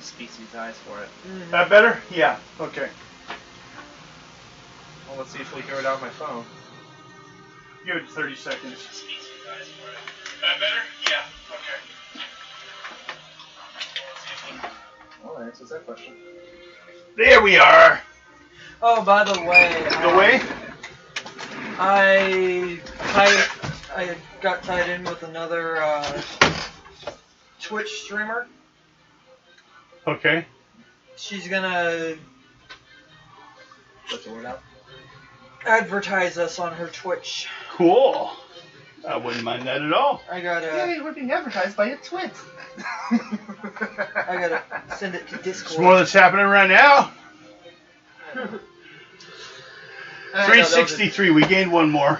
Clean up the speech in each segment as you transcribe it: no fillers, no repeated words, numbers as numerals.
species eyes for it. Mm-hmm. That better? Yeah. Okay. Well, let's see if we hear it on my phone. Give it 30 seconds. That better? Yeah. Okay. Well, that answers that question. There we are. Oh, by the way. I got tied in with another Twitch streamer. Okay. She's gonna Put the word out. advertise us on her Twitch. Cool. I wouldn't mind that at all. I gotta. Yay, we're being advertised by a twit. I gotta send it to Discord. It's more that's happening right now. 363. We gained one more.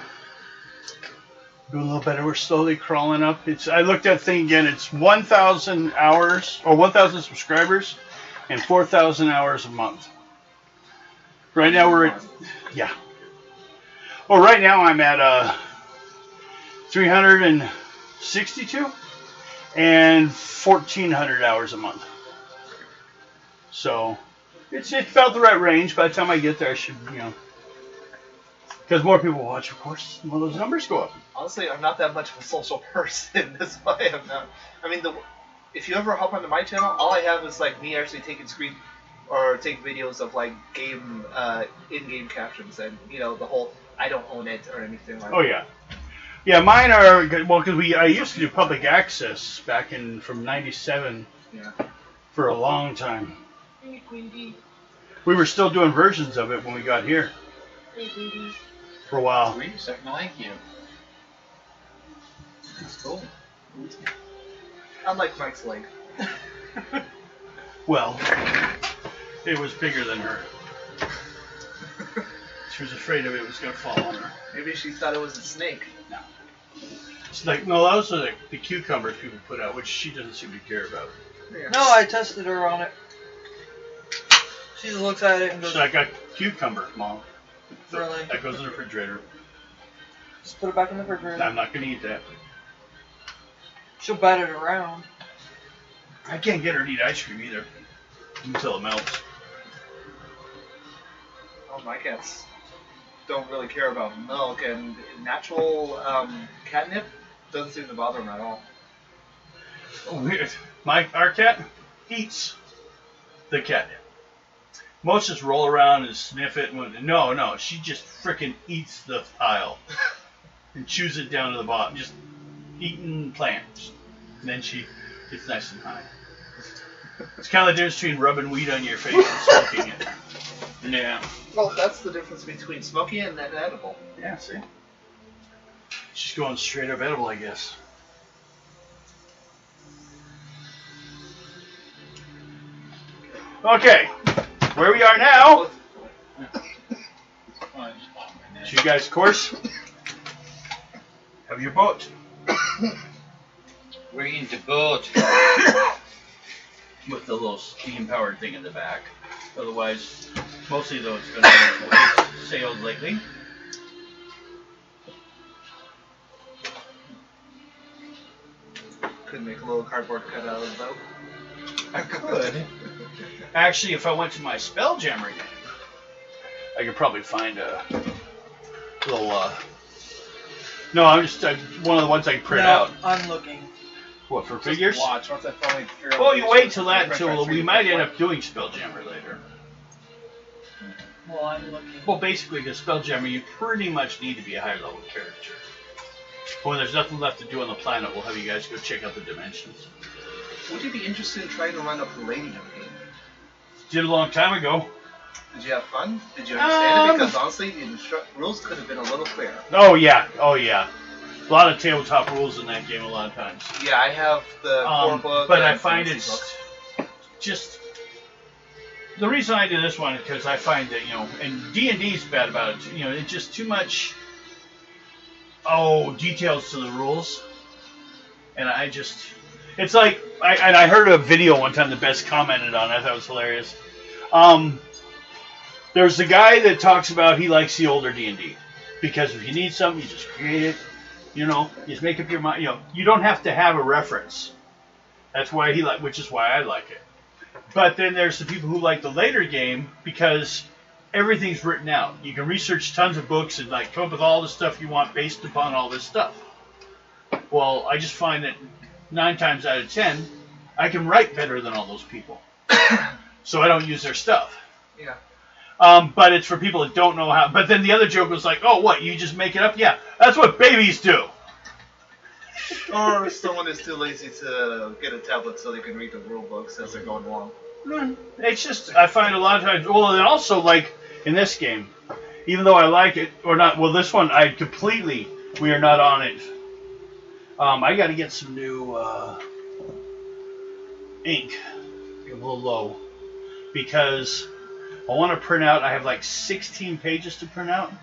Doing a little better. We're slowly crawling up. I looked at the thing again. It's 1,000 hours or 1,000 subscribers and 4,000 hours a month. Right now we're at Well, right now I'm at 362 and 1,400 hours a month. So it's about the right range. By the time I get there, I should because more people watch, of course, more those numbers go up. Honestly, I'm not that much of a social person. That's why I'm not. I mean, if you ever hop onto my channel, all I have is like me actually taking take videos of like in-game captions, and the whole I don't own it or anything like that. Oh yeah, mine are well because I used to do public access back from '97 for a long time. Hey, Queen Bee. We were still doing versions of it when we got here. Hey, baby. For a while. Sweet, I like you. That's cool. Unlike Mike's leg. Well, it was bigger than her. She was afraid of it was going to fall on her. Maybe she thought it was a snake. No. It's like, no, those are the cucumbers people put out, which she doesn't seem to care about. Yeah. No, I tested her on it. She just looks at it and goes, So I got cucumber, Mom. Really? That goes in the refrigerator. Just put it back in the refrigerator. I'm not going to eat that. She'll bat it around. I can't get her to eat ice cream either until it melts. Oh, my cats don't really care about milk, and natural catnip doesn't seem to bother them at all. Oh, weird. Our cat eats the catnip. Most just roll around and sniff it. No, she just frickin' eats the aisle and chews it down to the bottom, just eating plants. And then she gets nice and high. It's kind of the difference between rubbing weed on your face and smoking it. Yeah. Well, that's the difference between smoking and edible. Yeah, see? She's going straight up edible, I guess. Okay. Where we are now. So you guys, of course, have your boat. We're in the boat. With the little steam-powered thing in the back. Otherwise, mostly though it's been sailed lately. Could make a little cardboard cutout of the boat. I could. Actually, if I went to my Spelljammer game, I could probably find a little. No, I'm just one of the ones I can print out. I'm looking. What, for figures? Watch once I finally figure out. Oh, you wait till that until we might end up doing Spelljammer later. Well, I'm looking. Well, basically, the Spelljammer, you pretty much need to be a higher level character. When there's nothing left to do on the planet, we'll have you guys go check out the dimensions. Would you be interested in trying to run a Palladium game? Did a long time ago. Did you have fun? Did you understand it? Because honestly, the rules could have been a little clearer. Oh yeah. A lot of tabletop rules in that game a lot of times. Yeah, I have the core book. But I find it's just... The reason I do this one is because I find that, and D&D's bad about it, it's just too much, details to the rules. And I just... It's like, I heard a video one time the Best commented on, I thought it was hilarious. There's a guy that talks about he likes the older D&D. Because if you need something, you just create it. You just make up your mind. You don't have to have a reference. That's why which is why I like it. But then there's the people who like the later game because everything's written out. You can research tons of books and like come up with all the stuff you want based upon all this stuff. Well, I just find that 9 times out of 10, I can write better than all those people. So I don't use their stuff. Yeah. But it's for people that don't know how. But then the other joke was like, oh, what, you just make it up? Yeah, that's what babies do. Or someone is too lazy to get a tablet so they can read the rule books as they're going along. It's just, I find a lot of times, well, and also, like, in this game, even though I like it, or not, well, this one, we are not on it. I got to get some new ink. A little low. Because I want to print out, I have like 16 pages to print out,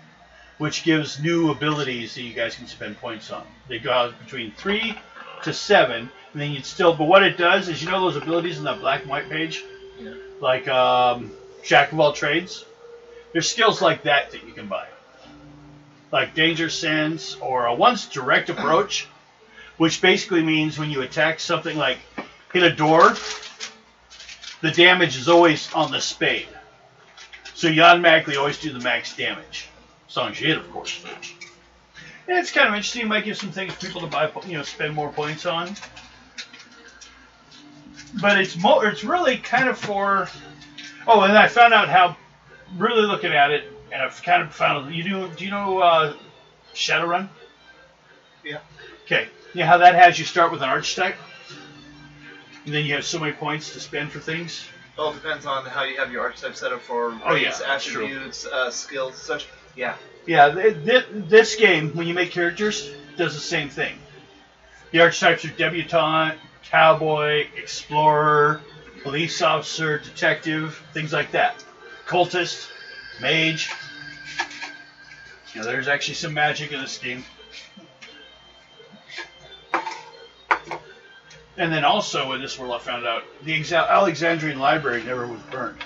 which gives new abilities that you guys can spend points on. They go out between 3 to 7, and then you'd still, but what it does is, you know those abilities in that black and white page? Yeah. Like Jack of all trades? There's skills like that you can buy. Like Danger Sense, or one's Direct Approach, which basically means when you attack something like hit a door, the damage is always on the spade. So you automatically always do the max damage. As long as you hit, of course. And it's kind of interesting. It might give some things for people to buy, spend more points on. But it's really kind of for... Oh, and I found out how, really looking at it, and I've kind of found... Do you know Shadowrun? Yeah. Okay. You know how that has you start with an archetype? And then you have so many points to spend for things? Well, it depends on how you have your archetype set up for race, attributes, skills, such. Yeah. Yeah, this game, when you make characters, does the same thing. The archetypes are debutante, cowboy, explorer, police officer, detective, things like that. Cultist, mage. There's actually some magic in this game. And then also, in this world I found out, the Alexandrian Library never was burned.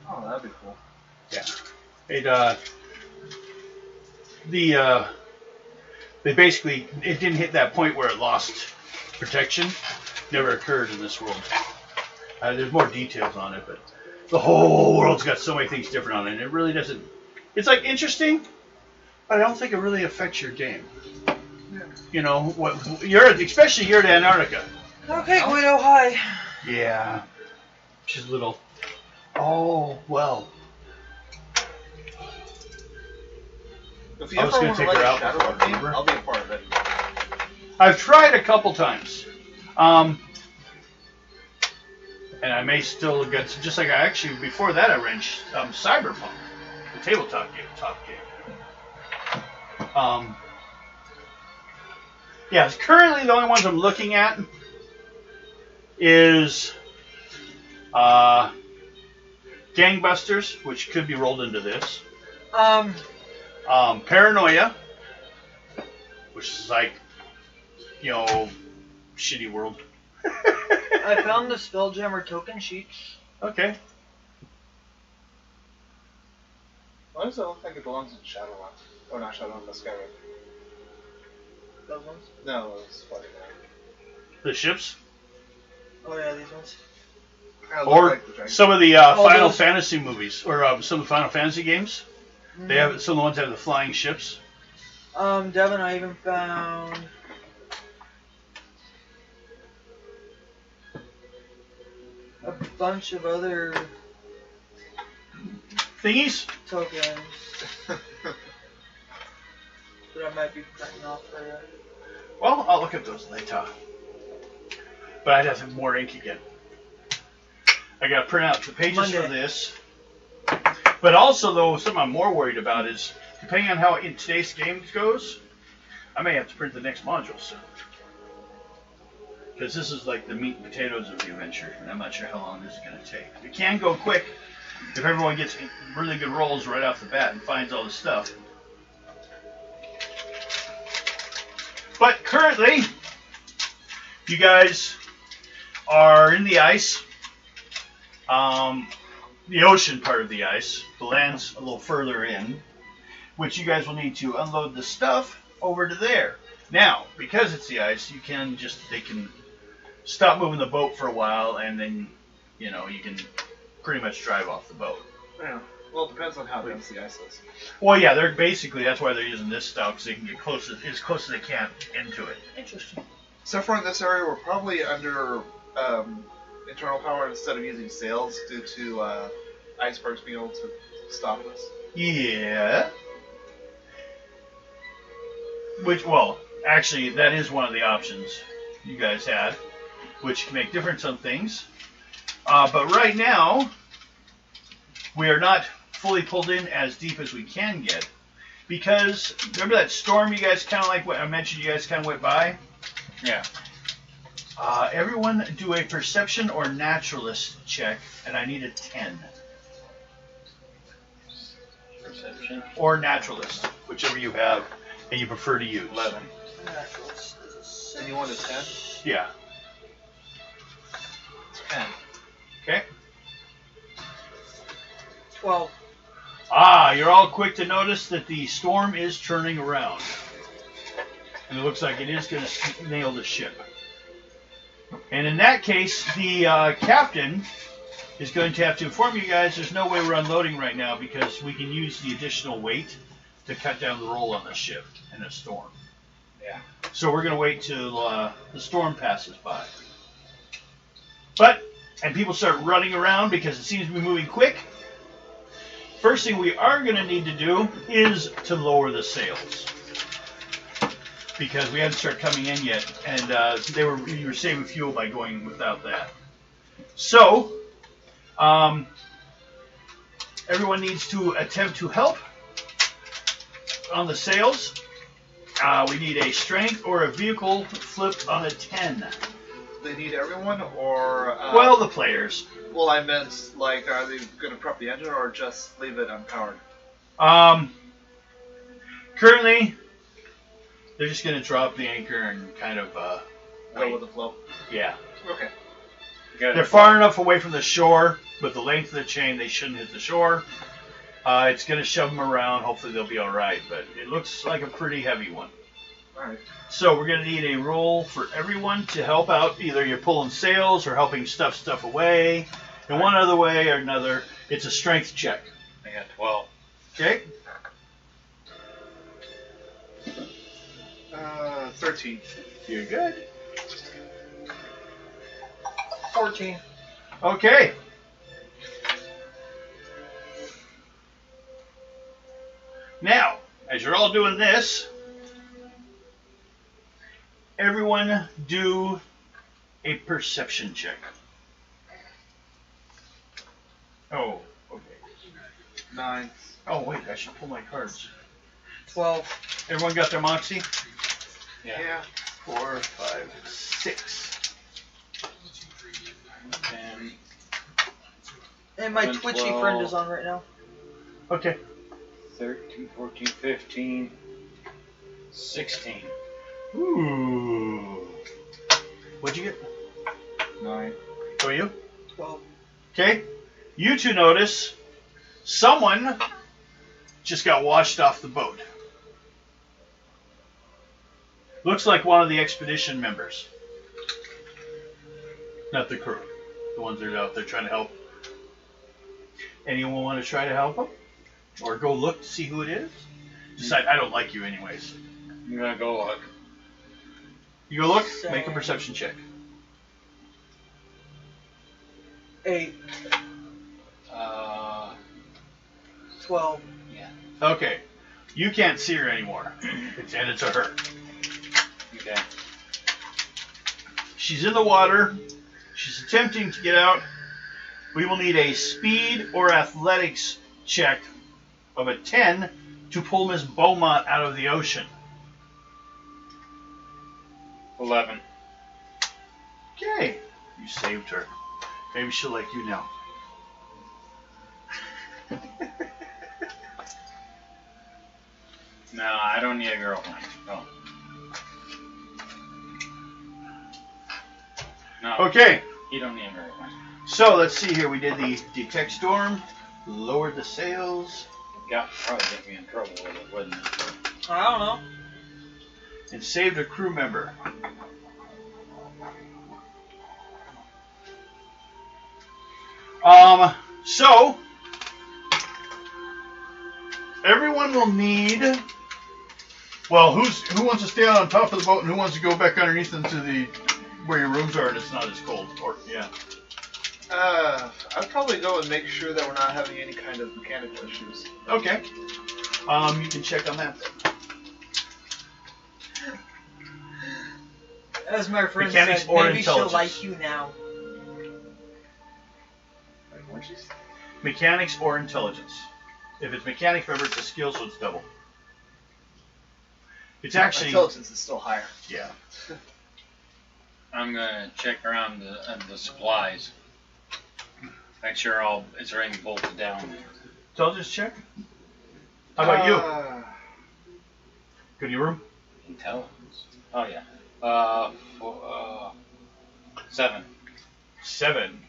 Oh, that'd be cool. Yeah. It didn't hit that point where it lost protection. Never occurred in this world. There's more details on it, but the whole world's got so many things different on it, and it really doesn't... It's, like, interesting, but I don't think it really affects your game. Yeah. Especially you're at Antarctica. Okay, Guido, hi. Yeah. She's little. Oh, well. If you I was ever gonna want to take like her a out Shadowrun before, game, remember? I'll be a part of it. I've tried a couple times. And I may still get, just like before that I ran Cyberpunk, the tabletop game. Yeah, currently the only ones I'm looking at is Gangbusters, which could be rolled into this. Paranoia, which is like, shitty world. I found the Spelljammer token sheets. Okay. Why does it look like it belongs in Shadowrun? Or not Shadowrun, but Skyrim. Those ones? No, it's funny now. The ships? Oh yeah, these ones. Or some of the Oh, Final those- Fantasy movies, or some of the Final Fantasy games. They have some of the ones that have the flying ships. Devin, I even found a bunch of other Thingies? tokens that I might be printing off for you. Well, I'll look at those later. But I'd have more ink again. I gotta print out the pages for this. But also, though, something I'm more worried about is, depending on how in today's game goes, I may have to print the next module soon. Because this is like the meat and potatoes of the adventure, and I'm not sure how long this is going to take. It can go quick if everyone gets really good rolls right off the bat and finds all the stuff. But currently, you guys are in the ice. The ocean part of the ice. The land's a little further in, which you guys will need to unload the stuff over to there. Now, because it's the ice, they can stop moving the boat for a while, and then, you can pretty much drive off the boat. Yeah. Well, it depends on how dense the ice is. Well, yeah, they're basically that's why they're using this style because they can get as close as they can into it. Interesting. So far in this area, we're probably under internal power instead of using sails due to icebergs being able to stop us. Yeah. Well, actually, that is one of the options you guys had, which can make difference on things. But right now, we are not fully pulled in as deep as we can get. Because, remember that storm you guys kind of like, what I mentioned you guys kind of went by? Yeah. Everyone do a perception or naturalist check, and I need a 10. Perception. Or naturalist, whichever you have and you prefer to use. 11. Naturalist is a 6. And you want a 10? Yeah. 10. Okay. 12. You're all quick to notice that the storm is turning around. And it looks like it is going to nail the ship. And in that case, the captain is going to have to inform you guys there's no way we're unloading right now because we can use the additional weight to cut down the roll on the ship in a storm. Yeah. So we're going to wait till the storm passes by. And people start running around because it seems to be moving quick. First thing we are going to need to do is to lower the sails. Because we hadn't started coming in yet, and you were saving fuel by going without that. So, everyone needs to attempt to help on the sails. We need a strength or a vehicle flipped on a 10. They need everyone, or... well, the players. Well, I meant, like, are they going to prep the engine, or just leave it unpowered? Currently, they're just going to drop the anchor and kind of, Go with the flow. Yeah. Okay. They're far enough away from the shore, with the length of the chain, they shouldn't hit the shore. It's going to shove them around. Hopefully they'll be all right, but it looks like a pretty heavy one. All right. So we're going to need a roll for everyone to help out. Either you're pulling sails or helping stuff away. In one other way or another, it's a strength check. I got 12. Okay? 13. You're good. 14. Okay. Now, as you're all doing this, everyone do a perception check. Oh, okay. 9. Oh, wait, I should pull my cards. 12. Everyone got their moxie? Yeah. 4, 5, 6. 10. And my 11, twitchy 12. friend is on right now. Okay. 13, 14, 15. 16. Ooh. What'd you get? 9. Who are you? 12. Okay. You two notice someone just got washed off the boat. Looks like one of the expedition members. Not the crew. The ones that are out there trying to help. Anyone want to try to help them? Or go look to see who it is? Decide, I don't like you anyways. I'm gonna go look. You go look, make a perception check. 8. 12. Yeah. Okay. You can't see her anymore. And it's a her. Okay. She's in the water. She's attempting to get out. We will need a speed or athletics check of a 10 to pull Miss Beaumont out of the ocean. 11. Okay. You saved her. Maybe she'll like you now. No, I don't need a girlfriend. No. No. Okay. You don't need a girlfriend. So let's see here. We did the detect storm, lowered the sails, Probably get me in trouble with it, wouldn't it? I don't know. and saved a crew member. So, everyone will need. Well, who wants to stay on top of the boat and who wants to go back underneath into the where your rooms are and it's not as cold? Or yeah. I'd probably go and make sure that we're not having any kind of mechanical issues. Okay. You can check on that. As my friend Mechanics said, or maybe she'll intelligence? like you now. What'd you say? Mechanics or intelligence. If it's mechanics, remember it's a skill, so it's double. It's actually Intelligence is still higher. yeah. I'm gonna check around the supplies. Make sure it's already bolted down. Intelligence check. How about you? Go to your room. Intelligence. Oh yeah. 7. 7.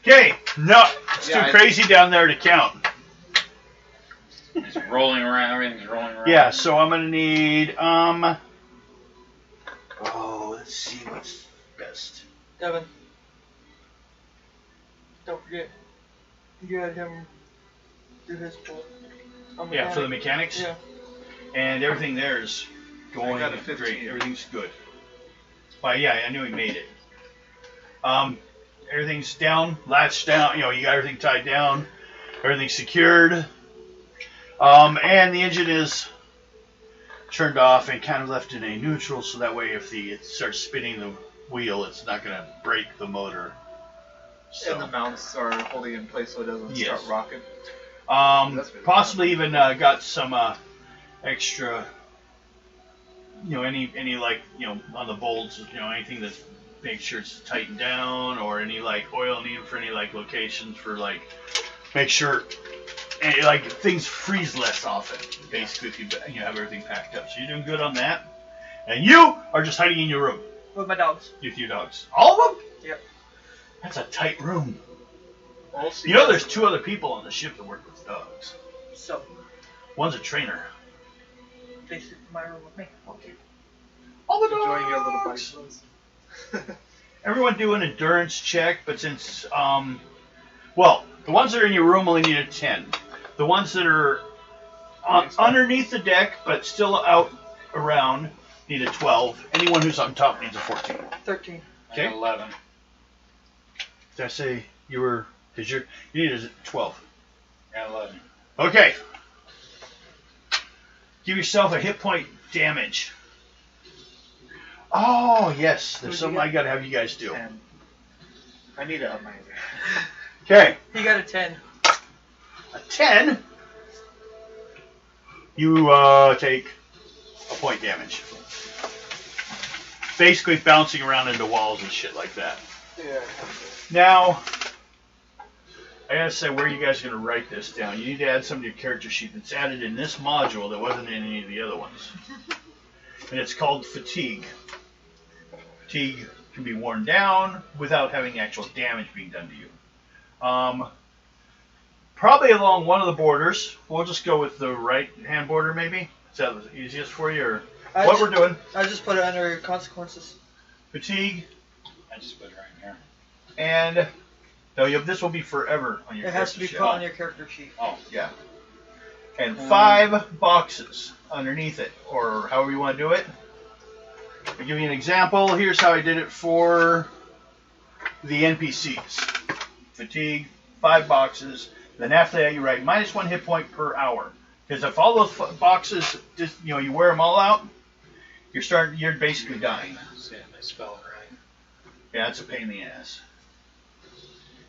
Okay. No, it's Yeah, too crazy down there to count. It's rolling around. Everything's rolling around. Yeah. So I'm gonna need Oh, let's see what's best. Devin, don't forget, you had him do his pull. Yeah, for the mechanics. Yeah. And everything there is going I got a 15. great. Everything's good. Well, yeah, I knew he made it. Everything's down, latched down. You know, you got everything tied down. Everything's secured. And the engine is turned off and kind of left in a neutral, so that way if it starts spinning the wheel, it's not going to break the motor. So. And the mounts are holding in place so it doesn't Yes. start rocking. That's really Possibly even got some extra, any like, on the bolts, anything that makes sure it's tightened down, or any like oil needed for any like locations for like, make sure, like things freeze less often. Basically, if you have everything packed up, so you're doing good on that. And you are just hiding in your room With my dogs. with your dogs, all of them. Yep. That's a tight room. Also, There's 2 other people on the ship that work with dogs. So, One's a trainer. they sit in my room with me. Okay. All the dogs. enjoying your little body clothes. Everyone do an endurance check, but since the ones that are in your room only need a 10. The ones that are underneath the deck but still out around need a 12. Anyone who's on top needs a 14. 13. Okay. 11. Did I say you were? Because you need a 12. Yeah, 11. Okay. Give yourself a hit point damage. Oh yes, there's something I gotta have you guys do. 10. I need to up my Okay. He got a 10. A 10. You take a point damage. Basically bouncing around into walls and shit like that. Yeah. Now, I gotta say where you guys are gonna write this down. You need to add some to your character sheet that's added in this module that wasn't in any of the other ones. And it's called fatigue. Fatigue can be worn down without having actual damage being done to you. Probably along one of the borders. We'll just go with the right hand border maybe. Is that the easiest for you? Or what we're doing? I just put it under consequences. Fatigue. I just put it right here. And this will be forever on your It has to be character put sheet. on your character sheet. Oh, Yeah. And 5 boxes underneath it, or however you want to do it. I'll give you an example. Here's how I did it for the NPCs. Fatigue, 5 boxes. Then after that, you write -1 hit point per hour. Because if all those boxes, just you wear them all out, you're basically dying. see if I spell it right. Yeah, it's a pain in the ass.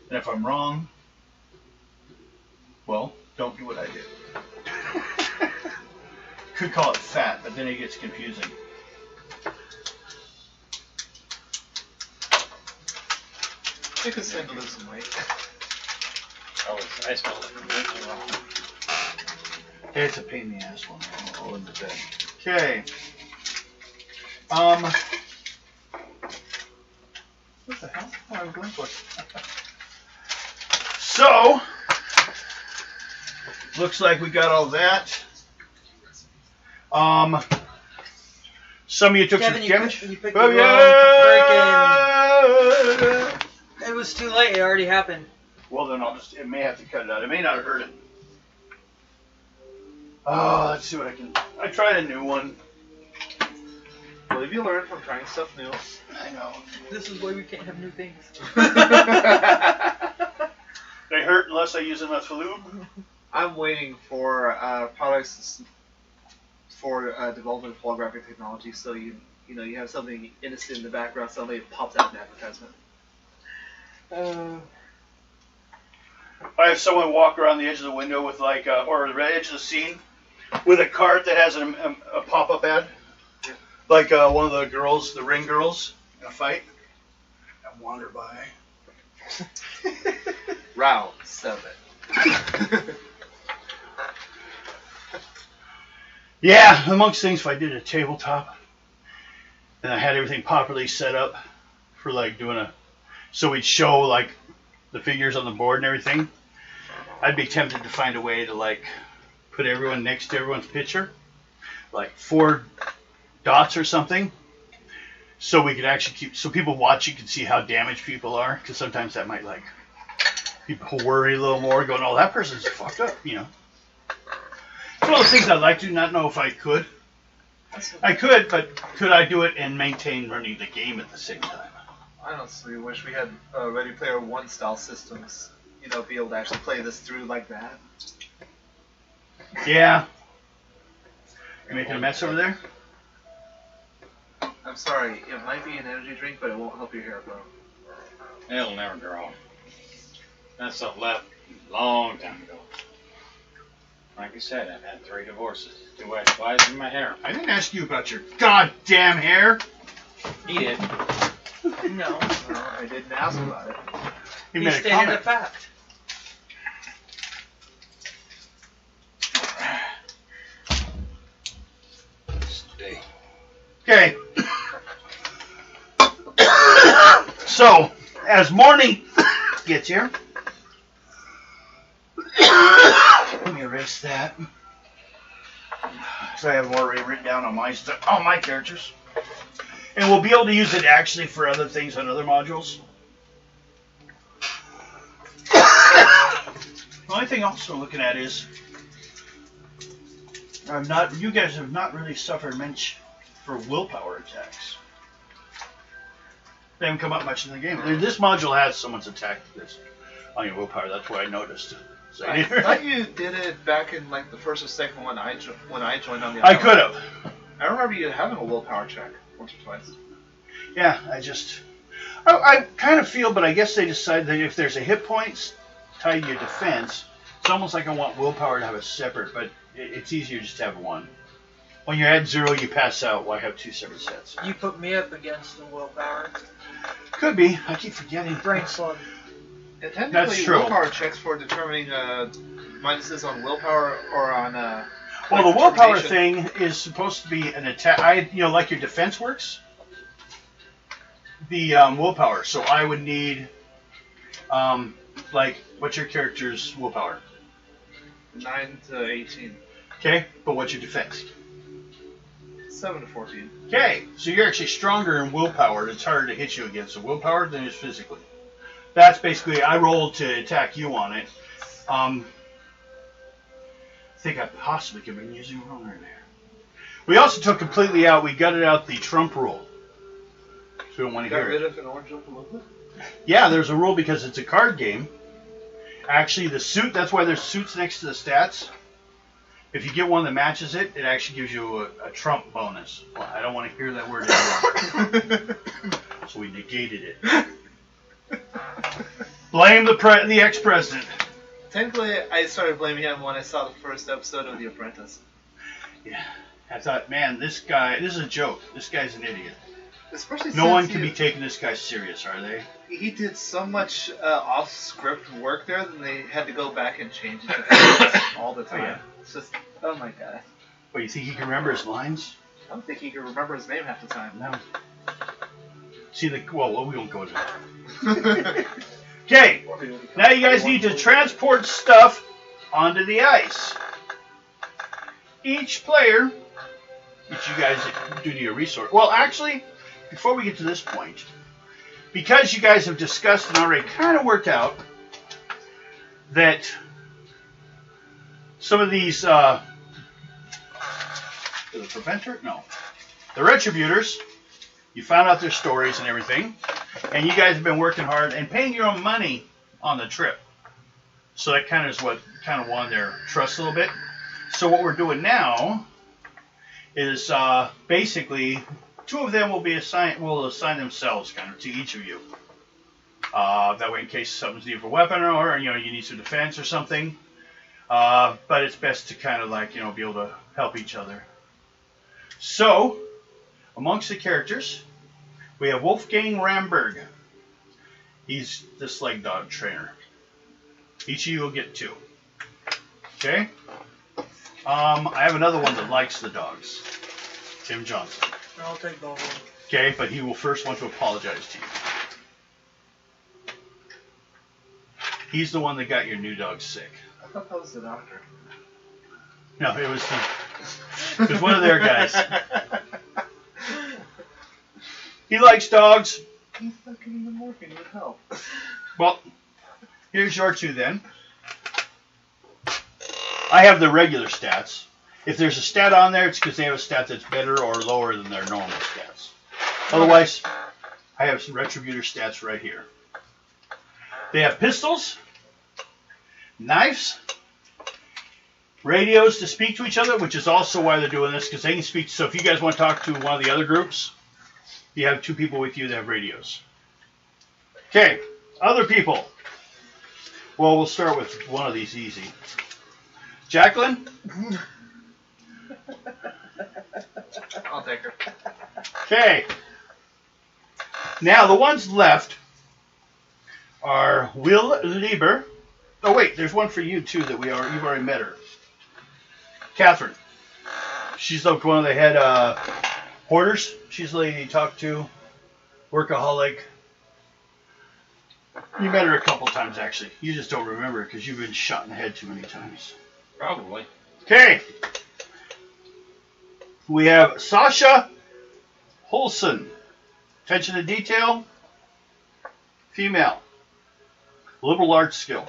And if I'm wrong, well, don't do what I did. Could call it fat, but then it gets confusing. You could stand to lose some weight. Oh, I spelled it completely wrong. It's a pain in the ass one. I'll admit that. Okay. What the hell? Oh, I was going for it. So, looks like we got all that. Some of you took Kevin, some you damage. picked the Oh, wrong yeah! It was too late. It already happened. Well, then it may have to cut it out. It may not hurt it. Oh, let's see what I tried a new one. Well, if you learn from trying stuff new. I know. This is why we can't have new things. They hurt unless I use enough lube. I'm waiting for products for development of holographic technology, so you have something innocent in the background, suddenly it pops out in advertisement. I have someone walk around the edge of the window with or the edge of the scene with a cart that has a pop-up ad, like one of the girls, the ring girls, in a fight. I wander by. Round 7. Yeah, amongst things, if I did a tabletop and I had everything properly set up for so we'd show the figures on the board and everything, I'd be tempted to find a way to put everyone next to everyone's picture, 4 dots or something, so we could actually so people watching can see how damaged people are, because sometimes that might people worry a little more, going, oh, that person's fucked up, It's one of those things I'd like to, not know if I could. I could, but could I do it and maintain running the game at the same time? I honestly wish we had Ready Player One style systems, be able to actually play this through like that. Yeah. You making a mess over there? I'm sorry, it might be an energy drink, but it won't help your hair grow. It'll never grow. That stuff left a long time ago. Like I said, I've had 3 divorces, 2 ex-wives, and my hair. I didn't ask you about your goddamn hair. He did. No. I didn't ask about it. He He made a stated comment. a fact. Okay. So, as morning gets here, let me erase that. So I have more written down on my stuff, all my characters. And we'll be able to use it actually for other things on other modules. The only thing else we're looking at is you guys have not really suffered much for willpower attacks. They haven't come up much in the game. This module has someone's attack on your willpower. That's what I noticed. So I thought you did it back in the first or second one when I joined on the. I could have. I remember you having a willpower check once or twice. Yeah, I kind of feel, but I guess they decided that if there's a hit points tied to your defense, it's almost like I want willpower to have a separate, but it's easier just to have one. When you're at 0, you pass out. Why have 2 separate sets? You put me up against the willpower. Could be. I keep forgetting. Brain slug. And technically, That's true. willpower checks for determining minuses on willpower or on. Well, the willpower thing is supposed to be an attack. Like your defense works. The willpower. So I would need, what's your character's willpower? 9 to 18. Okay, but what's your defense? 7 to 14. Okay, so you're actually stronger in willpower. It's harder to hit you against the willpower than it is physically. That's basically, I rolled to attack you on it. I think I possibly could have been using wrong right there. We also took completely out, we gutted out the Trump rule. So we don't want to Got hear rid it. of an orange up a little bit? Yeah, there's a rule because it's a card game. Actually, the suit, that's why there's suits next to the stats. If you get one that matches it, it actually gives you a Trump bonus. Well, I don't want to hear that word anymore. So we negated it. Blame the ex-president. Technically, I started blaming him when I saw the first episode of The Apprentice. Yeah. I thought, man, this is a joke. This guy's an idiot. Especially No one can be taking this guy serious, are they? He did so much off-script work there that they had to go back and change it to all the time. Oh, yeah. It's just, oh my god. What, you think he can remember his lines? I don't think he can remember his name half the time. No. See, well, we won't go there. Okay, now you guys need to transport stuff onto the ice. Each player, which you guys do need a resource. Well, actually, before we get to this point, because you guys have discussed and already kind of worked out that some of these the preventer? No. The retributors, you found out their stories and everything, and you guys have been working hard and paying your own money on the trip. So that kind of is what kind of won their trust a little bit. So what we're doing now is basically 2 of them will assign themselves kind of to each of you. That way, in case something's needed for weapon or you need some defense or something. But it's best to kind of like be able to help each other. So amongst the characters, we have Wolfgang Ramberg. He's the sled dog trainer. Each of you will get 2. Okay? I have another one that likes the dogs. Tim Johnson. I'll take both of them. Okay, but he will first want to apologize to you. He's the one that got your new dog sick. I thought that was the doctor. No, it was one of their guys. He likes dogs. He's not getting the morphine with help. Well, here's your 2 then. I have the regular stats. If there's a stat on there, it's because they have a stat that's better or lower than their normal stats. Otherwise, I have some Retributor stats right here. They have pistols, knives, radios to speak to each other, which is also why they're doing this, because they can speak. So if you guys want to talk to one of the other groups, you have 2 people with you that have radios. Okay, other people. Well, we'll start with one of these easy. Jacqueline? I'll take her. Okay. Now, the ones left are Will Lieber. Oh, wait, there's one for you, too, that you've already met her. Catherine. She's like one of the head hoarders. She's the lady you talk to. Workaholic. You met her a couple times, actually. You just don't remember because you've been shot in the head too many times. Probably. Okay. We have Sasha Holson. Attention to detail. Female. Liberal arts skill.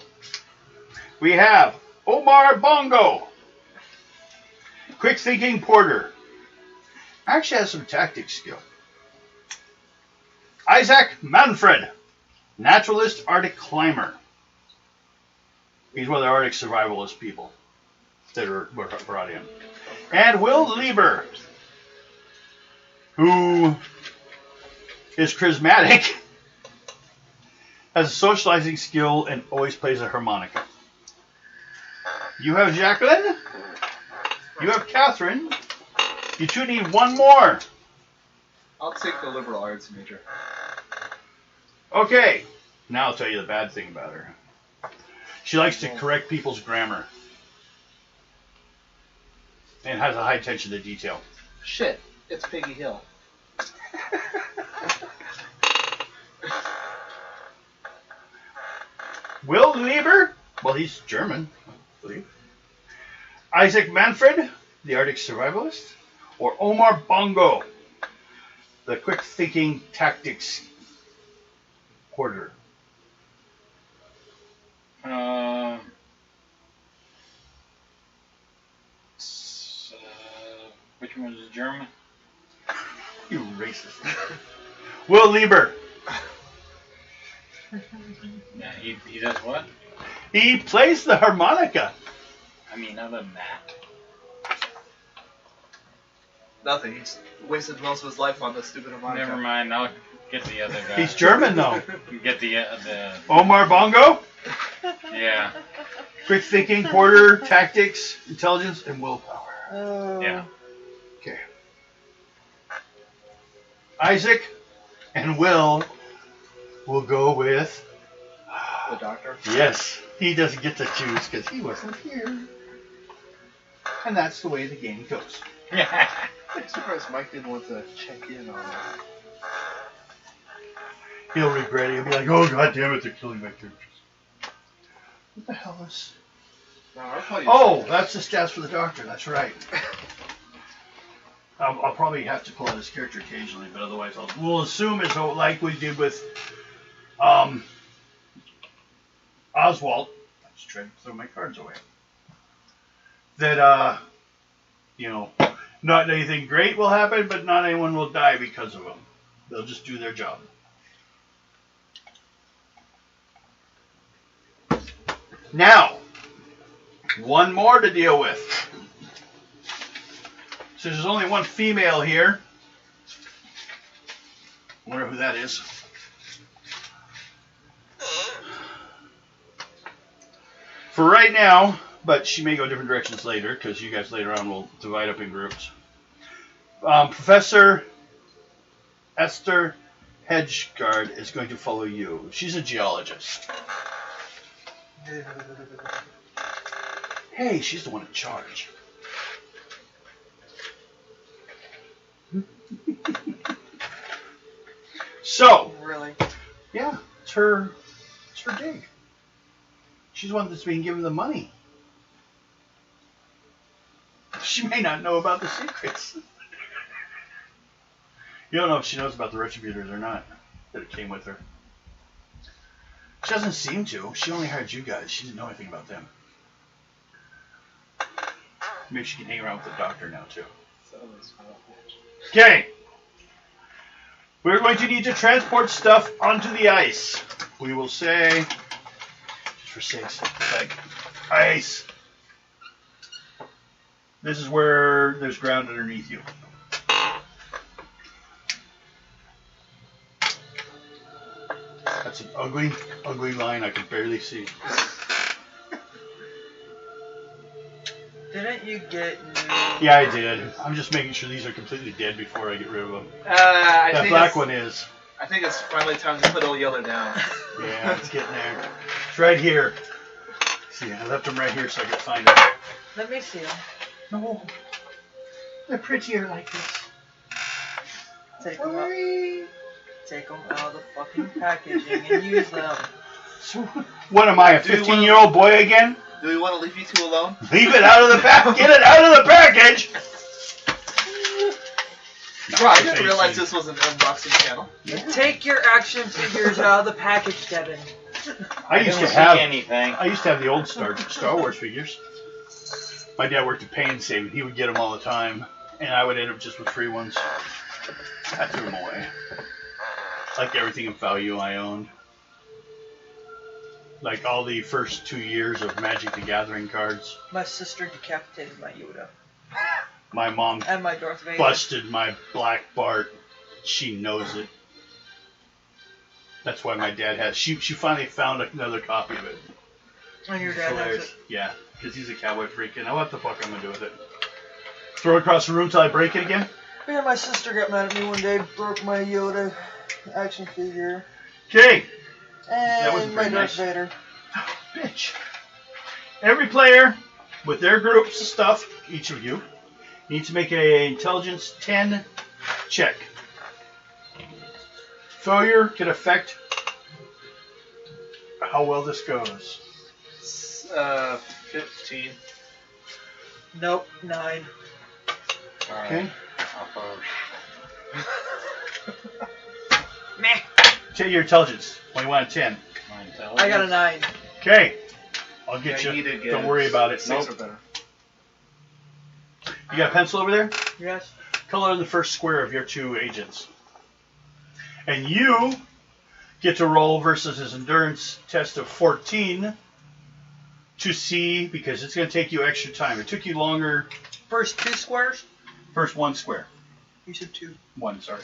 We have Omar Bongo. Quick thinking porter. Actually has some tactics skill. Isaac Manfred. Naturalist Arctic climber. He's one of the Arctic survivalist people that were brought in. And Will Lieber, who is charismatic, has a socializing skill, and always plays a harmonica. You have Jacqueline. You have Catherine. You 2 need 1 more. I'll take the liberal arts major. Okay. Now I'll tell you the bad thing about her. She likes to correct people's grammar. And has a high attention to detail. Shit, it's Piggy Hill. Will Lieber, well, he's German, I believe. Isaac Manfred, the Arctic survivalist. Or Omar Bongo, the quick thinking tactics porter. Which one is German? You racist. Will Lieber. Yeah, he does what? He plays the harmonica. I mean, other than that. Nothing. He's wasted most of his life on this stupid harmonica. Never mind. I'll get the other guy. He's German, though. Get the Omar Bongo. Yeah. Quick thinking, porter, tactics, intelligence, and willpower. Yeah. Okay. Isaac and Will go with... The doctor? Yes. He doesn't get to choose because he wasn't here. And that's the way the game goes. I'm surprised Mike didn't want to check in on it. He'll regret it. He'll be like, oh, God damn it, they're killing my characters. What the hell is... No, I'll call you. Oh, that's the stats for the doctor. That's right. I'll probably have to pull out his character occasionally, but otherwise we'll assume it's like we did with Oswald. Just try to throw my cards away. That, you know, not anything great will happen, but not anyone will die because of them. They'll just do their job. Now, one more to deal with. So there's only one female here. I wonder who that is. For right now, but she may go different directions later, because you guys later on will divide up in groups. Professor Esther Hedgegard is going to follow you. She's a geologist. Hey, she's the one in charge. So, Really? yeah, it's her dig. She's the one that's being given the money. She may not know about the secrets. You don't know if she knows about the Retributors or not, that it came with her. She doesn't seem to. She only hired you guys. She didn't know anything about them. Maybe she can hang around with the doctor now, too. Okay. We're going to need to transport stuff onto the ice. We will say, just for sakes, like, ice. This is where there's ground underneath you. That's an ugly, ugly line I can barely see. Didn't you get new... Yeah, I did. I'm just making sure these are completely dead before I get rid of them. I That think black it's, one is. I think it's finally time to put old yellow down. Yeah, it's getting there. It's right here. See, I left them right here so I could find them. Let me see them. No. They're prettier like this. Take them out. Take them out of the fucking packaging and use them. So, what am I, a Do you 15-year-old boy again? Do we want to leave you two alone? Leave it out of the pack. Get it out of the package. Bro, I didn't realize this was an unboxing channel. Take your action figures out of the package, Devin. I used to see have anything. I used to have the old Star Wars figures. My dad worked at Pay and Save, and he would get them all the time, and I would end up just with free ones. I threw them away. Like everything of value I owned. Like all the first 2 years of Magic the Gathering cards. My sister decapitated my Yoda. My mom And my Darth Vader. busted my Black Bart. She knows it. That's why my dad has. She finally found another copy of it. And your dad has Hilarious. it. Yeah, because he's a cowboy freak, and what the fuck I'm gonna do with it? Throw it across the room till I break it again? Yeah, my sister got mad at me one day, broke my Yoda action figure. Okay. wasn't And my very Darth nice. Vader. Bitch. Every player with their groups of stuff, each of you, needs to make an intelligence 10 check. Failure can affect how well this goes. 15. Nope, 9. Okay. Meh. Check your intelligence. 21 and 10. I got a 9. Okay. I'll get Yeah, you. you did get Don't it. worry about it. 6 Nope. or better. You got a pencil over there? Yes. Color in the first square of your two agents. And you get to roll versus his endurance test of 14 to see, because it's going to take you extra time. It took you longer. First 2 squares? First one square. You said 2. One, sorry.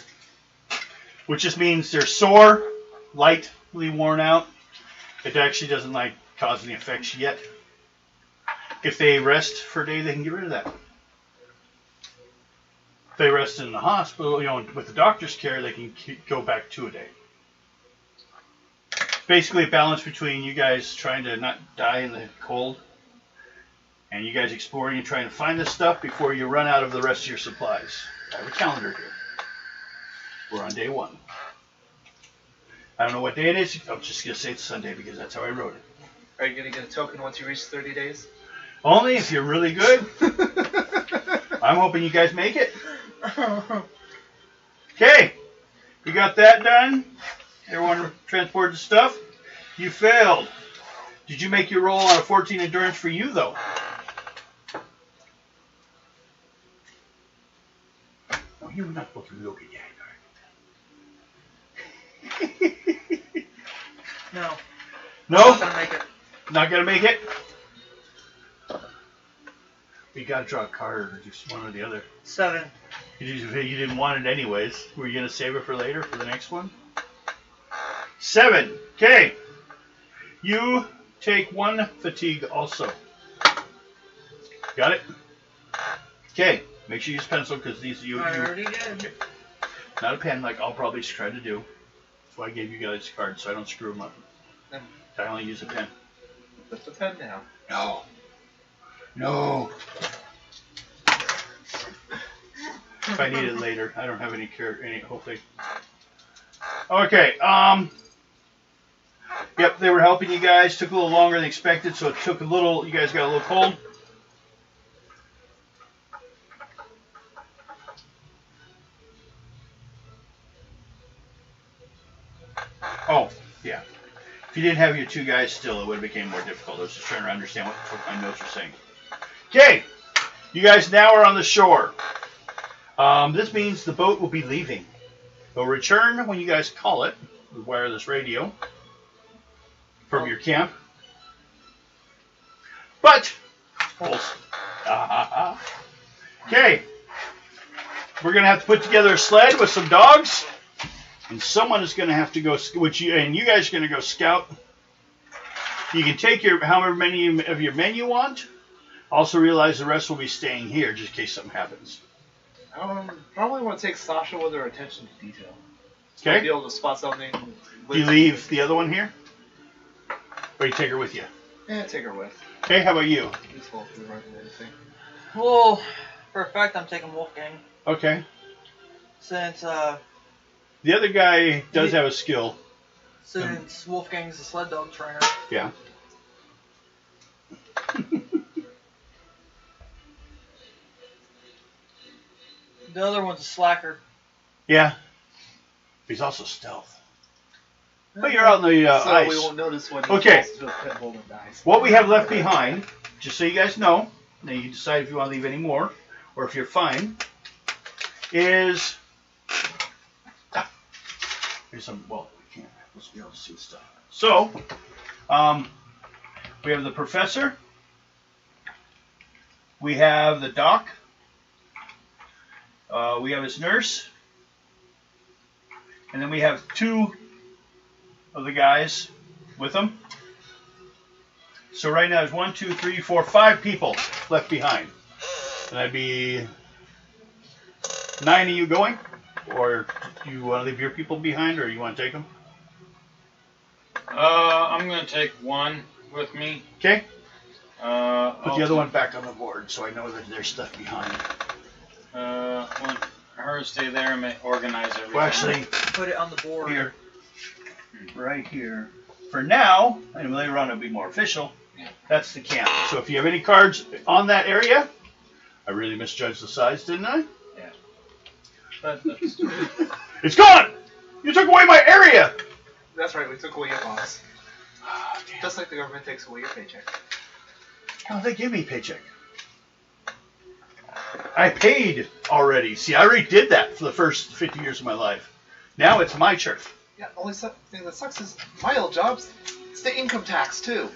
Which just means they're sore, lightly worn out. It actually doesn't cause any effects yet. If they rest for a day, they can get rid of that. If they rest in the hospital, with the doctor's care, they can go back to a day. Basically a balance between you guys trying to not die in the cold and you guys exploring and trying to find this stuff before you run out of the rest of your supplies. I have a calendar here. We're on day 1. I don't know what day it is. I'm just going to say it's Sunday because that's how I wrote it. Are you going to get a token once you reach 30 days? Only if you're really good. I'm hoping you guys make it. Okay. You got that done? Everyone transported the stuff? You failed. Did you make your roll on a 14 endurance for you, though? No, you're not supposed to be okay yet. No. No? I'm not gonna make it. Not gonna make it? You gotta draw a card or just one or the other. 7. You didn't want it anyways. Were you gonna save it for later for the next one? 7. Okay. You take 1 fatigue also. Got it? Okay. Make sure you use pencil because these you. I already did. Okay. Not a pen like I'll probably try to do. That's why I gave you guys cards so I don't screw them up. I only use a pen. Put the pen down. No. No. If I need it later, I don't have any hopefully. Okay. Yep, they were helping you guys. Took a little longer than expected, so it took a little. You guys got a little cold. Oh, yeah. If you didn't have your 2 guys still, it would have become more difficult. I was just trying to understand what my notes were saying. Okay, you guys now are on the shore. This means the boat will be leaving. They'll return when you guys call it with wireless radio from your camp. But, okay, we're going to have to put together a sled with some dogs. And someone is going to have to go, and you guys are going to go scout. You can take however many of your men you want. Also realize the rest will be staying here just in case something happens. Probably want to take Sasha with her attention to detail. Okay. Be able to spot something. Do you leave the other one here? Or you take her with you? Yeah, take her with. Okay, how about you? Useful for running anything. Well, for a fact, I'm taking Wolfgang. Okay. Since The other guy does have a skill. Since Wolfgang's a sled dog trainer. Yeah. The other one's a slacker. Yeah. He's also stealth. But you're out in the So ice. we won't notice when he Okay. falls into a pit hole and dies. What we have left behind, just so you guys know, now you decide if you want to leave any more, or if you're fine, is... Here's some, well, we can't, we'll be able to see stuff. So, we have the professor, we have the doc, we have his nurse, and then we have 2 of the guys with them. So right now there's 1, 2, 3, 4, 5 people left behind. And that'd be 9 of you going? Or do you want to leave your people behind, or you want to take them? I'm going to take 1 with me. Okay. Put Put the other one back on the board so I know that there's stuff behind. Want her to stay there and organize everything. Well, actually, Put it on the board. here. Right here. For now, and later on it'll be more official, that's the camp. So if you have any cards on that area, I really misjudged the size, didn't I? Yeah. That's It's gone! You took away my area! That's right, we took away your boss. Oh, damn. Just like the government takes away your paycheck. How did they give me a paycheck? I paid already. See, I already did that for the first 50 years of my life. Now it's my turn. Yeah, only thing that sucks is my old job's state income tax too.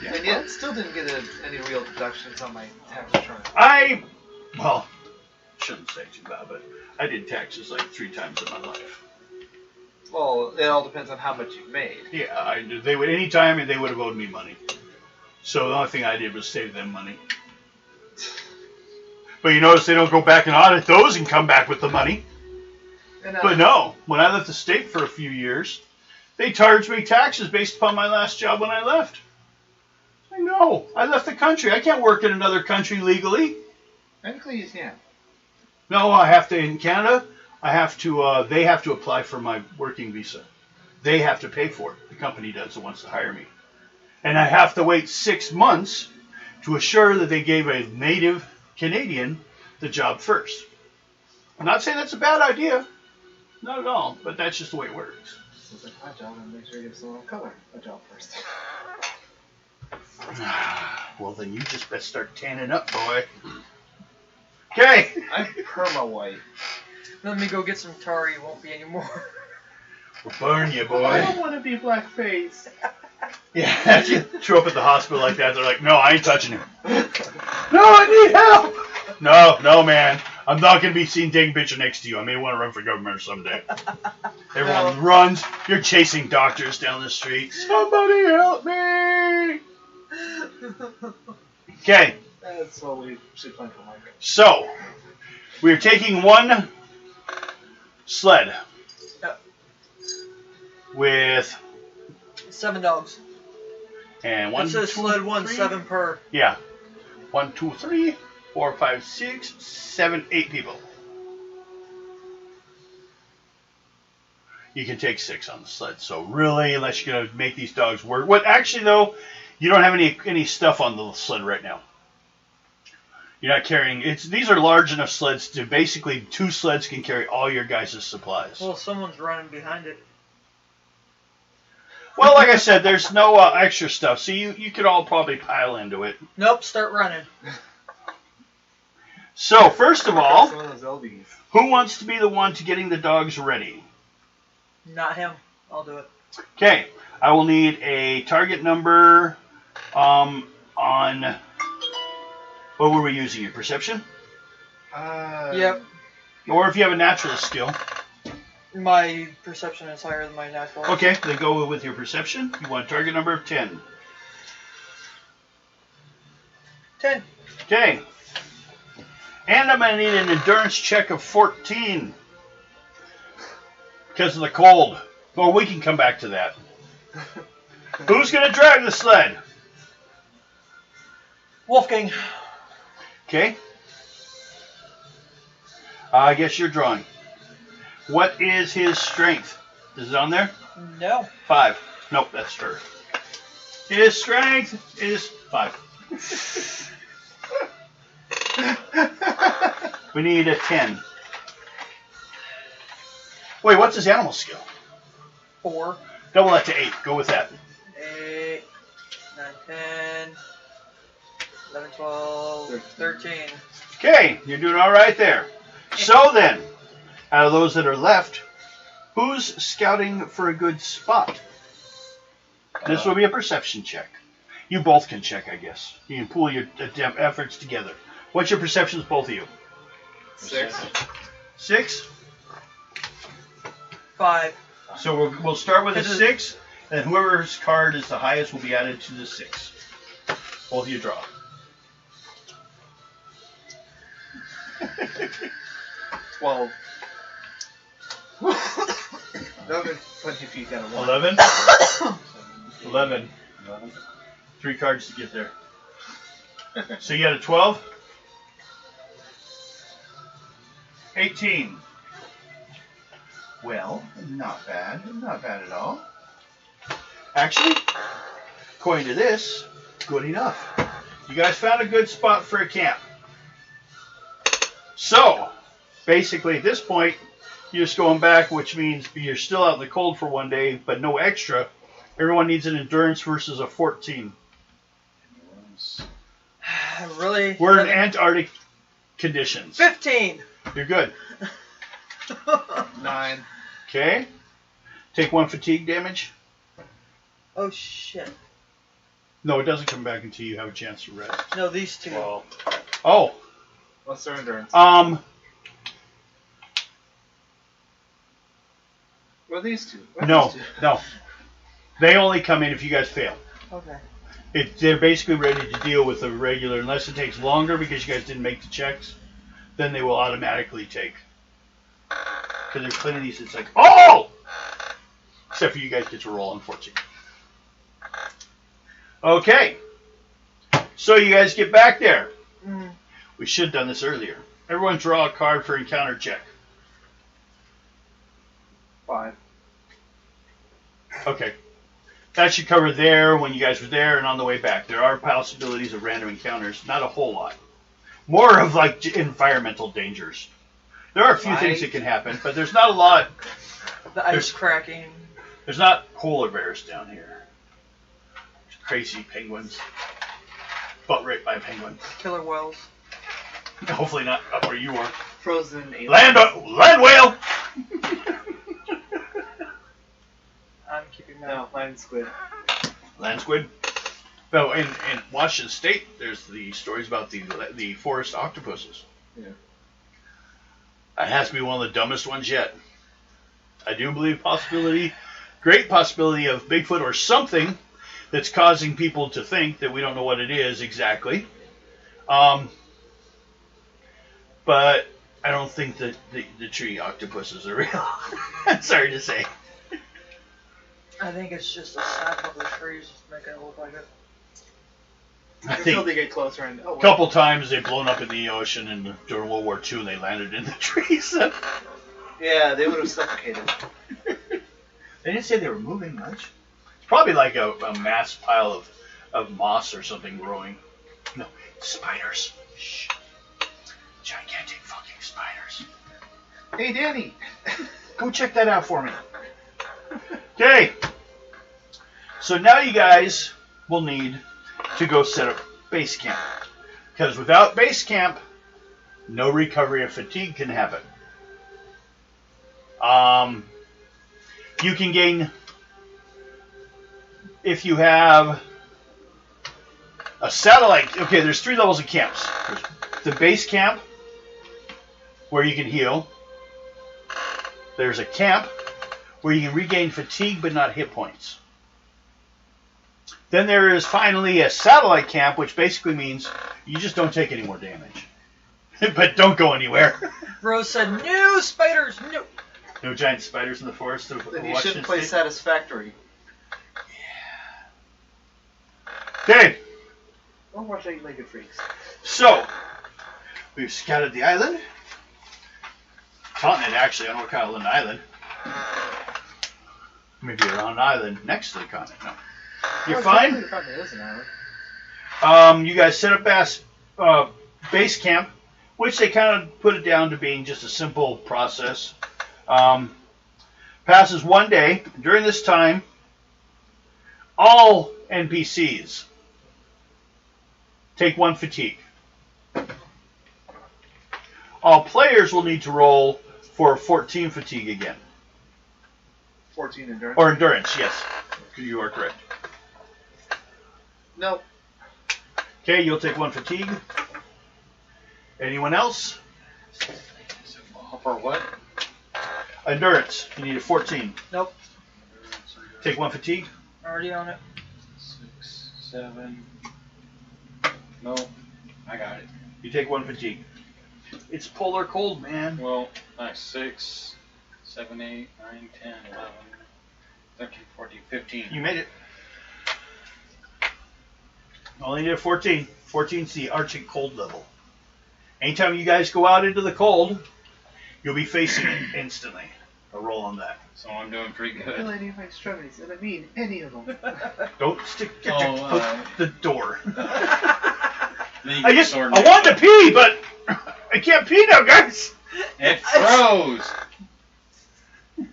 Yeah. And yet, still didn't get any real deductions on my tax return. Well, shouldn't say too bad, but I did taxes like 3 times in my life. Well, it all depends on how much you made. Yeah, they would any time, and they would have owed me money. So the only thing I did was save them money. But you notice they don't go back and audit those and come back with the money. And, But no, when I left the state for a few years, they charged me taxes based upon my last job when I left. I know. I left the country. I can't work in another country legally. technically you can. No, I have to, in Canada, I have to, they have to apply for my working visa. They have to pay for it. The company does that wants to hire me. And I have to wait 6 months to assure that they gave a native Canadian the job first. I'm not saying that's a bad idea. Not at all, but that's just the way it works. It's like, my job, and make sure you give someone of color a job first. Well, then you just better start tanning up, boy. Okay. I'm perma white. Let me go get some tar. You won't be anymore. We'll burn you, I boy. don't want to be blackface. Yeah, if you show up at the hospital like that, they're like, no, I ain't touching him. No, I need help. No, man. I'm not going to be seen taking a picture next to you. I may want to run for governor someday. Everyone runs. You're chasing doctors down the street. Somebody help me. Okay, That's what we should plan for Mike. so we're taking one sled Yep. with 7 dogs. and one, It says two, sled 1, three. 7 per. Yeah, 1, 2, 3, 4, 5, 6, 7, 8 people. You can take 6 on the sled. So really, unless you're gonna make these dogs work. What actually though, you don't have any stuff on the sled right now. You're not carrying. These are large enough sleds to basically 2 sleds can carry all your guys' supplies. Well, someone's running behind it. Well, like I said, there's no extra stuff, so you could all probably pile into it. Nope, start running. So first of all, Some of those LBs. who wants to be the one to getting the dogs ready? Not him. I'll do it. Okay, I will need a target number on. What were we using? Your perception, Yep. or if you have a naturalist skill. My perception is higher than my natural. Okay, then go with your perception. You want a target number of 10. 10. Okay. And I'm going to need an endurance check of 14. Because of the cold. Well, we can come back to that. Who's going to drive the sled? Wolfgang. Okay. I guess you're drawing. What is his strength? Is it on there? No. 5. Nope, that's her. His strength is 5. We need a 10. Wait, what's his animal skill? 4. Double that to 8. Go with that. 8. 9, 10. 11, 12. 13. Okay, you're doing all right there. So then, out of those that are left, who's scouting for a good spot? This will be a perception check. You both can check, I guess. You can pool your efforts together. What's your perceptions, both of you? 6. 6? 5. So we'll start with a This is- 6, and whoever's card is the highest will be added to the 6. Both of you draw. 12. That would 20 feet down. 11? 11. 3 cards to get there. So you got a 12? 18. Well, not bad. Not bad at all. Actually, according to this, good enough. You guys found a good spot for a camp. So, basically at this point, you're just going back, which means you're still out in the cold for one day, but no extra. Everyone needs an endurance versus a 14. Really? We're in Antarctic conditions. 15. You're good. 9. Okay. Take 1 fatigue damage. Oh, shit. No, it doesn't come back until you have a chance to rest. No, these 2. Well, Oh. What's their endurance? What are these two? What are No, these two? no. They only come in if you guys fail. Okay. They're basically ready to deal with the regular, unless it takes longer because you guys didn't make the checks, then they will automatically take. Because there's plenty of these, it's like, oh! Except for you guys get to roll, unfortunately. Okay. So you guys get back there. Mm. We should have done this earlier. Everyone draw a card for encounter check. 5. Okay. That should cover there when you guys were there and on the way back. There are possibilities of random encounters. Not a whole lot. More of like environmental dangers. There are a few things that can happen, but there's not a lot. The ice There's- cracking. There's not polar bears down here. There's crazy penguins. Butt raped by a penguin. Killer whales. Hopefully not up where you are. Frozen aliens. Land whale! I'm keeping that. No, land squid. Land squid. No, in Washington State, there's the stories about the forest octopuses. Yeah. That has to be one of the dumbest ones yet. I do believe great possibility of Bigfoot or something that's causing people to think that we don't know what it is exactly. But I don't think that the tree octopuses are real. Sorry to say. I think it's just a sap of the trees making it look like it. I Until think they get closer and a couple times they've blown up in the ocean and during World War II and they landed in the trees. Yeah, they would have suffocated. They didn't say they were moving much. It's probably like a mass pile of moss or something growing. No, spiders. Shh. Gigantic fucking spiders. Hey, Danny. Go check that out for me. Okay. So now you guys will need to go set up base camp. Because without base camp, no recovery of fatigue can happen. You can gain, if you have a satellite, okay, there's 3 levels of camps. There's the base camp, where you can heal. There's a camp, where you can regain fatigue but not hit points. Then there is finally a satellite camp, which basically means you just don't take any more damage. But don't go anywhere. Rose said, "No spiders, no." No giant spiders in the forest of Then you Washington shouldn't play State. Satisfactory. Okay, Don't watch Eight-Legged Freaks. so we've scouted the island. Continent, actually. I don't know what kind of island. Maybe around an island next to the continent. No. You're fine? It is an island. You guys set up base camp, which they kind of put it down to being just a simple process. Passes 1 day. During this time, all NPCs take 1 fatigue. All players will need to roll for 14 fatigue again. 14 endurance. Or endurance, yes. You are correct. No. Okay, you'll take 1 fatigue. Anyone else? For what? Endurance. You need a 14. Nope. Take 1 fatigue. Already on it. 6, 7. No, I got it. You take 1 fatigue. It's polar cold, man. Well, that's 6, 7, 8, 9, 10, 11, 13, 14, 15. You made it. Only did 14. 14's the Arctic cold level. Anytime you guys go out into the cold, you'll be facing it instantly. A roll on that. So I'm doing pretty I feel good. any of my extremities, and I mean any of them. Don't stick your Oh, foot the door. Then you I get just sword I wanted to pee, but I can't pee now, guys. It froze.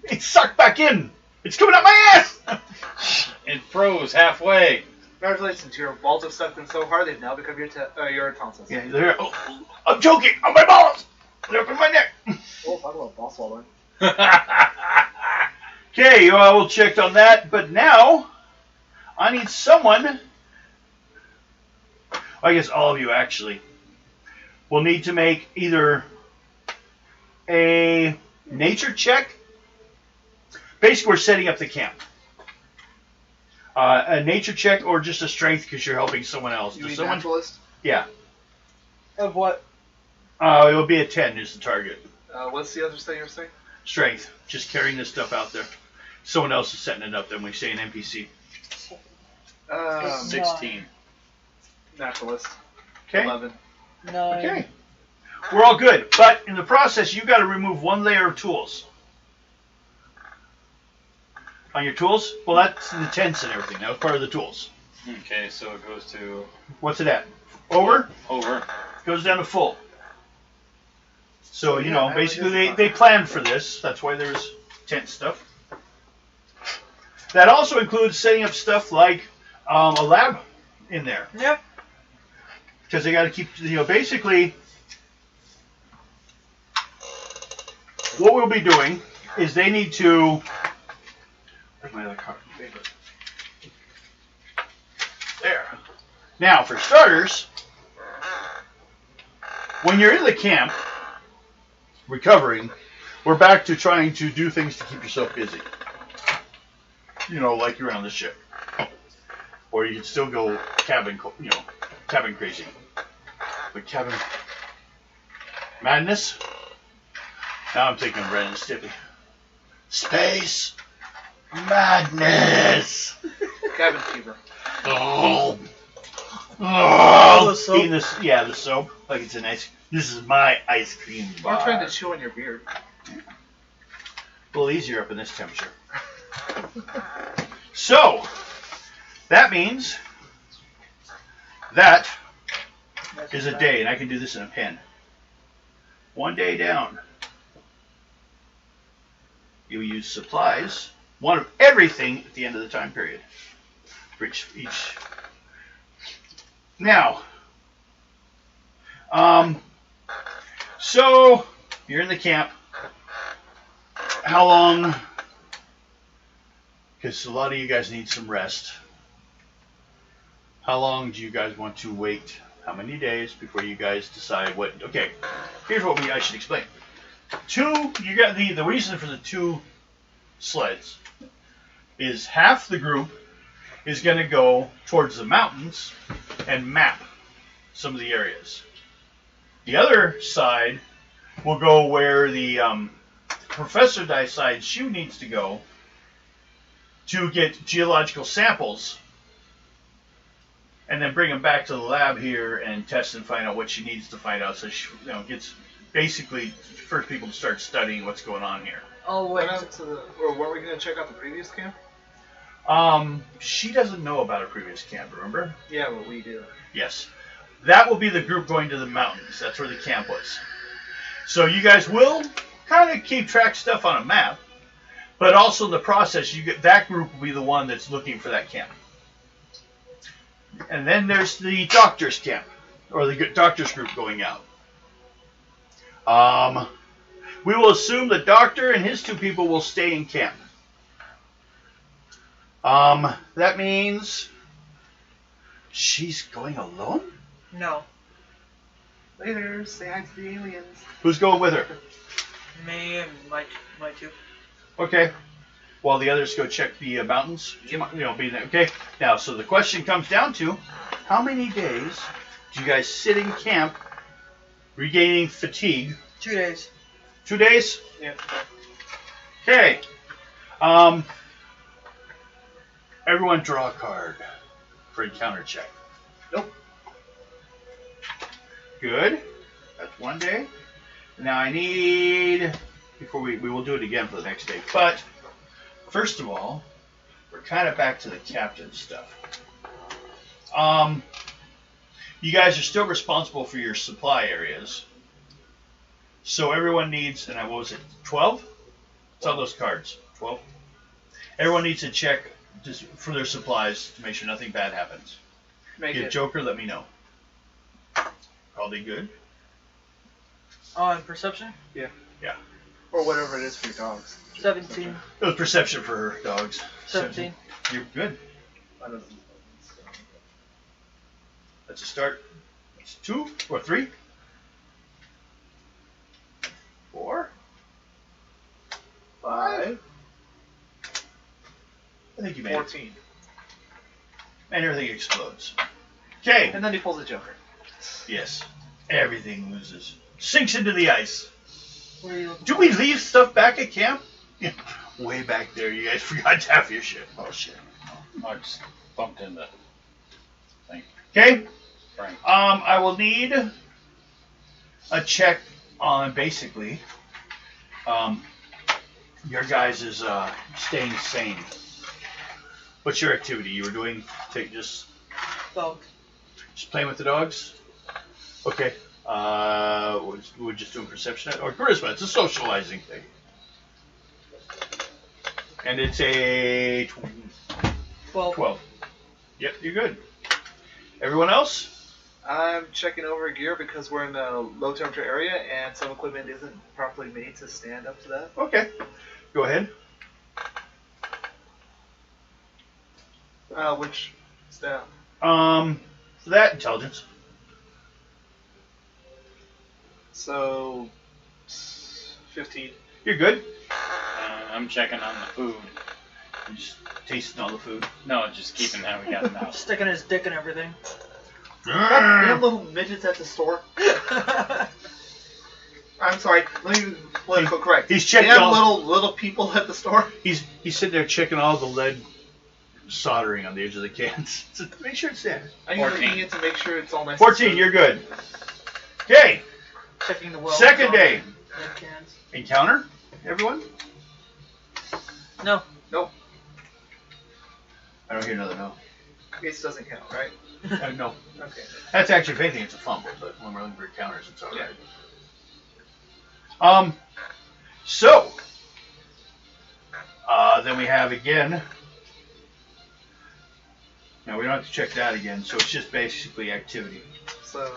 It's sucked back in. It's coming out my ass. It froze halfway. Congratulations, your balls have sucked in so hard they've now become your tonsils. Yeah, there. Oh, I'm joking. On my balls. They're up in my neck. Oh, talk about ball swallowing. Okay, we'll check on that. But now, I need someone. I guess all of you actually will need to make either a nature check. Basically, we're setting up the camp. A nature check or just a strength because you're helping someone else. You Does mean someone? naturalist? Yeah. Of what? It will be a 10 is the target. What's the other thing you were saying? Strength. Just carrying this stuff out there. Someone else is setting it up. Then we say an NPC. 16. Naturalist. Okay. 11. 9. Okay. We're all good. But in the process, you've got to remove 1 layer of tools. On your tools? Well, that's in the tents and everything. That was part of the tools. Okay, so it goes to What's it at? Over? over. Goes down to full. So, you Yeah, know, I basically guess they planned for this. That's why there's tent stuff. That also includes setting up stuff like a lab in there. Yep. Because they got to keep, basically, what we'll be doing is they need to. Where's my other card? There. Now, for starters, when you're in the camp, recovering, we're back to trying to do things to keep yourself busy. Like you're on the ship. Or you can still go cabin crazy. But cabin madness? Now I'm thinking Ren and Stimpy. Space madness! Cabin fever. Oh. The soap. Eating this, the soap. Like it's a nice. This is my ice cream bar. Or trying to chew on your beard. A little easier up in this temperature. So, that means that is a day, and I can do this in a pen. 1 day down. You use supplies, one of everything at the end of the time period. For each. Now, so you're in the camp. How long? Because a lot of you guys need some rest. How long do you guys want to wait? How many days before you guys decide what? Okay, here's what I should explain. You got the reason for the 2 sleds is half the group is going to go towards the mountains and map some of the areas. The other side will go where the professor decides she needs to go to get geological samples and then bring them back to the lab here and test and find out what she needs to find out, so she gets basically first people to start studying what's going on here. Oh wait. Or were we going to check out the previous camp? She doesn't know about a previous camp, remember? Yeah, but we do. Yes. That will be the group going to the mountains. That's where the camp was. So you guys will kind of keep track of stuff on a map, but also in the process, that group will be the one that's looking for that camp. And then there's the doctor's camp, or the doctor's group going out. We will assume the doctor and his 2 people will stay in camp. That means she's going alone? No. Later, say hi to the aliens. Who's going with her? Me and my 2. Okay. While the others go check the mountains. Be there. Okay. Now, so the question comes down to, how many days do you guys sit in camp, regaining fatigue? 2 days. 2 days? Yeah. Okay. Everyone draw a card for encounter check. Nope. Good. That's 1 day. Now I need, before we will do it again for the next day, but first of all, we're kind of back to the captain stuff. You guys are still responsible for your supply areas. So everyone needs, and what was it, 12? It's on those cards, 12. Everyone needs to check just for their supplies to make sure nothing bad happens. Get Joker, let me know. Probably good. Oh, and perception? Yeah. Or whatever it is for your dogs. 17. It was perception for her dogs. 17. You're good. That's a start. That's 2 or 3. 4. 5. I think you made 14. it. And everything explodes. Okay. And then he pulls a Joker. Yes. Everything loses. Sinks into the ice. Where are you looking Do we leave stuff back at camp? Yeah. Way back there. You guys forgot half your shit. Oh, shit. I just bumped into thing. Okay. Frank. I will need a check on basically your guys' is staying sane. What's your activity you were doing? Just Dogs. playing with the dogs? Okay. We're just doing perception or charisma. It's a socializing thing. And it's a 12. 12. Yep, you're good. Everyone else? I'm checking over gear because we're in a low temperature area and some equipment isn't properly made to stand up to that. Okay. Go ahead. Which staff? For that, intelligence. So 15. You're good. I'm checking on the food. You're just tasting all the food. No, just keeping how we got it out. Sticking his dick and everything. You have little midgets at the store. I'm sorry. Let me political correct. He's You checking have all. little people at the store. He's sitting there checking all the lead soldering on the edge of the cans. So make sure it's there. I'm 14. looking it to make sure it's all nice. 14, you're good. Okay. Checking the well. Second day. Lead cans. Encounter, everyone? No. Nope. I don't hear another no. This doesn't count, right? No. Okay. That's actually, if anything, it's a fumble, but when we're looking for encounters, it's alright. Yeah. So, then we have again. Now, we don't have to check that again, so it's just basically activity. So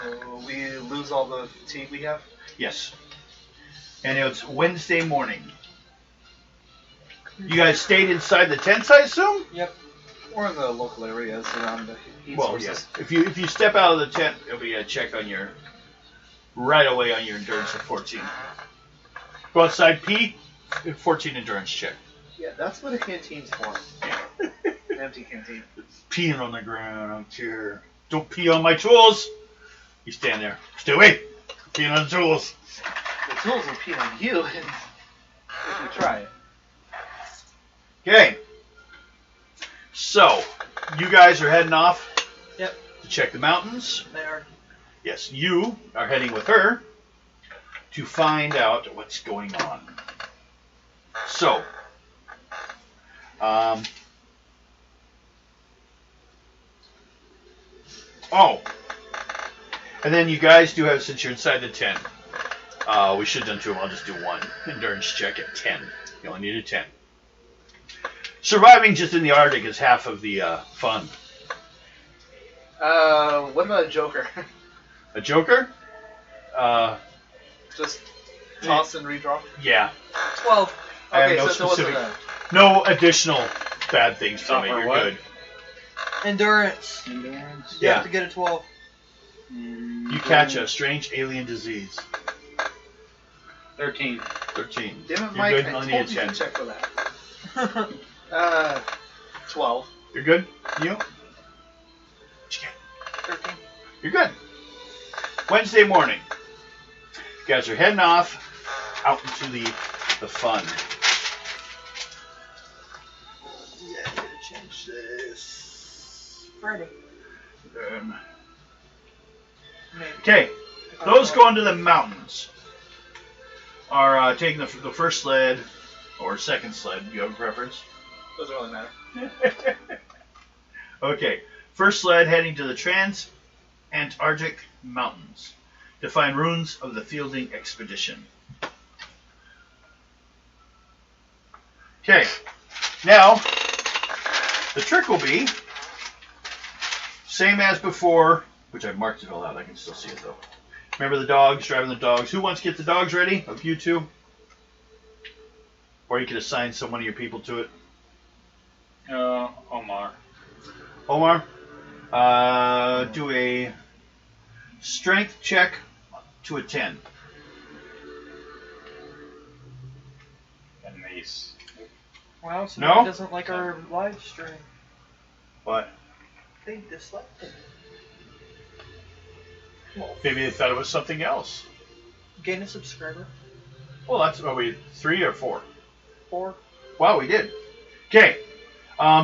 we lose all the fatigue we have. Yes. And it's Wednesday morning. You guys stayed inside the tents, I assume? Yep. Or in the local areas around the heat Well, sources. yeah. If you step out of the tent, it'll be a check on your right away on your endurance of 14. Go outside, pee, 14 endurance check. Yeah, that's what a canteen's for. An empty canteen. Peeing on the ground, I don't care. Don't pee on my tools. You stand there. Stay away. Peeing on the tools. The tools will pee on you if you try it. Okay. So, you guys are heading off. Yep. To check the mountains. They are. Yes, you are heading with her to find out what's going on. So, and then you guys do have, since you're inside the tent, we should have done 2. I'll just do 1 endurance check at 10. You only need a 10. Surviving just in the Arctic is half of the fun. What about a joker? A joker? Just toss and redraw? Yeah. 12. I have Okay, no so it wasn't specific, no additional bad things from it. Software You're what? good. Endurance. Endurance. You Yeah. have to get a 12. You catch a strange alien disease. 13. 13. Damn it, You're Mike, good. I Only told need you a to 10. check for that. 12. You're good. You? 13. You're good. Wednesday morning. You guys are heading off out into the fun. Yeah, I'm gonna change this. Friday. Maybe. Okay, those going to the mountains are taking the first sled or second sled. Do you have a preference? Doesn't really matter. Okay, first sled heading to the Trans-Antarctic Mountains to find ruins of the Fielding expedition. Okay, now the trick will be same as before, which I've marked it all out. I can still see it though. Remember the dogs, driving the dogs. Who wants to get the dogs ready of you two? Or you could assign someone of your people to it. Omar. Omar, do a strength check to a 10. And these. Wow, so No? he doesn't like our live stream. What? They disliked it. Well, Maybe they thought it was something else. gain a subscriber. Well, that's, are we 3 or 4? 4. Wow, we did. Okay,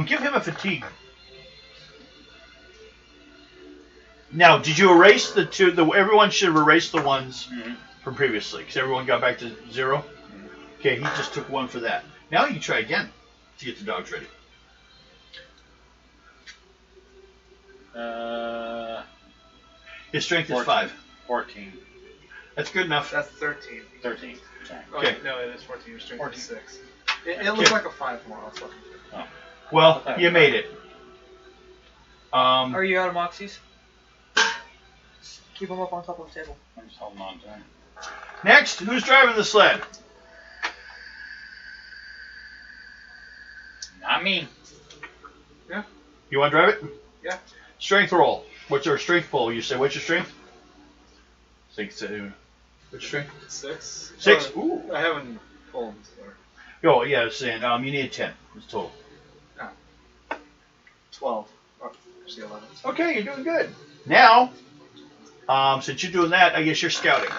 give him a fatigue. Now, did you erase the 2? Everyone should have erased the ones from previously, because everyone got back to 0. Okay, he just took 1 for that. Now you try again to get the dogs ready. His strength is 14. 5. 14. That's good enough. That's 13. 13. Sorry. Oh, Okay. no, it is 14. Your strength is 6. It looks like a 5 more also. Well, you made it. Are you out of Moxies? Keep them up on top of the table. I'm just holding on to him. Next, who's driving the sled? Not me. You want to drive it? Yeah. Strength roll. What's your strength pull? You say, what's your strength? 6. What's your strength? 6. 6. Oh, Ooh. I haven't pulled. Oh, yeah, I was saying, you need a 10. It's total. 12. Oh, actually 11. Okay, you're doing good. Now, since you're doing that, I guess you're scouting.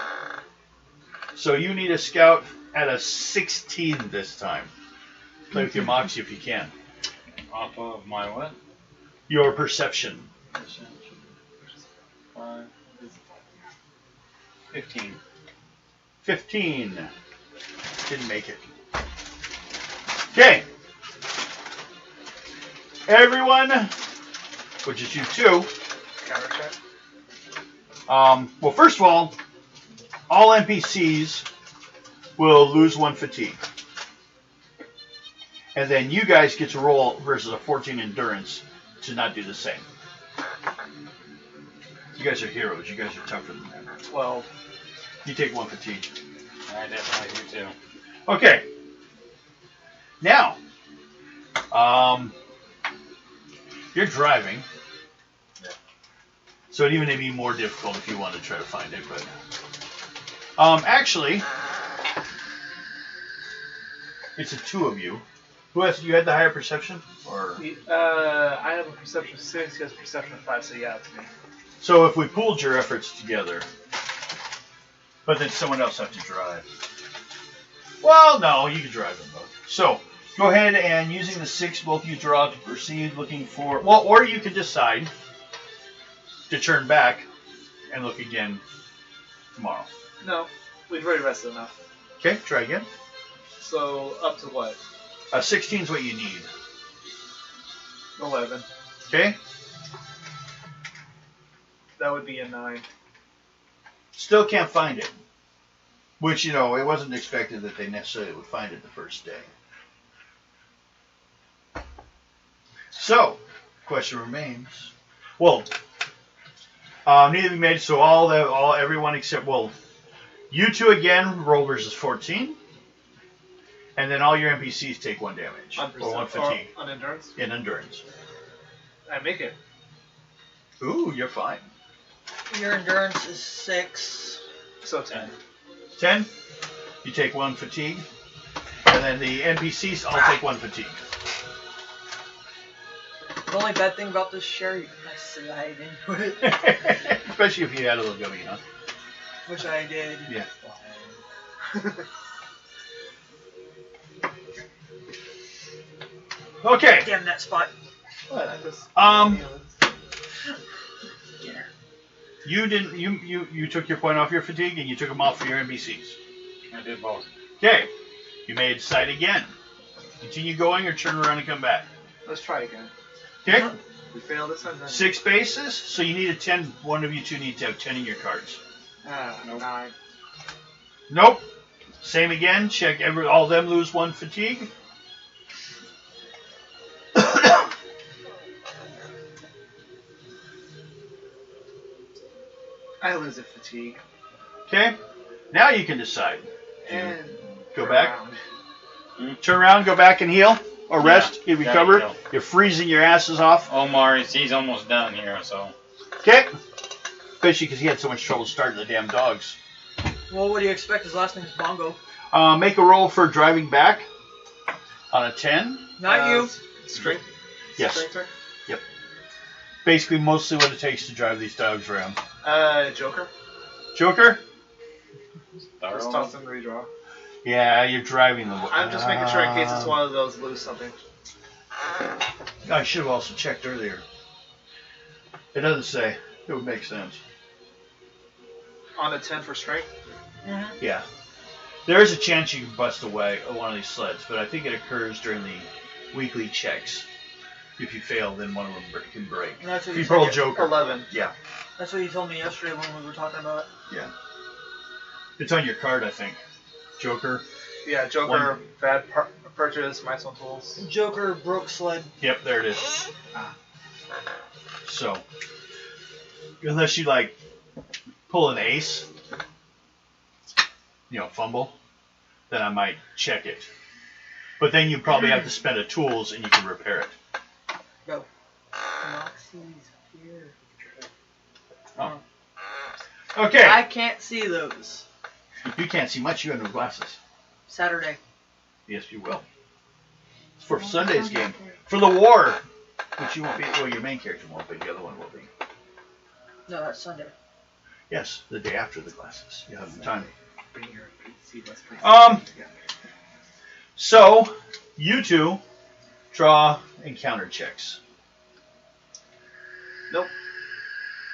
So you need a scout at a 16 this time. Play with your moxie if you can. Off of my what? Your perception. 5, 15. 15. Didn't make it. Okay. Everyone, which is you too. Counter check. Well, first of all NPCs will lose 1 fatigue. And then you guys get to roll versus a 14 endurance to not do the same. You guys are heroes. You guys are tougher than that. 12. You take 1 fatigue. I definitely do too. Okay. Now, you're driving. So it even may be more difficult if you want to try to find it, but actually, it's the 2 of you. Who has you had the higher perception, or I have a perception of 6. He has a perception of 5. So yeah, it's me. so if we pooled your efforts together, but then someone else have to drive. Well, no, you can drive them both. So go ahead and using the 6, both of you draw to proceed, looking for or you can decide to turn back and look again tomorrow. No, we've already rested enough. Okay, try again. So up to what? 16 is what you need. 11. Okay. That would be a 9. Still can't find it. Which, it wasn't expected that they necessarily would find it the first day. So, question remains. Well, neither of you made it, so everyone except, you 2 again roll versus 14. And then all your NPCs take 1 damage. Or 1 fatigue. On endurance? In endurance. I make it. Ooh, you're fine. Your endurance is 6. So 10. 10, you take 1 fatigue. And then the NPCs all take 1 fatigue. The only bad thing about this sherry, I slide into it. Especially if you had a little gummy, huh? Which I did. Yeah. Okay. Damn that spot. What? I just. You didn't. You took your point off your fatigue and you took them off for your NPCs. I did both. Okay. You may decide again. Continue going or turn around and come back. Let's try again. Okay. We fail this one. Then. 6 bases, so you need a 10. One of you 2 need to have 10 in your cards. Nope. 9. Nope. Same again. Check all of them lose 1 fatigue. I lose a fatigue. Okay. Now you can decide. And Go back. around. Turn around, go back and heal. Or rest. You gotta recover. heal. You're freezing your asses off. Omar, he's almost done here, so. Okay. Especially because he had so much trouble starting the damn dogs. Well, what do you expect? His last name's Bongo. Make a roll for driving back on a 10. Not you. Strength. Yes. Strength check? Basically, mostly what it takes to drive these dogs around. Joker. Joker? Just toss and redraw. Yeah, you're driving them. I'm just making sure in case it's one of those lose something. I should have also checked earlier. It doesn't say. It would make sense. On a 10 for strength. Mm-hmm. Yeah. There is a chance you can bust away one of these sleds, but I think it occurs during the weekly checks. If you fail, then one of them can break. That's what If you you roll said. Joker. 11. Yeah. That's what you told me yesterday when we were talking about it. Yeah. It's on your card, I think. Joker. Yeah, Joker, bad purchase, milestone tools. Joker broke sled. Yep, there it is. So, unless you like pull an ace, fumble, then I might check it. But then you probably have to spend a tools and you can repair it. Go. Moxie's here. Oh. Okay. I can't see those. You can't see much. You have no glasses. Saturday. Yes, you will. It's for Sunday's game. For the war. Which you won't be. Well, your main character won't be. The other one will be. No, that's Sunday. Yes, the day after the glasses. You have the time. Bring your PC, let's play together. So, you two draw encounter checks. Nope.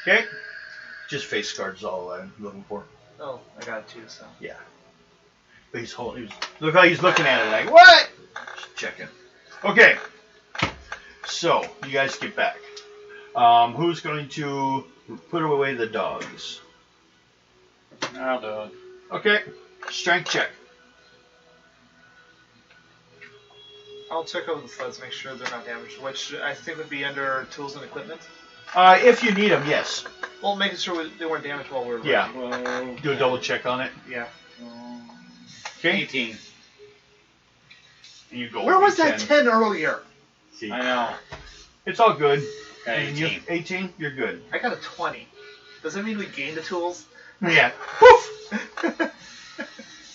Okay? Just face cards is all I'm looking for. Oh, I got it too, so. Yeah. But look how he's looking at it like, what? Just checking. Okay. So, you guys get back. Who's going to put away the dogs? I'll do it. Okay. Strength check. I'll check over the sleds, make sure they're not damaged, which I think would be under tools and equipment. If you need them, yes. Well, making sure they weren't damaged while we were Yeah. running. Do a double check on it. Yeah. Okay. 18. And you go. Where was that 10? 10 earlier? See, I know. it's all good. Okay, And you 18. 18, you're good. I got a 20. Does that mean we gained the tools? Yeah. Poof!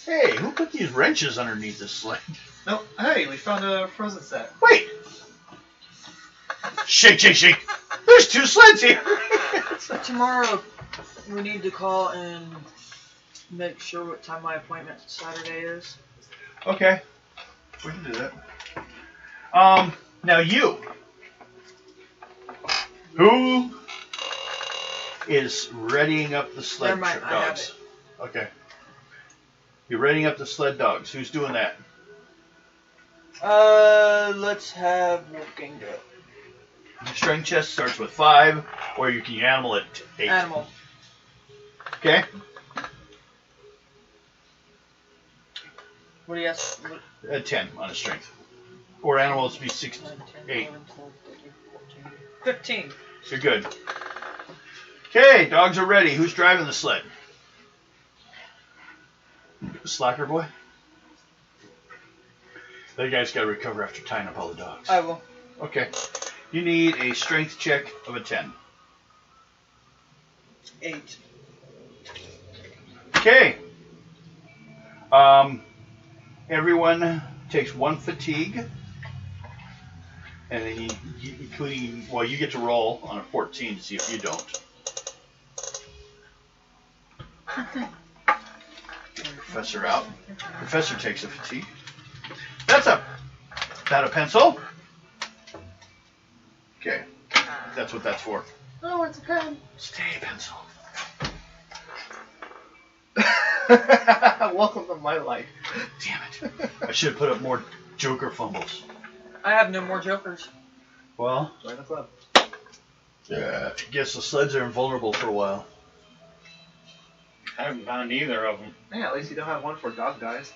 Hey, who put these wrenches underneath this sled? No. Hey, we found a frozen set. Wait! Shake, shake, shake! There's 2 sleds here! Tomorrow, we need to call and make sure what time my appointment Saturday is. Okay. We can do that. Now you. Who is readying up the sled Never mind, I have dogs? Okay. You're readying up the sled dogs. Who's doing that? Let's have Wolfgang do it. Your strength chest starts with 5, or you can animal at 8. Animal. Okay? What do you ask? 10 on a strength. Or animals be 6, 9, 10, 8. 11, 12, 13, 14, 15. You're good. Okay, dogs are ready. Who's driving the sled? Slacker boy? That guy's got to recover after tying up all the dogs. I will. Okay. You need a strength check of a 10. 8. Okay. Everyone takes 1 fatigue. And then including, well, you get to roll on a 14 to see if you don't. Professor out. Professor takes a fatigue. That's a pencil. Okay. That's what that's for. Oh, it's a pen. Stay pencil. Welcome to my life. Damn it. I should have put up more Joker fumbles. I have no more jokers. Well, Join the club. yeah. I guess the sleds are invulnerable for a while. I haven't found either of them. Yeah, at least you don't have one for dog guys.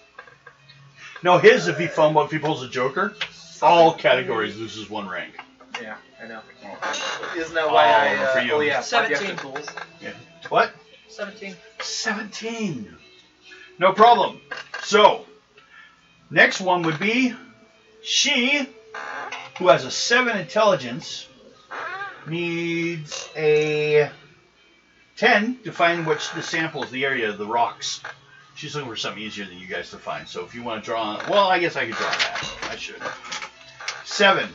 No, his, if he pulls a Joker, all categories loses 1 rank. Yeah, I know. Isn't that why for you. Oh yeah, 17 tools. Yeah. What? 17. 17. No problem. So, next one would be she, who has a 7 intelligence, needs a 10 to find which the samples, the area of the rocks. She's looking for something easier than you guys to find. So if you want to draw, well, I guess I could draw that. I should. 7.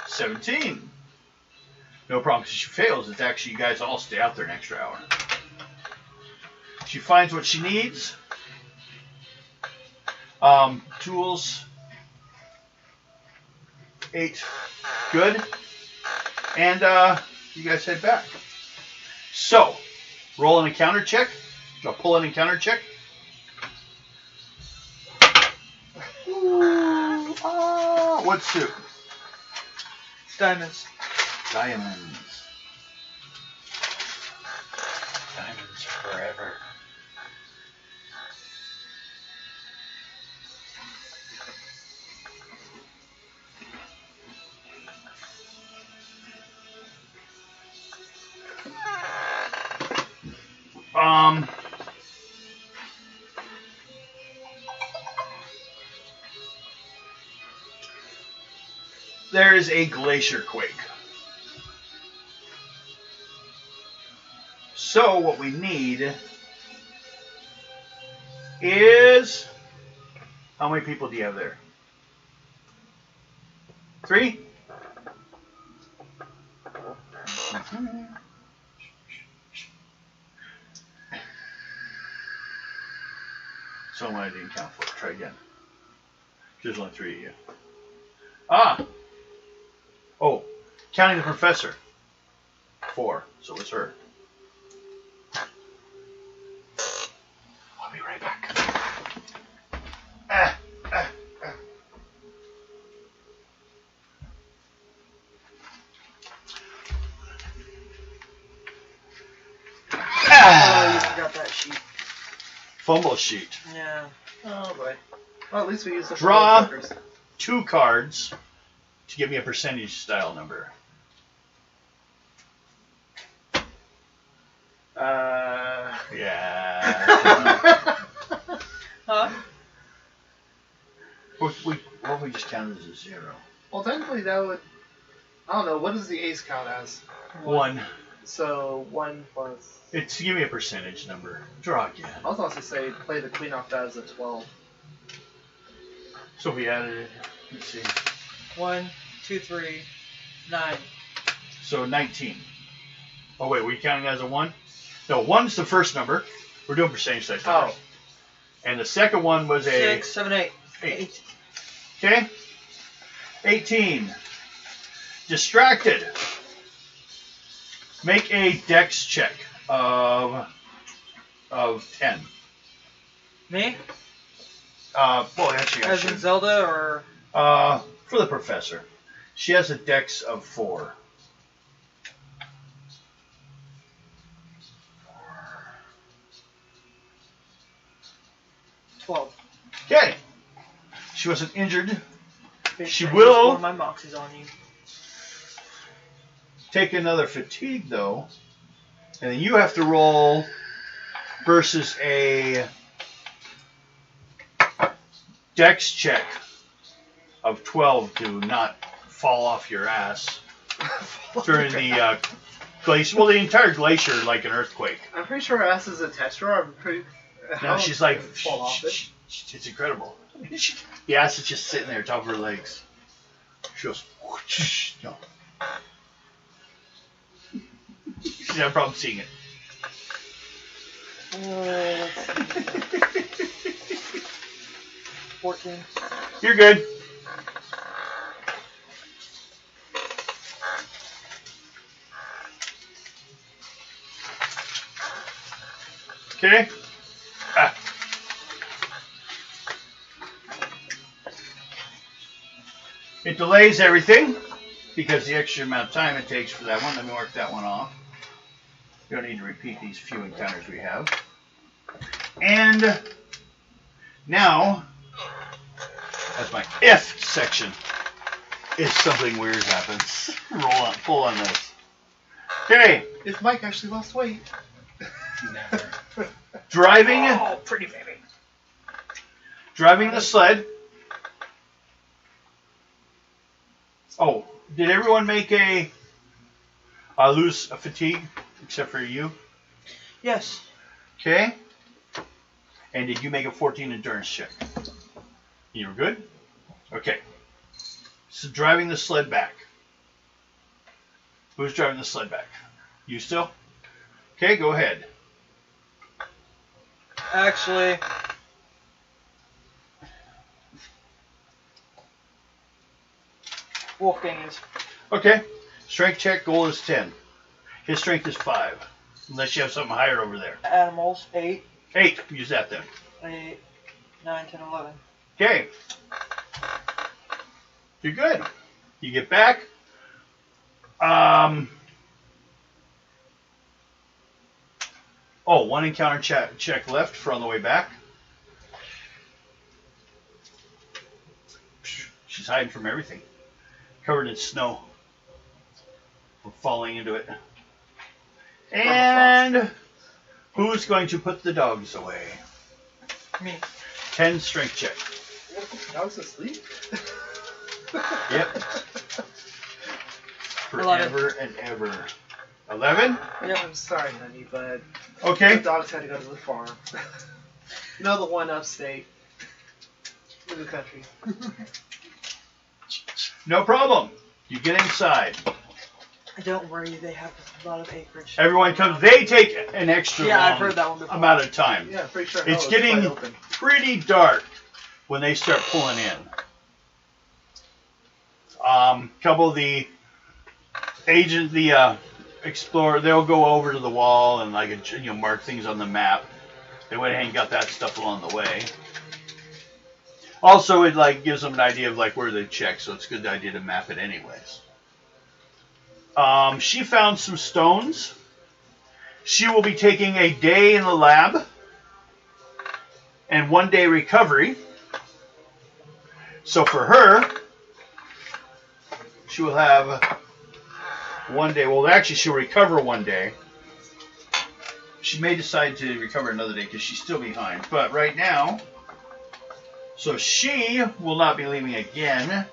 17. No problem. If she fails, it's actually you guys all stay out there an extra hour. She finds what she needs. Tools. 8. Good. And you guys head back. So, roll an encounter check. I'll pull an encounter check. Ooh, what suit? Diamonds. Diamonds. Diamonds forever. there is a glacier quake. So what we need is, how many people do you have there? 3? Someone I didn't count for. Try again. There's only 3 of you. Ah! Oh, counting the professor. 4. So it's her. I'll be right back. Oh, you forgot that sheet. Fumble sheet. Yeah. Oh boy. Well, at least we use the Draw. fuckers. 2 cards to give me a percentage style number. Yeah. Huh? What we just counted as a 0? Well, technically that would. I don't know. What does the ace count as? 1. So 1 plus. It's give me a percentage number. Draw again. I was also say play the queen off that as a 12. So we added it. Let's see. 1, 2, 3, 9. So 19. Oh wait, we counting as a 1? No, 1's the first number. We're doing percentage size numbers. Oh. And the second one was a 6, 7, 8. 8. Okay. 18. Distracted. Make a dex check of 10. Me? Well, actually, I As in should. Zelda or? For the professor. She has a dex of 4. $12. Okay. She wasn't injured. She I will- used one of my moxies on you. Take another fatigue, though. And then you have to roll versus a dex check of 12 to not fall off your ass during the glacier. Well, the entire glacier, like an earthquake. I'm pretty sure her ass is attached to her. I'm pretty. No, she's like, fall off it. it's incredible. The ass is just sitting there, top of her legs. She goes, whoosh, no. She's had a problem seeing it. Let's see. 14. You're good. Okay. Ah. It delays everything because the extra amount of time it takes for that one. Let me mark that one off. We don't need to repeat these few encounters we have. And now, as my if section, if something weird happens, pull on this. Okay, If Mike actually lost weight. Never. driving Pretty baby. Driving the sled. Oh, did everyone make a lose a fatigue except for you? Yes. Okay. And did you make a 14 endurance check? You were good? Okay. So driving the sled back. Who's driving the sled back? You still? Okay, go ahead. Actually, Wolfgang is. Okay. Strength check goal is 10. His strength is 5. Unless you have something higher over there. Animals, 8, 8. Use that then. 8, 9, 10, 11. Okay. You're good. You get back. Oh, one encounter check left for on the way back. She's hiding from everything. Covered in snow. We're falling into it. And who's going to put the dogs away? Me. 10 strength check. Dog's asleep? Yep. forever and ever. 11? Yep. I'm sorry, honey, but Okay. the dogs had to go to the farm. You know, the one upstate in the country. No problem. You get inside. Don't worry, they have a lot of acreage. Everyone comes. They take an extra Yeah, long I've heard that one before. amount of time. Yeah, I'm pretty sure. It's hell, getting wide open. pretty dark when they start pulling in. Couple of the agents, the explorer, they'll go over to the wall and mark things on the map. They went ahead and got that stuff along the way. Also, it gives them an idea of where they check, so it's a good idea to map it anyways. She found some stones. She will be taking a day in the lab and 1 day recovery. So for her, she will have 1 day. Well, actually, she'll recover 1 day. She may decide to recover another day because she's still behind. But right now, so she will not be leaving again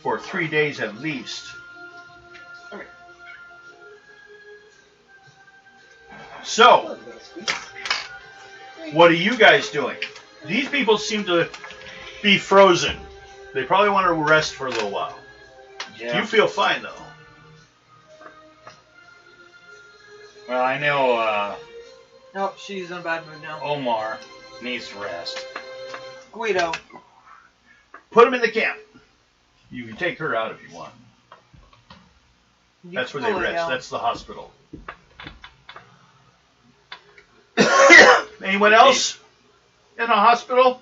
for 3 days at least. Okay. So, what are you guys doing? These people seem to be frozen. They probably want to rest for a little while. Yeah. You feel fine, though. Well, I know Nope, she's in a bad mood now. Omar needs to rest. Guido. Put them in the camp. You can take her out if you want. You That's where can they pull it rest. down. That's the hospital. Anyone else in the hospital?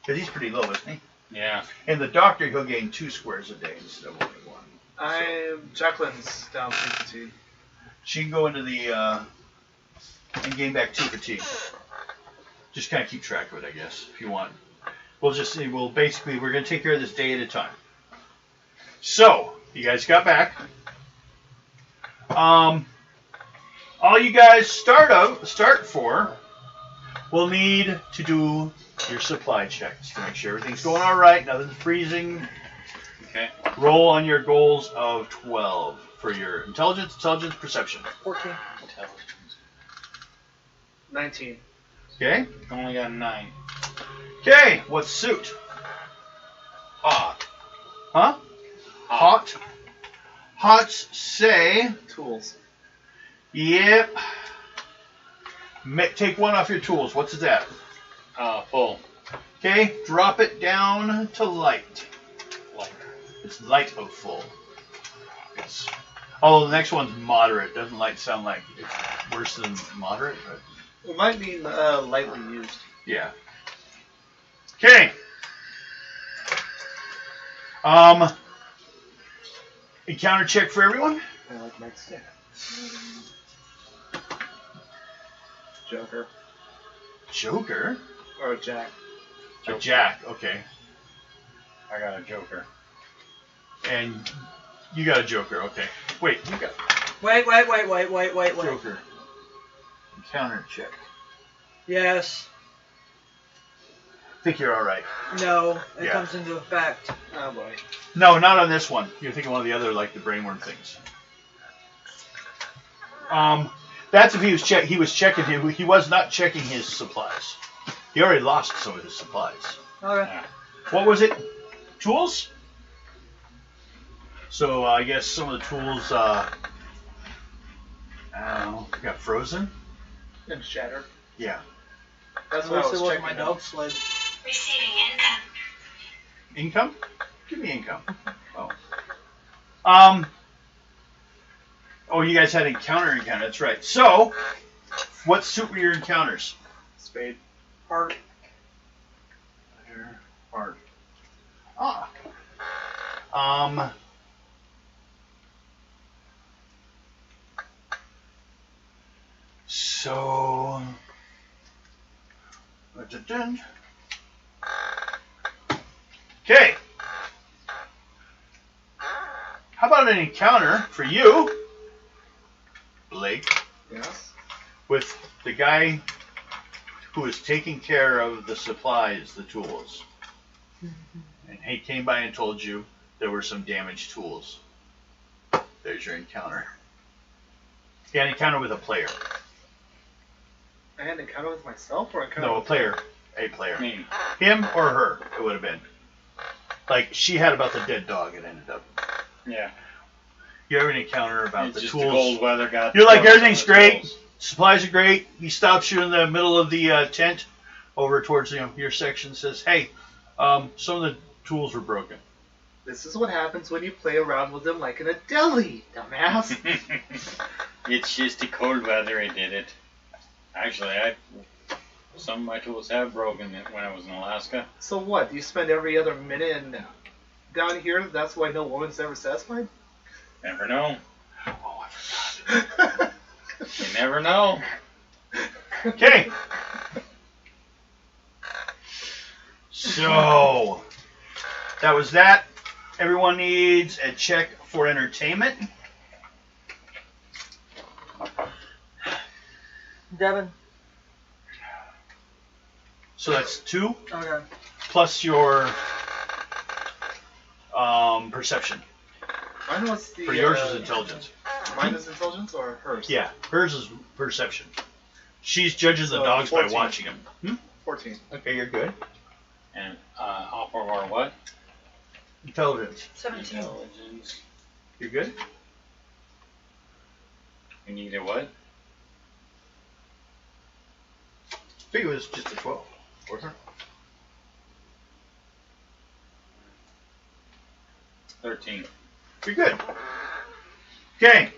Because he's pretty low, isn't he? Yeah. And the doctor, he'll gain 2 squares a day instead of only 1. Jacqueline's down 2 fatigue. She can go into the and gain back 2 fatigue. Just kind of keep track of it, I guess, if you want. We're going to take care of this day at a time. So, you guys got back. All you guys start for will need to do your supply checks to make sure everything's going all right, nothing's freezing. Okay. Roll on your goals of 12 for your intelligence, perception. 14. Intelligence. 19. Okay? Only got 9. Okay, what suit? Hot. Huh? Hot. Hots say, Tools. yep. Take 1 off your tools. What's that? Full. Okay, drop it down to light. Light. It's light of full. The next one's moderate. Doesn't light sound like it's worse than moderate? But It might be lightly used. yeah. Okay. Encounter check for everyone. I like my stick. Joker. Joker? Or Jack. A Jack, okay. I got a Joker. And you got a Joker, okay. Wait, you got Wait. Joker. Encounter check. Yes. I think you're alright. No. It Yeah. comes into effect. Oh boy. No, not on this one. You're thinking one of the other, like the brainworm things. That's if he was checking. He was not checking his supplies. He already lost some of his supplies. Okay. Yeah. What was it? Tools? So I guess some of the tools, I don't know, got frozen? And shattered. Yeah. That's At what I least was it wasn't checking my out. dog sled. Receiving income. Income? Give me income. Oh. Oh, you guys had encounter, that's right. So, what suit were your encounters? Spade. Heart. Art. Ah. So. Okay. How about an encounter for you, Blake, Yes. with the guy who is taking care of the supplies, the tools. And he came by and told you there were some damaged tools. There's your encounter. Yeah, an encounter with a player. I had an encounter with myself or encounter No, a with player. A player. Me. Him or her, it would have been. Like, she had about the dead dog, it ended up. Yeah. You have an encounter about It's the just tools. the cold weather got. You're like, everything's the great. tools. Supplies are great. He stops you in the middle of the tent over towards your section, says, hey, some of the tools were broken. This is what happens when you play around with them like in a deli, dumbass. It's just the cold weather. It did it. Actually, some of my tools have broken when I was in Alaska. So what? You spend every other minute down here? That's why no woman's ever satisfied? Never know. Oh, I forgot. You never know. Okay. So, that was that. Everyone needs a check for entertainment. Devin. So that's 2, Okay. plus your perception. Mine was the. For yours is intelligence. Mine is intelligence or hers? Yeah, hers is perception. She's judges the So, dogs by 14. watching them. 14. Okay, you're good. And off of our what? Intelligence. 17. Intelligence. You're good? We need a what? I think it was just a 12. For her. 13. You're good. Okay.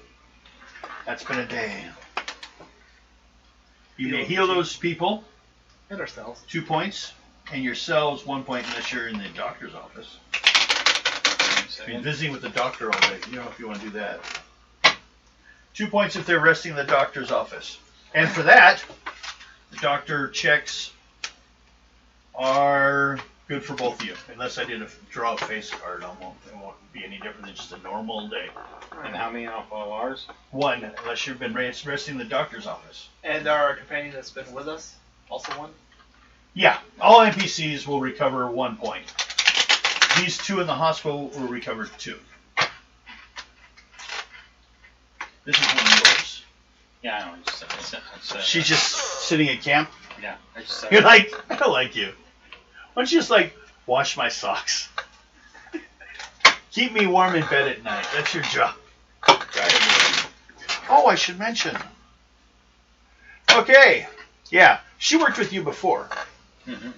That's been a day. You may heal those people, And ourselves. 2 points, and yourselves 1 point unless you're in the doctor's office. I mean, visiting with the doctor all day. You know if you want to do that. 2 points if they're resting in the doctor's office. And for that, the doctor checks are good for both of you. Unless I did draw a face card, it won't be any different than just a normal day. And how many off of ours? 1, unless you've been resting in the doctor's office. And our companion that's been with us, also 1? Yeah, all NPCs will recover 1 point. These 2 in the hospital will recover 2. This is one of yours. Yeah, I know. I said She's just sitting at camp. Yeah, I just said You're like, I don't like you. Why don't you just like wash my socks? Keep me warm in bed at night. That's your job. Oh, I should mention. Okay. Yeah, she worked with you before. Mm-hmm.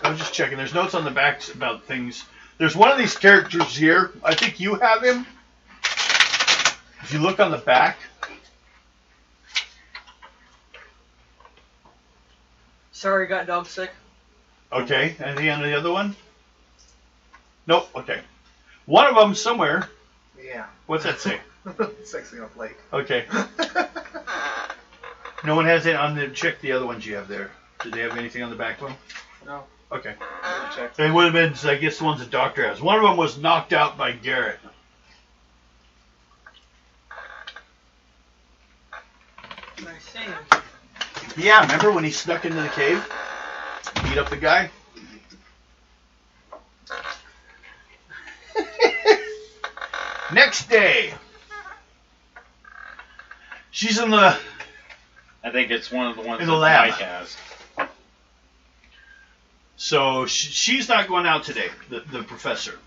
I was just checking. There's notes on the back about things. There's one of these characters here. I think you have him. If you look on the back. Sorry, got dog sick. Okay. Anything on the other one? Nope. Okay. One of them somewhere. Yeah. What's that say? Sexing up late. Okay. No one has it on the. Check the other ones you have there. Did they have anything on the back one? No. Okay. Check. They would have been, I guess, the ones the doctor has. One of them was knocked out by Garrett. I see. Yeah, remember when he snuck into the cave? Beat up the guy? Next day. She's in the I think it's one of the ones In that the lab. Mike has. So she's not going out today, the professor.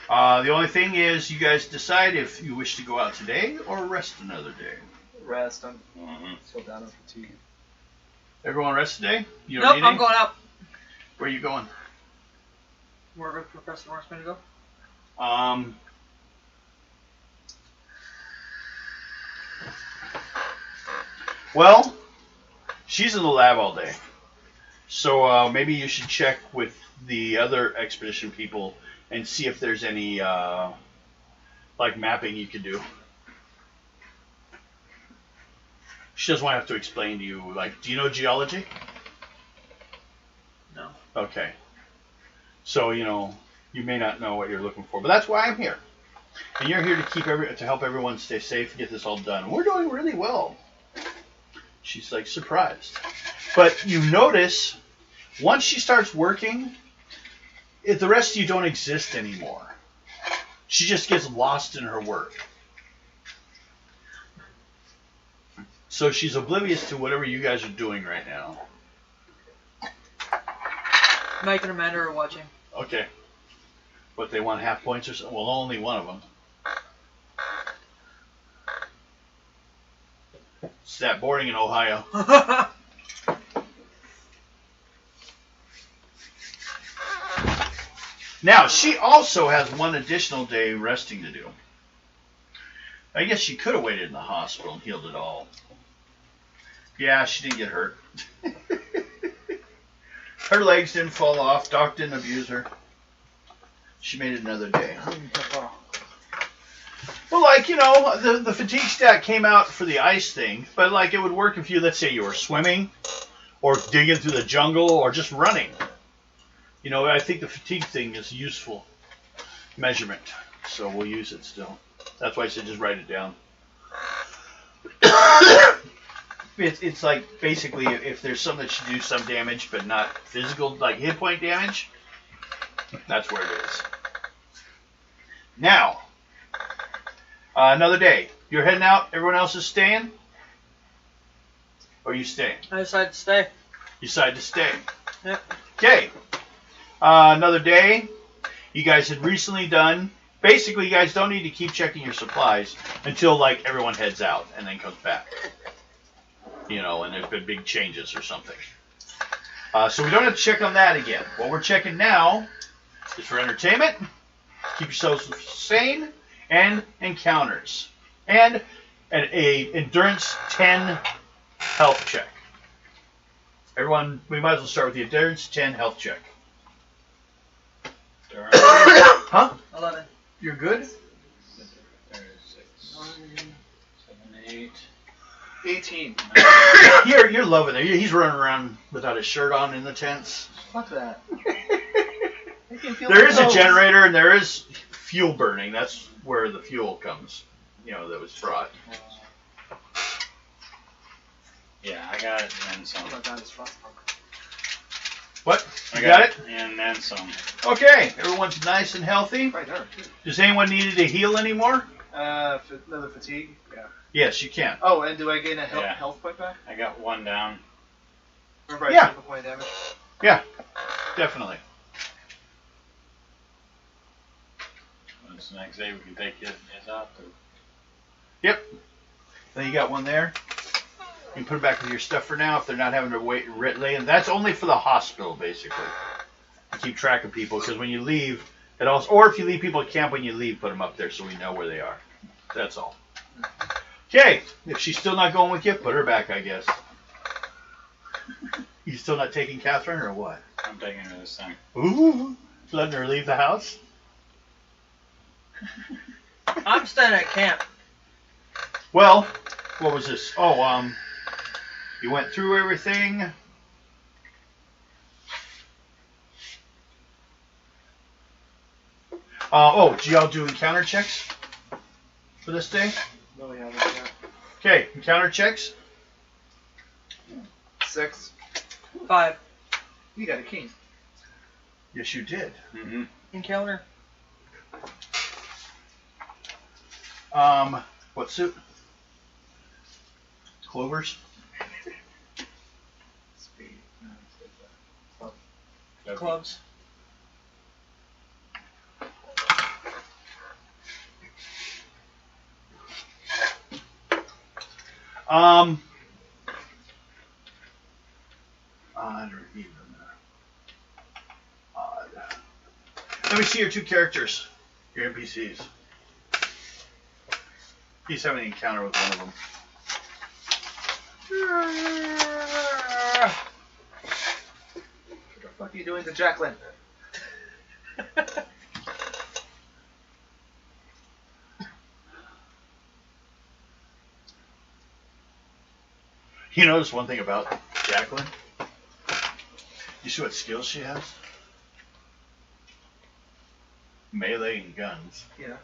The only thing is you guys decide if you wish to go out today or rest another day. Rest. I'm Mm-hmm. so down on fatigue. Everyone rest today? You don't Nope, need I'm any? going out. Where are you going? Where Professor wants me to go? Well, she's in the lab all day. So maybe you should check with the other expedition people and see if there's any like mapping you could do. She doesn't want to have to explain to you, like, do you know geology? No. Okay. So, you may not know what you're looking for, but that's why I'm here. And you're here to to help everyone stay safe and get this all done. We're doing really well. She's like surprised. But you notice, once she starts working, the rest of you don't exist anymore. She just gets lost in her work. So she's oblivious to whatever you guys are doing right now. Making a matter or watching. Okay. But they want half points or so? Well, only one of them. It's that boarding in Ohio. Now, she also has one additional day resting to do. I guess she could have waited in the hospital and healed it all. Yeah, she didn't get hurt. Her legs didn't fall off. Doc didn't abuse her. She made it another day. Well, like, you know, the fatigue stat came out for the ice thing, but, like, it would work if you, let's say, you were swimming or digging through the jungle or just running. You know, I think the fatigue thing is a useful measurement, so we'll use it still. That's why I said just write it down. It's like, basically, if there's something that should do some damage, but not physical, like hit point damage, that's where it is. Now, another day. You're heading out, everyone else is staying? Or are you staying? I decided to stay. You decide to stay. Yep. Okay. Another day. You guys had recently done. Basically, you guys don't need to keep checking your supplies until, like, everyone heads out and then comes back. You know, and there's been big changes or something. So we don't have to check on that again. What we're checking now is for entertainment, keep yourselves sane, and encounters. And a endurance 10 health check. Everyone, we might as well start with the endurance 10 health check. Huh? 11. You're good? 36, 7, 8. 18. You're loving it. He's running around without his shirt on in the tents. Fuck that. I can feel There my is a toes. generator and there is fuel burning. That's where the fuel comes, you know, that was brought. Yeah, I got it and some. Oh my god, it's frostpunk. What? I You got it? And then some. Okay, everyone's nice and healthy. Right there, too. Does anyone need to heal anymore? Another fatigue? Yeah. Yes, you can. Oh, and do I gain a Yeah. health point back? I got one down. Remember I Yeah. took a point of damage? Yeah, definitely. What's the next day we can take his out to? Yep. Then you got one there. You can put it back with your stuff for now if they're not having to wait lay in. That's only for the hospital, basically. To keep track of people, because when you leave, it also, or if you leave people at camp when you leave, put them up there so we know where they are. That's all. Okay, if she's still not going with you, put her back, I guess. You still not taking Catherine, or what? I'm taking her this time. Ooh, letting her leave the house? I'm staying at camp. Well, what was this? Oh, you went through everything. Did y'all do encounter checks for this day? No, we haven't yet. Okay, encounter checks. 6. 5. You got a king. Yes, you did. Mm-hmm. Encounter. What suit? Clovers. Speed. Clubs. Odd or even. Odd. Let me see your two characters, your NPCs. He's having an encounter with one of them. What the fuck are you doing to Jacqueline? You notice one thing about Jacqueline? You see what skills she has? Melee and guns. Yeah.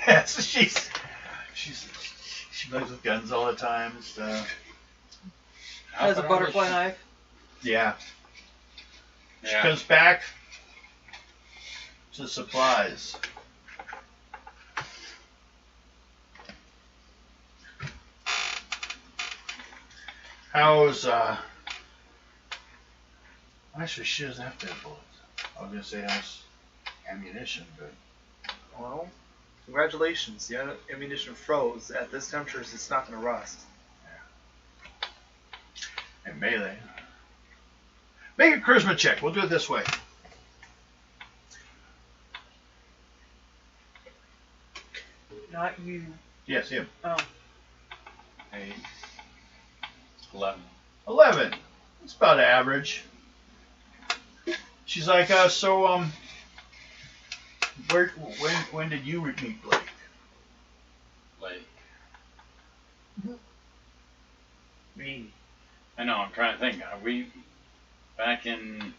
Yes, she plays with guns all the time and stuff. Has a butterfly knife. Yeah. She Yeah. comes back to supplies. How's Actually, she doesn't have to have bullets. I was gonna say how's ammunition, but Well, congratulations. The ammunition froze. At this temperature, it's not going to rust. and melee. Make a charisma check. We'll do it this way. Not you. Yes, him. Oh. 8, 11. 11. It's about average. She's like, when did you meet Blake? Like, Me. I know, I'm trying to think. Are we back in.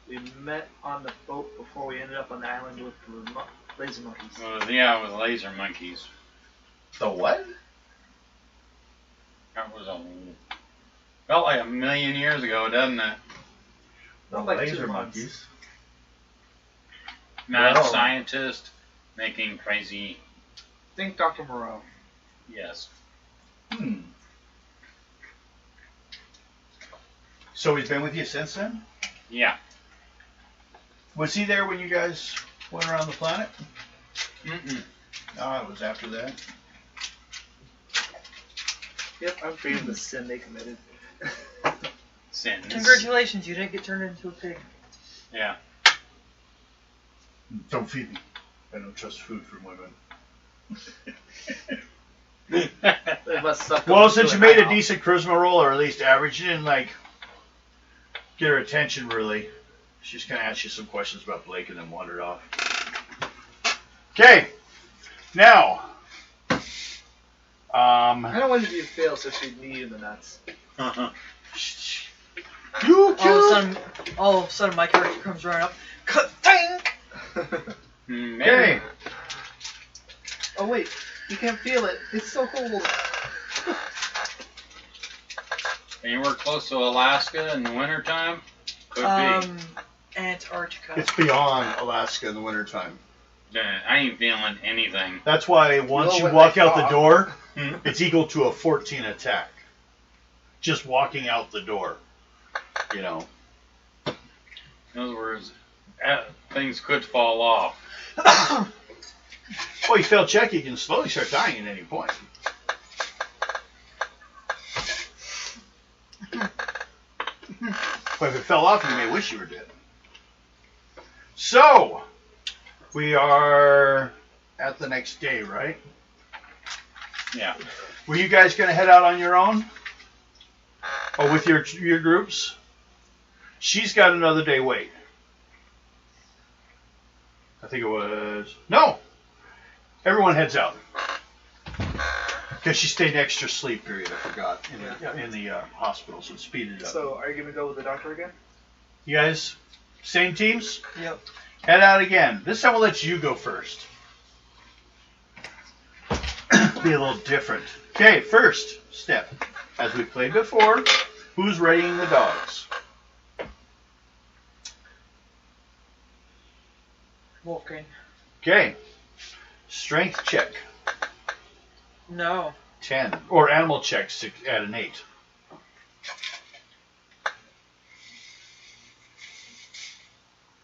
We met on the boat before we ended up on the island with the laser monkeys. Yeah, with laser monkeys. The what? That was felt like a million years ago, doesn't it? The Like laser 2 months. monkeys. Mad Wow. scientist making crazy. Think Dr. Moreau. Yes. Hmm. So he's been with you since then? Yeah. Was he there when you guys went around the planet? Mm-mm. Oh, it was after that. Yep, I'm free of the sin they committed. Sins. Congratulations, you didn't get turned into a pig. Yeah. Don't feed me. I don't trust food from women. They must suck Well, up since to you it made a now. decent charisma roll, or at least average, you didn't get her attention really. She just kind of asked you some questions about Blake and then wandered off. Okay, now, I don't want you to fail, so she'd knee you in the nuts. you All of a sudden, my character comes running up. Ka-tank! Maybe. Okay, Oh wait, you can't feel it. It's so cold. Anywhere close to Alaska in the wintertime? Could be. Antarctica. it's beyond Alaska in the wintertime. Yeah, I ain't feeling anything. That's why once Well, you when walk they out the thaw. door, Hmm. it's equal to a 14 attack. Just walking out the door, you know. In other words, things could fall off. Well, you fail check, you can slowly start dying at any point. But if it fell off, you may wish you were dead. So, we are at the next day, right? Yeah. Were you guys going to head out on your own? Or with your groups? She's got another day wait. I think it was... No! Everyone heads out. Because she stayed an extra sleep period, I forgot, in the hospital, so it speeded up. So, are you gonna go with the doctor again? You guys, same teams? Yep. Head out again. This time we'll let you go first. Be a little different. Okay, first step. As we played before, who's readying the dogs? Wolfgang. Okay. Strength check. No. 10. Or animal check at an 8.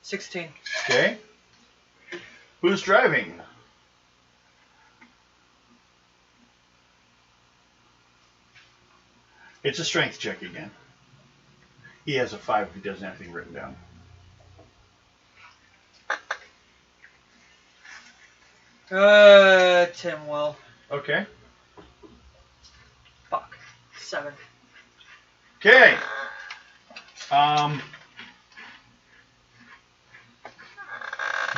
$16. Okay. Who's driving? It's a strength check again. He has a 5 if he doesn't have anything written down. Tim will. Okay. Fuck. 7. Okay.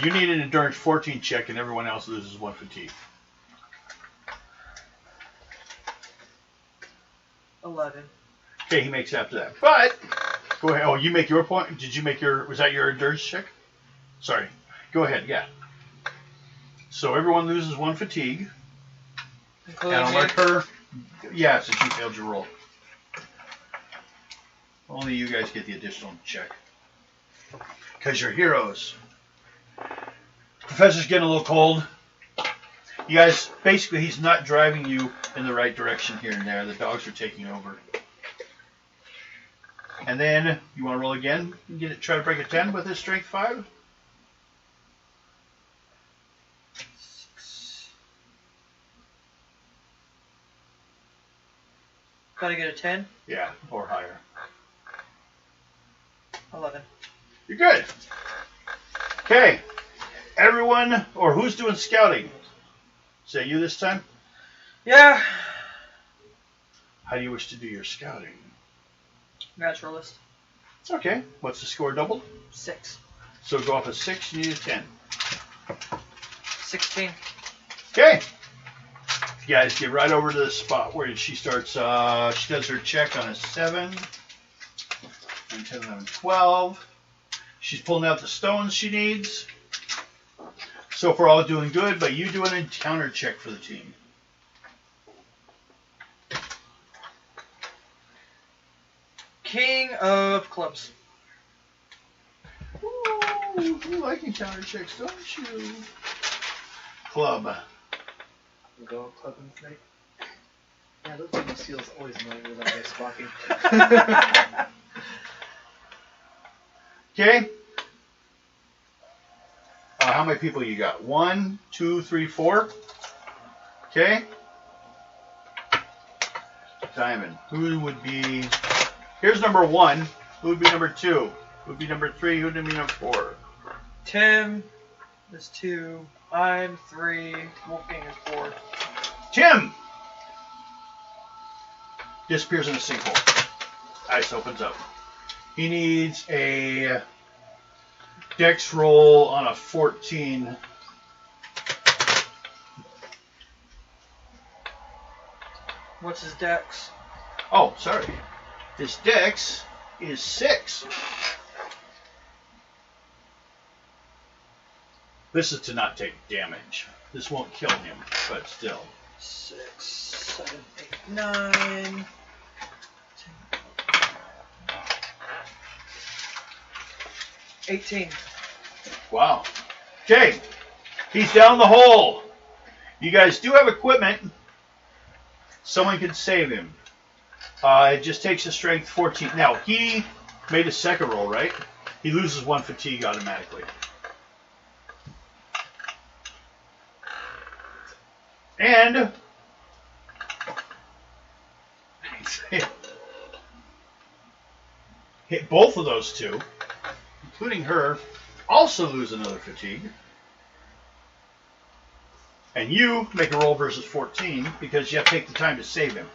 You need an endurance 14 check, and everyone else loses 1 fatigue. 11. Okay, he makes after that. But go ahead. Oh, you make your point. Did you make your? Was that your endurance check? Sorry. Go ahead. Yeah. So everyone loses 1 fatigue, Including and I'll me. let her. Yeah, since you failed your roll. Only you guys get the additional check. Because you're heroes. Professor's getting a little cold. You guys, basically, he's not driving you in the right direction here and there. The dogs are taking over. And then you want to roll again and try to break a 10 with his strength 5? Gotta get a 10? Yeah, or higher. 11. You're good. Okay. Everyone, or who's doing scouting? Is that you this time? Yeah. How do you wish to do your scouting? Naturalist. Okay. What's the score doubled? 6. So go off a 6, you need a 10. 16. Okay. You guys get right over to the spot where she starts, she does her check on a 7. 9, 10, 11, 12. She's pulling out the stones she needs. So far all doing good, but you do an encounter check for the team. King of clubs. Ooh, you like encounter checks, don't you? Club. We'll go club and snake. Yeah, those little seals always annoy me without guys squawking. Okay. How many people you got? 1, 2, 3, 4. Okay. Diamond. Who would be... Here's number 1. Who would be number 2? Who would be number 3? Who would be number 4? Tim is 2. I'm 3. Wolfgang is 4. Tim! Disappears in a sinkhole. Ice opens up. He needs a dex roll on a 14. What's his dex? Oh, sorry. His dex is 6. This is to not take damage. This won't kill him, but still. 6, 7, 8, 9. 18. Wow. Okay. He's down the hole. You guys do have equipment. Someone can save him. It just takes a strength 14. Now, he made a second roll, right? He loses 1 fatigue automatically. And hit both of those two, including her, also lose another fatigue. And you make a roll versus 14 because you have to take the time to save him.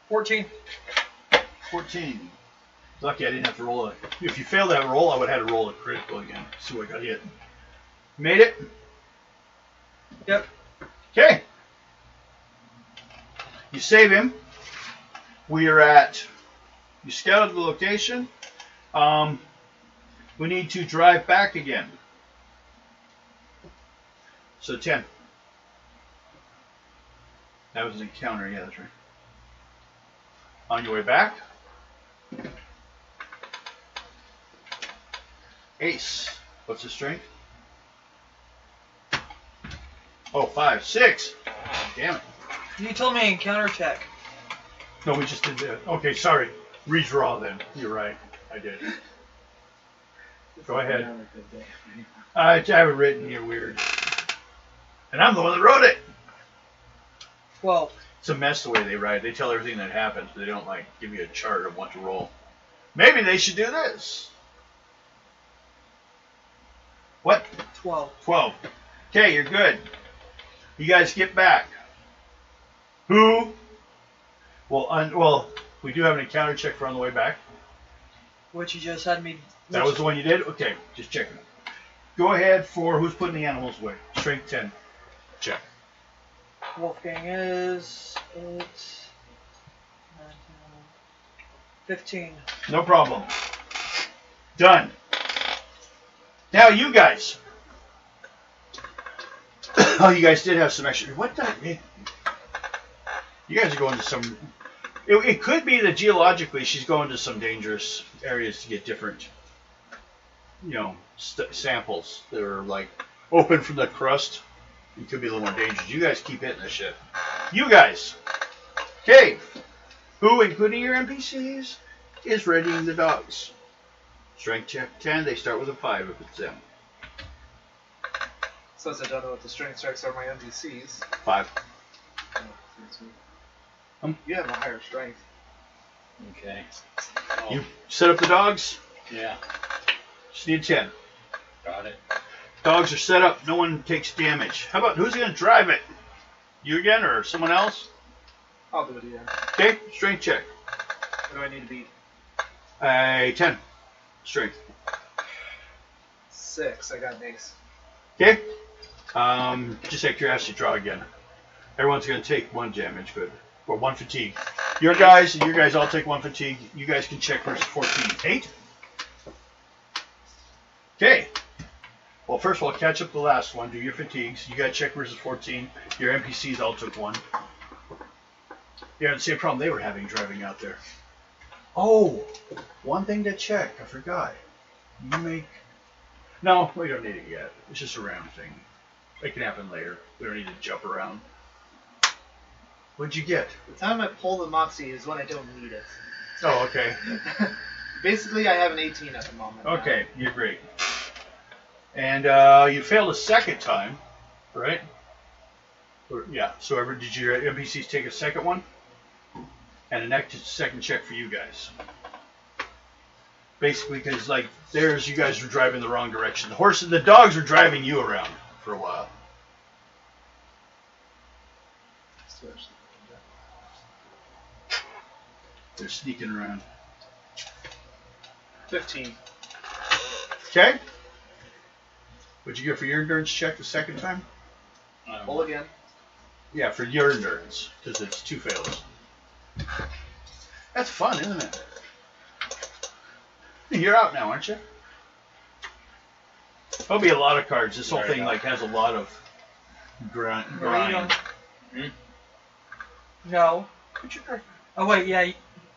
14. 14. Lucky I didn't have to roll a... If you failed that roll, I would have had to roll a critical again. See what I got hit. Made it? Yep. Okay. You save him. We are at... You scouted the location. We need to drive back again. So 10. That was an encounter. Yeah, that's right. On your way back. Ace. What's his strength? Oh, 5, 6. Damn it. You told me encounter check. No, we just did that. Okay, sorry. Redraw then. You're right. I did. Go ahead. I have it written here weird. And I'm the one that wrote it. 12. It's a mess the way they write. They tell everything that happens, but they don't like give you a chart of what to roll. Maybe they should do this. What? 12. 12. Okay, you're good. You guys get back. Who? Well, we do have an encounter check for on the way back. Which you just had me... That was the one you did? Okay, just checking. Go ahead for who's putting the animals away. Strength 10. Check. Wolfgang is... 8, 9, 10, 15. No problem. Done. Now you guys. Oh, you guys did have some extra. What the? You guys are going to some... It could be that geologically she's going to some dangerous areas to get different, samples that are like open from the crust. It could be a little more dangerous. You guys keep hitting this shit. You guys. Okay. Who, including your NPCs, is readying the dogs? Strength check 10. They start with a 5 if it's them. Since I don't know what the strength checks are, my NPCs. 5. You have a higher strength. Okay. You set up the dogs. Yeah. Just need 10. Got it. Dogs are set up. No one takes damage. How about who's going to drive it? You again or someone else? I'll do it again. Okay. Strength check. What do I need to beat? 10. Strength. 6. I got an ace. Okay. Just out of curiosity, draw again. Everyone's going to take 1 damage, but or 1 fatigue. Your guys and your guys all take 1 fatigue. You guys can check versus 14. 8. Okay. Well, first of all, catch up the last one. Do your fatigues. You got to check versus 14. Your NPCs all took 1. Yeah, the same problem they were having driving out there. Oh, one thing to check. I forgot. You make... No, we don't need it yet. It's just a round thing. It can happen later. We don't need to jump around. What'd you get? The time I pull the Moxie is when I don't need it. Oh, okay. Basically, I have an 18 at the moment. Okay, you're great. And you failed a second time, right? Yeah, so did your NPCs take a second one? And a next second check for you guys. Basically, because like there's you guys were driving the wrong direction. The dogs were driving you around for a while. They're sneaking around. 15. Okay. What'd you get for your endurance check the second time? Pull again. Yeah, for your endurance, because it's 2 fails. That's fun, isn't it? You're out now, aren't you? There'll be a lot of cards. This whole thing like has a lot of grind. No. Put your card. Oh wait, yeah,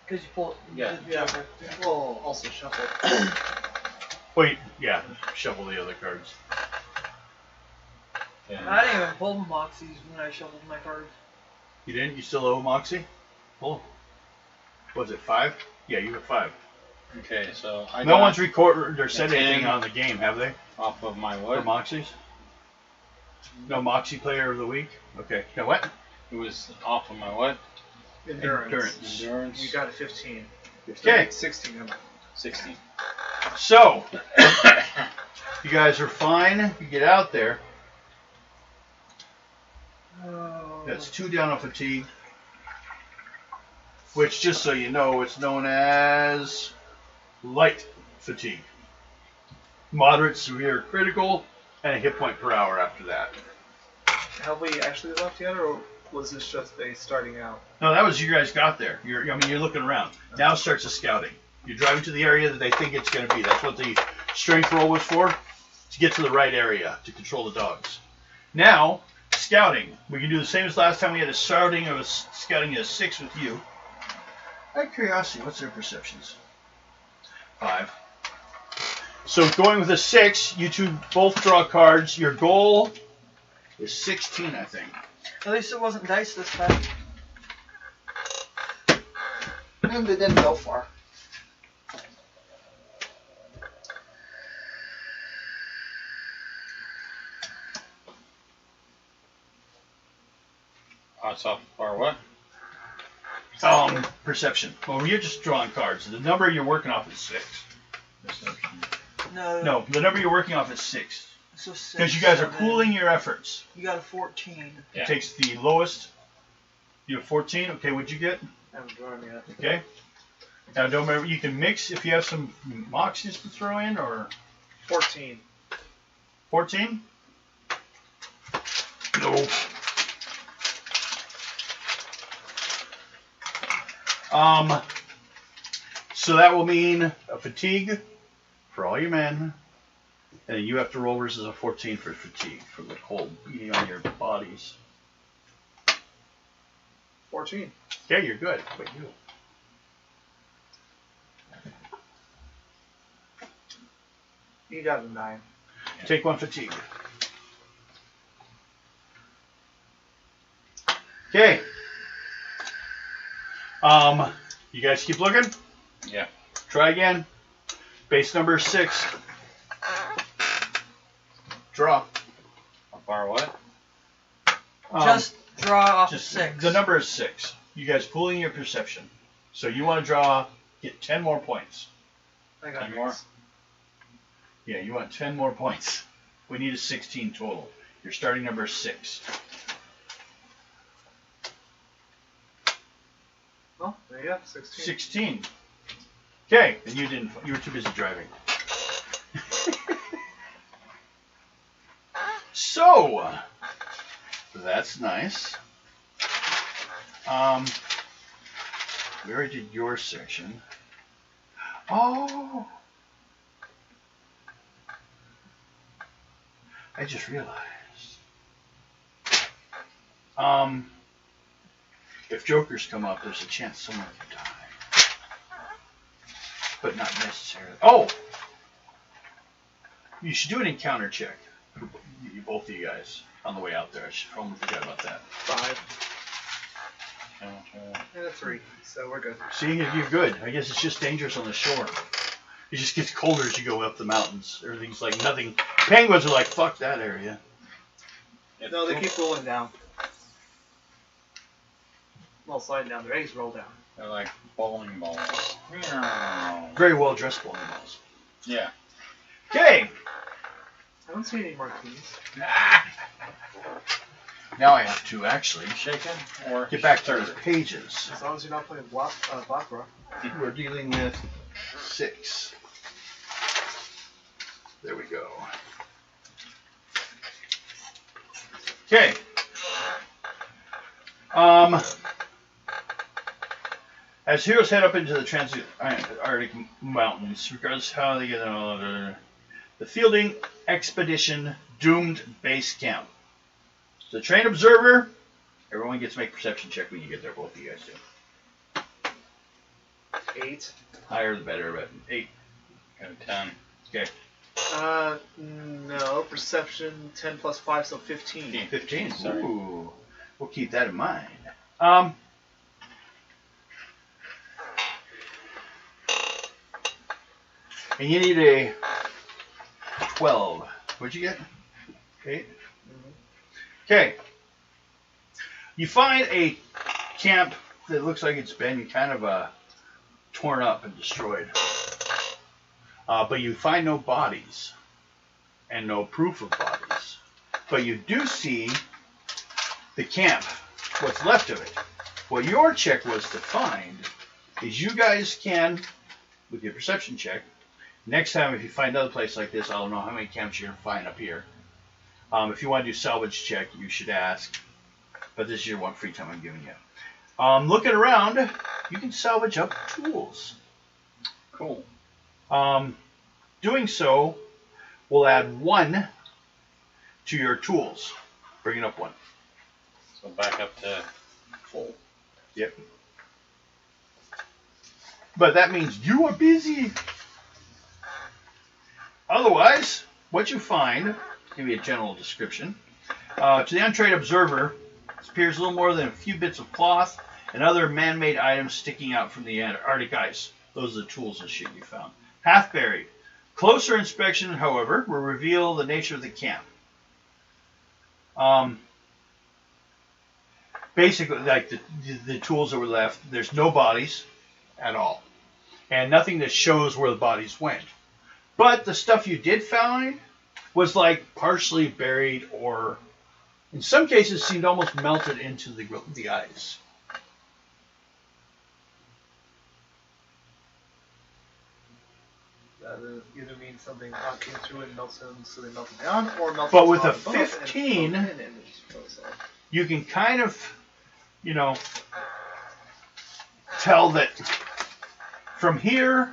because you pull it. Yeah. Shuffle. Well, also shuffle. Wait, yeah, shuffle the other cards. Yeah. I didn't even pull the Moxies when I shuffled my cards. You didn't? You still owe Moxie? Pull. Was it 5? Yeah, you have 5. Okay, so I No got one's recorded or said a anything 10 on the game, have they? off of my For what? Moxies? No Moxie player of the week? Okay. Now what? It was off of my what? Endurance. Endurance. You got a 15. Okay. 16. 16. So, you guys are fine. You get out there. Oh. That's 2 down on fatigue. Which, just so you know, it's known as light fatigue. Moderate, severe, critical, and a hit point per hour after that. Have we actually left yet, or was this just a starting out? No, that was you guys got there. You're looking around. Now starts the scouting. You're driving to the area that they think it's going to be. That's what the strength roll was for, to get to the right area to control the dogs. Now, scouting. We can do the same as last time. We had a scouting at a 6 with you. Out of curiosity, what's their perceptions? 5. So going with a 6, you two both draw cards. Your goal is 16, I think. At least it wasn't dice this time. And they didn't go far. Odds off or what? Perception. Well, you're just drawing cards. The number you're working off is 6. No, the number you're working off is 6. So 6. Because you guys are 7. pooling your efforts. You got a 14. Yeah. It takes the lowest. You have 14. Okay, what'd you get? I haven't drawn yet. Okay. Now, don't remember, you can mix if you have some moxies to throw in, or 14. 14? No. So that will mean a fatigue for all your men, and then you have to roll versus a 14 for fatigue from the cold beating on your bodies. 14. Okay, you're good. But you. You got a 9. Take 1 fatigue. Okay. You guys keep looking? Yeah. Try again. Base number 6. Draw. How far away? Just draw off just 6. The number is 6. You guys pooling your perception. So you want to draw, get 10 more points. I got 10 more? yours. Yeah, you want 10 more points. We need a 16 total. Your starting number is 6. Oh, there you go. 16. 16. Okay, and you were too busy driving. So, that's nice. We already did your section. Oh! I just realized. If jokers come up, there's a chance someone could die. But not necessarily. Oh! You should do an encounter check. Both of you guys on the way out there. I should almost forgot about that. 5. And a 3. So we're good. See, you're good. I guess it's just dangerous on the shore. It just gets colder as you go up the mountains. Everything's like nothing. Penguins are like, fuck that area. No, they keep rolling down. Well, sliding down. Their eggs roll down. They're like bowling balls. Very well dressed bowling balls. Yeah. Okay. I don't see any martinis. Now I have to actually Shaken or get back to the pages. As long as you're not playing Baccarat. We're dealing with 6. There we go. Okay. As heroes head up into the Trans-Arctic Mountains, regardless of how they get there, the Fielding Expedition Doomed Base Camp. The trained observer, everyone gets to make a perception check when you get there. Both of you guys do. 8. Higher the better, but 8. Got a 10. Okay. No. Perception 10 plus 5, so 15. 15. Sorry. Ooh. We'll keep that in mind. And you need a 12. What'd you get? 8? Okay. You find a camp that looks like it's been kind of torn up and destroyed. But you find no bodies and no proof of bodies. But you do see the camp, what's left of it. What your check was to find is you guys can, with your perception check, next time if you find another place like this, I don't know how many camps you're going to find up here. If you want to do salvage check, you should ask. But this is your one free time I'm giving you. Looking around, you can salvage up tools. Cool. Doing so will add 1 to your tools. Bring it up 1. So back up to full. Yep. But that means you are busy. Otherwise, what you find, give me a general description. To the untrained observer, it appears little more than a few bits of cloth and other man-made items sticking out from the Arctic ice. Those are the tools and shit you found. Half buried. Closer inspection, however, will reveal the nature of the camp. Basically, like the tools that were left, there's no bodies at all. And nothing that shows where the bodies went. But the stuff you did find was like partially buried or, in some cases, seemed almost melted into the ice. That either means something came through and melts them, so they melted down, or melted But with on a above 15, and it just flows off. You can kind of, tell that from here,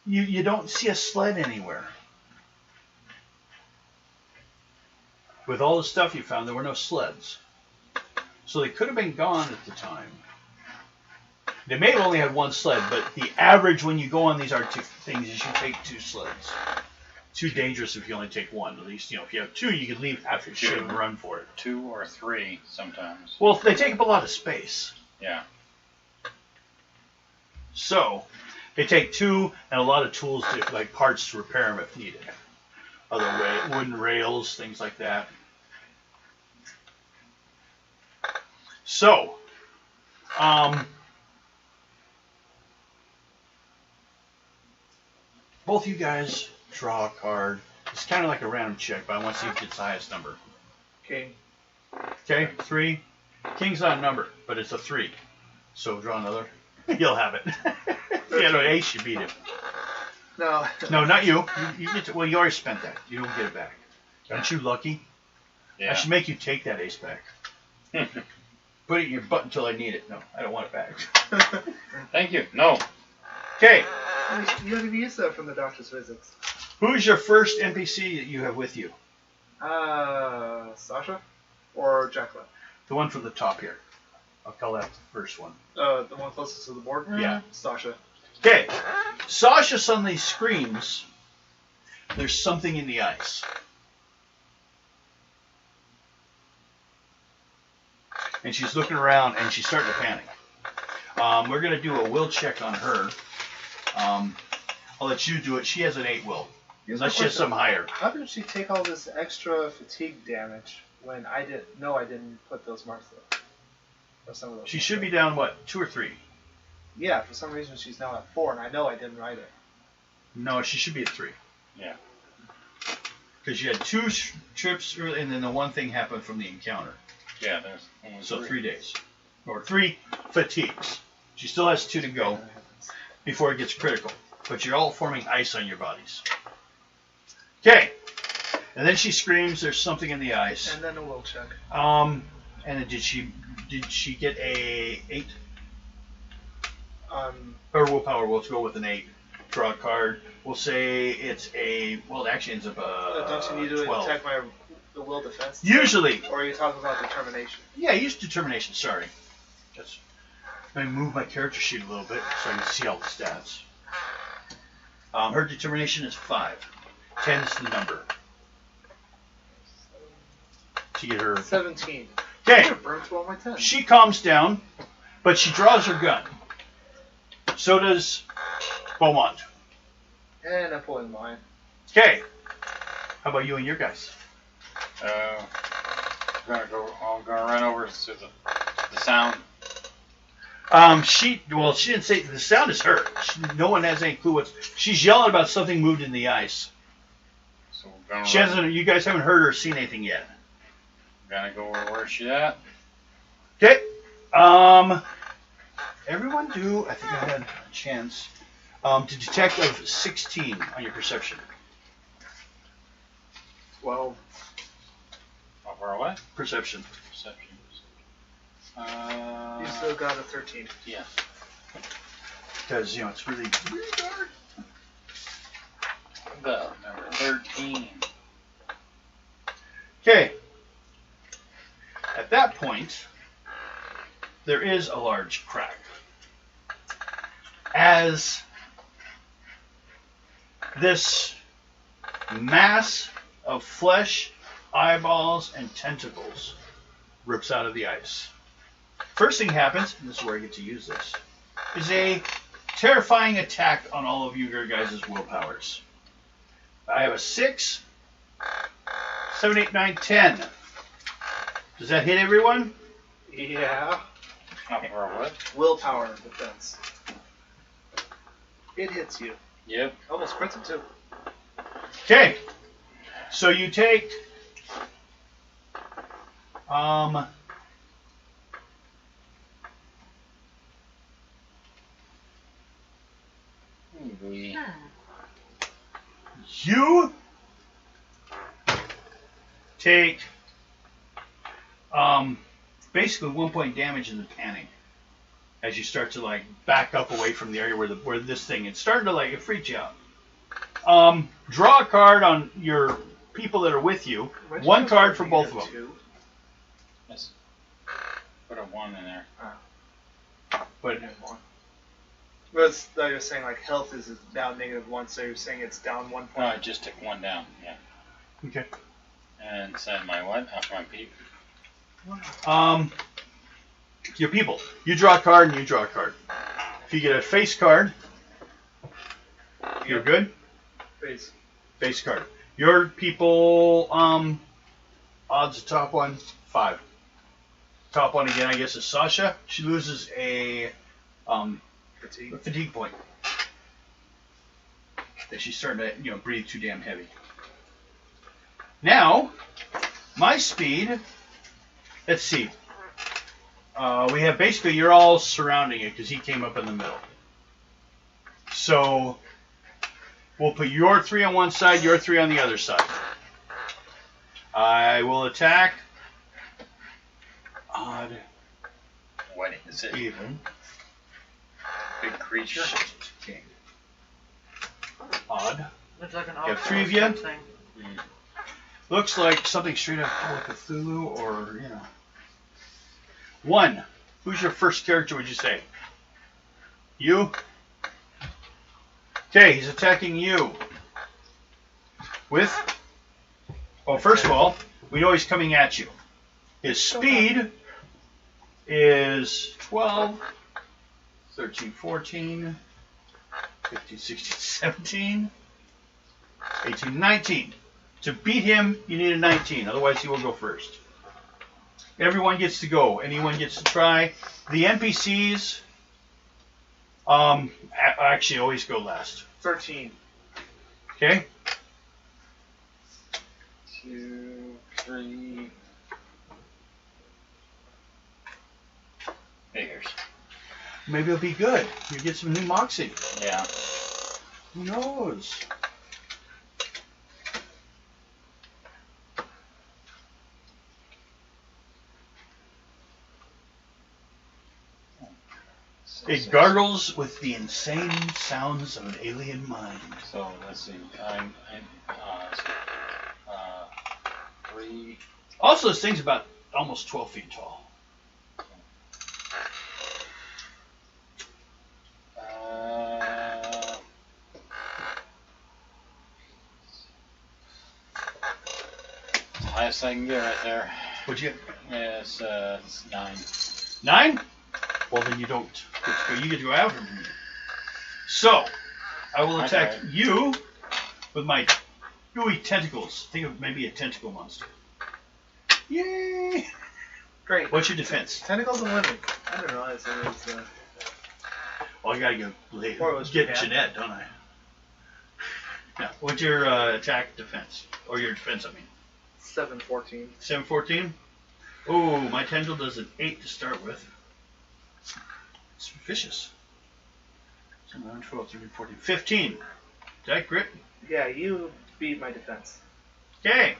you don't see a sled anywhere. With all the stuff you found, there were no sleds. So they could have been gone at the time. They may have only had 1 sled, but the average when you go on these Arctic things is you take 2 sleds. Too dangerous if you only take one. At least, if you have two, you can leave half your shit and run for it. 2 or 3 sometimes. Well, they take up a lot of space. Yeah. So, they take 2 and a lot of tools, like parts to repair them if needed. Wooden rails, things like that. So, both you guys draw a card. It's kind of like a random check, but I want to see if it's the highest number. King. Okay, 3. King's not a number, but it's a 3. So draw another. You'll have it. Yeah, no, ace, you beat him. No. No, not you. You get to, well, you already spent that. You don't get it back. Aren't you lucky? Yeah. I should make you take that ace back. Put it in your butt until I need it. No, I don't want it back. Thank you. No. Okay, You haven't used that from the doctor's visits. who's your first NPC that you have with you? Sasha? Or Jacqueline? The one from the top here. I'll call that the first one. The one closest to the board? Yeah. Sasha. Okay, Sasha suddenly screams, there's something in the ice. And she's looking around and she's starting to panic. We're going to do a will check on her. I'll let you do it. She has an 8 will. Unless she has some higher. How did she take all this extra fatigue damage when I didn't put those marks there? Or some of those. She should be down, what, 2 or 3? Yeah, for some reason she's now at 4, and I know I didn't write it. No, she should be at 3. Yeah. Because you had 2 trips early, and then the one thing happened from the encounter. Yeah, there's only So 3. 3 days. Or 3 fatigues. She still has 2 to go before it gets critical. But you're all forming ice on your bodies. Okay. And then she screams, there's something in the ice. And then a will check. And then did she get a 8? Or willpower, we'll go with an 8. Draw a card. We'll say it's a, well, it actually ends up don't you need to 12. attack the will defense? Usually. Or are you talking about determination? Yeah, use determination, sorry. Let me move my character sheet a little bit so I can see all the stats. Her determination is 5. 10 is the number. To get her. 17. Okay. I'm gonna burn through all my 10. She calms down, but she draws her gun. So does Beaumont. And I'm pulling mine. Okay. How about you and your guys? I'm gonna run over to the sound. She didn't say, the sound is her. No one has any clue she's yelling about something moved in the ice. So we're gonna You guys haven't heard or seen anything yet. Gonna go where's she at? Okay. Everyone do, I think I had a chance, to detect of 16 on your perception. 12. How far away? Perception. Perception. You still got a 13. Yeah. Because, it's really dark. The number 13. Okay. At that point, there is a large crack. As this mass of flesh, eyeballs, and tentacles rips out of the ice. First thing happens, and this is where I get to use this, is a terrifying attack on all of you guys' willpowers. I have a 6, 7, 8, 9, 10. Does that hit everyone? Yeah. How far away? Willpower defense. It hits you. Yep. Almost crits him too. Okay. So you take you take basically 1 point damage in the panning as you start to back up away from the area where this thing, it's starting to it freaks you out. Draw a card on your people that are with you. Why'd you One go card for for both of them. -2? Yes. Put a 1 in there. But But you're saying like health is down -1, so you're saying it's down 1 No, point. I just took one down. Yeah. Okay. And said my what? After my peep. Your people. You draw a card and you draw a card. If you get a face card, you're good. Face. Face card. Your people, odds of top one, 5. Top one again, I guess, is Sasha. She loses a Fatigue. fatigue point. That she's starting to, breathe too damn heavy. Now, my speed. Let's see. We have basically, you're all surrounding it because he came up in the middle. So, we'll put your 3 on one side, your 3 on the other side. I will attack. Odd. What is it? Even. Big creature. Okay. Odd. It's like an You have 3 of you? thing. Looks like something straight up Call of Cthulhu or, 1. Who's your first character, would you say? You? Okay, he's attacking you. With? Well, first of all, we know he's coming at you. His speed is 12, 13, 14, 15, 16, 17, 18, 19. To beat him, you need a 19. Otherwise, he will go first. Everyone gets to go. Anyone gets to try. The NPCs actually always go last. 13. Okay? 2, 3. Figures. Maybe it'll be good. You get some new moxie. Yeah. Who knows? It gargles with the insane sounds of an alien mind. So let's see. I'm 3. Also, this thing's about almost 12 feet tall. Highest I can get right there. What'd you Yeah, it's 9. 9? Well, then you don't get to go. You get to go after me. So, I will attack Okay. you with my gooey tentacles. Think of maybe a tentacle monster. Yay! Great. What's your defense? Tentacles and women. I don't know. It's Well, I gotta go Or it was get Japan. Jeanette, don't I? Yeah. What's your attack defense? Or your defense, I mean. 7-14. 7-14? Oh, my tendril does an 8 to start with. It's vicious. 7, 9, 12, 13, 14, 15. Did I crit? Yeah, you beat my defense. Okay.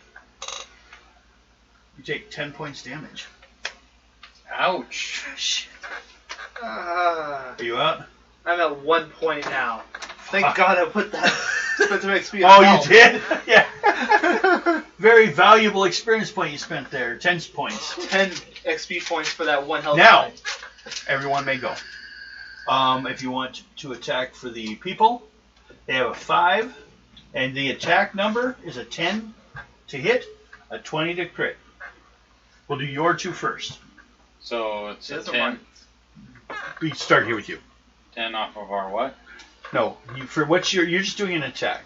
You take 10 points damage. Ouch. Shit. Ah, Are you out? I'm at 1 point now. Thank God I put that spent some XP on Oh, health. you did? Yeah. Very valuable experience point you spent there. 10 points. 10 XP points for that 1 health Now, point. everyone may go. If you want to attack for the people, they have a 5, and the attack number is a 10 to hit, a 20 to crit. We'll do your 2 first. So it's a Those are 10. mine. We start here with you. 10 off of our what? No, for what's you're just doing an attack.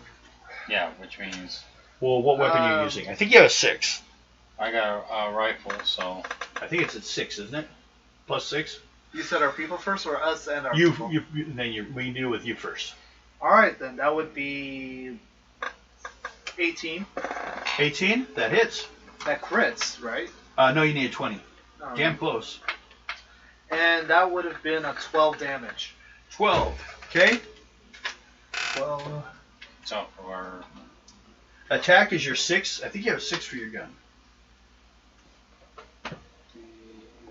Yeah, which means Well, what weapon are you using? I think you have a 6. I got a rifle, so I think it's at 6, isn't it? Plus 6. You said our people first, or us and our You people? we can deal with you first. Alright then, that would be 18. 18. That hits. That crits, right? No, you need a 20. Um, Damn close. And that would have been a 12 damage. 12. Okay. 12. it's off of our. Attack is your 6. I think you have a 6 for your gun.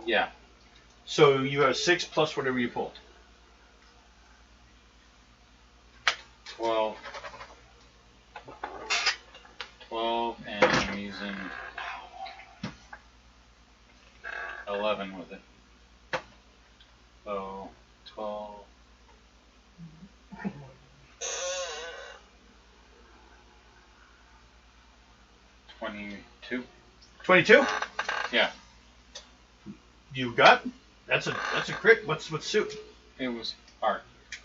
Yeah. So you have 6 plus whatever you pull. 12. 12, and I'm using 11 with it. So 12. 22. 22? Yeah. You got? That's a crit. What's suit? It was art.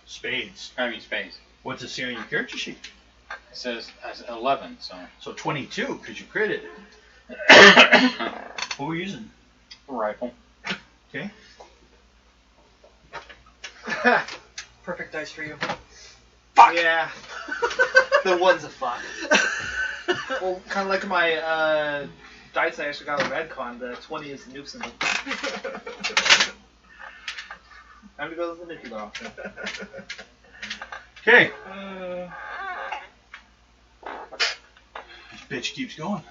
Spades. Spades. What's it say on your character sheet? It says 11, so. So 22, because you critted. What were you using? Rifle. Okay. Perfect dice for you. Fuck! Yeah. The one's a fuck. Well, kind of like my dice I actually got on Redcon, the 20 is the nuke symbol. Time to go to the nuclear option. Okay. This bitch keeps going.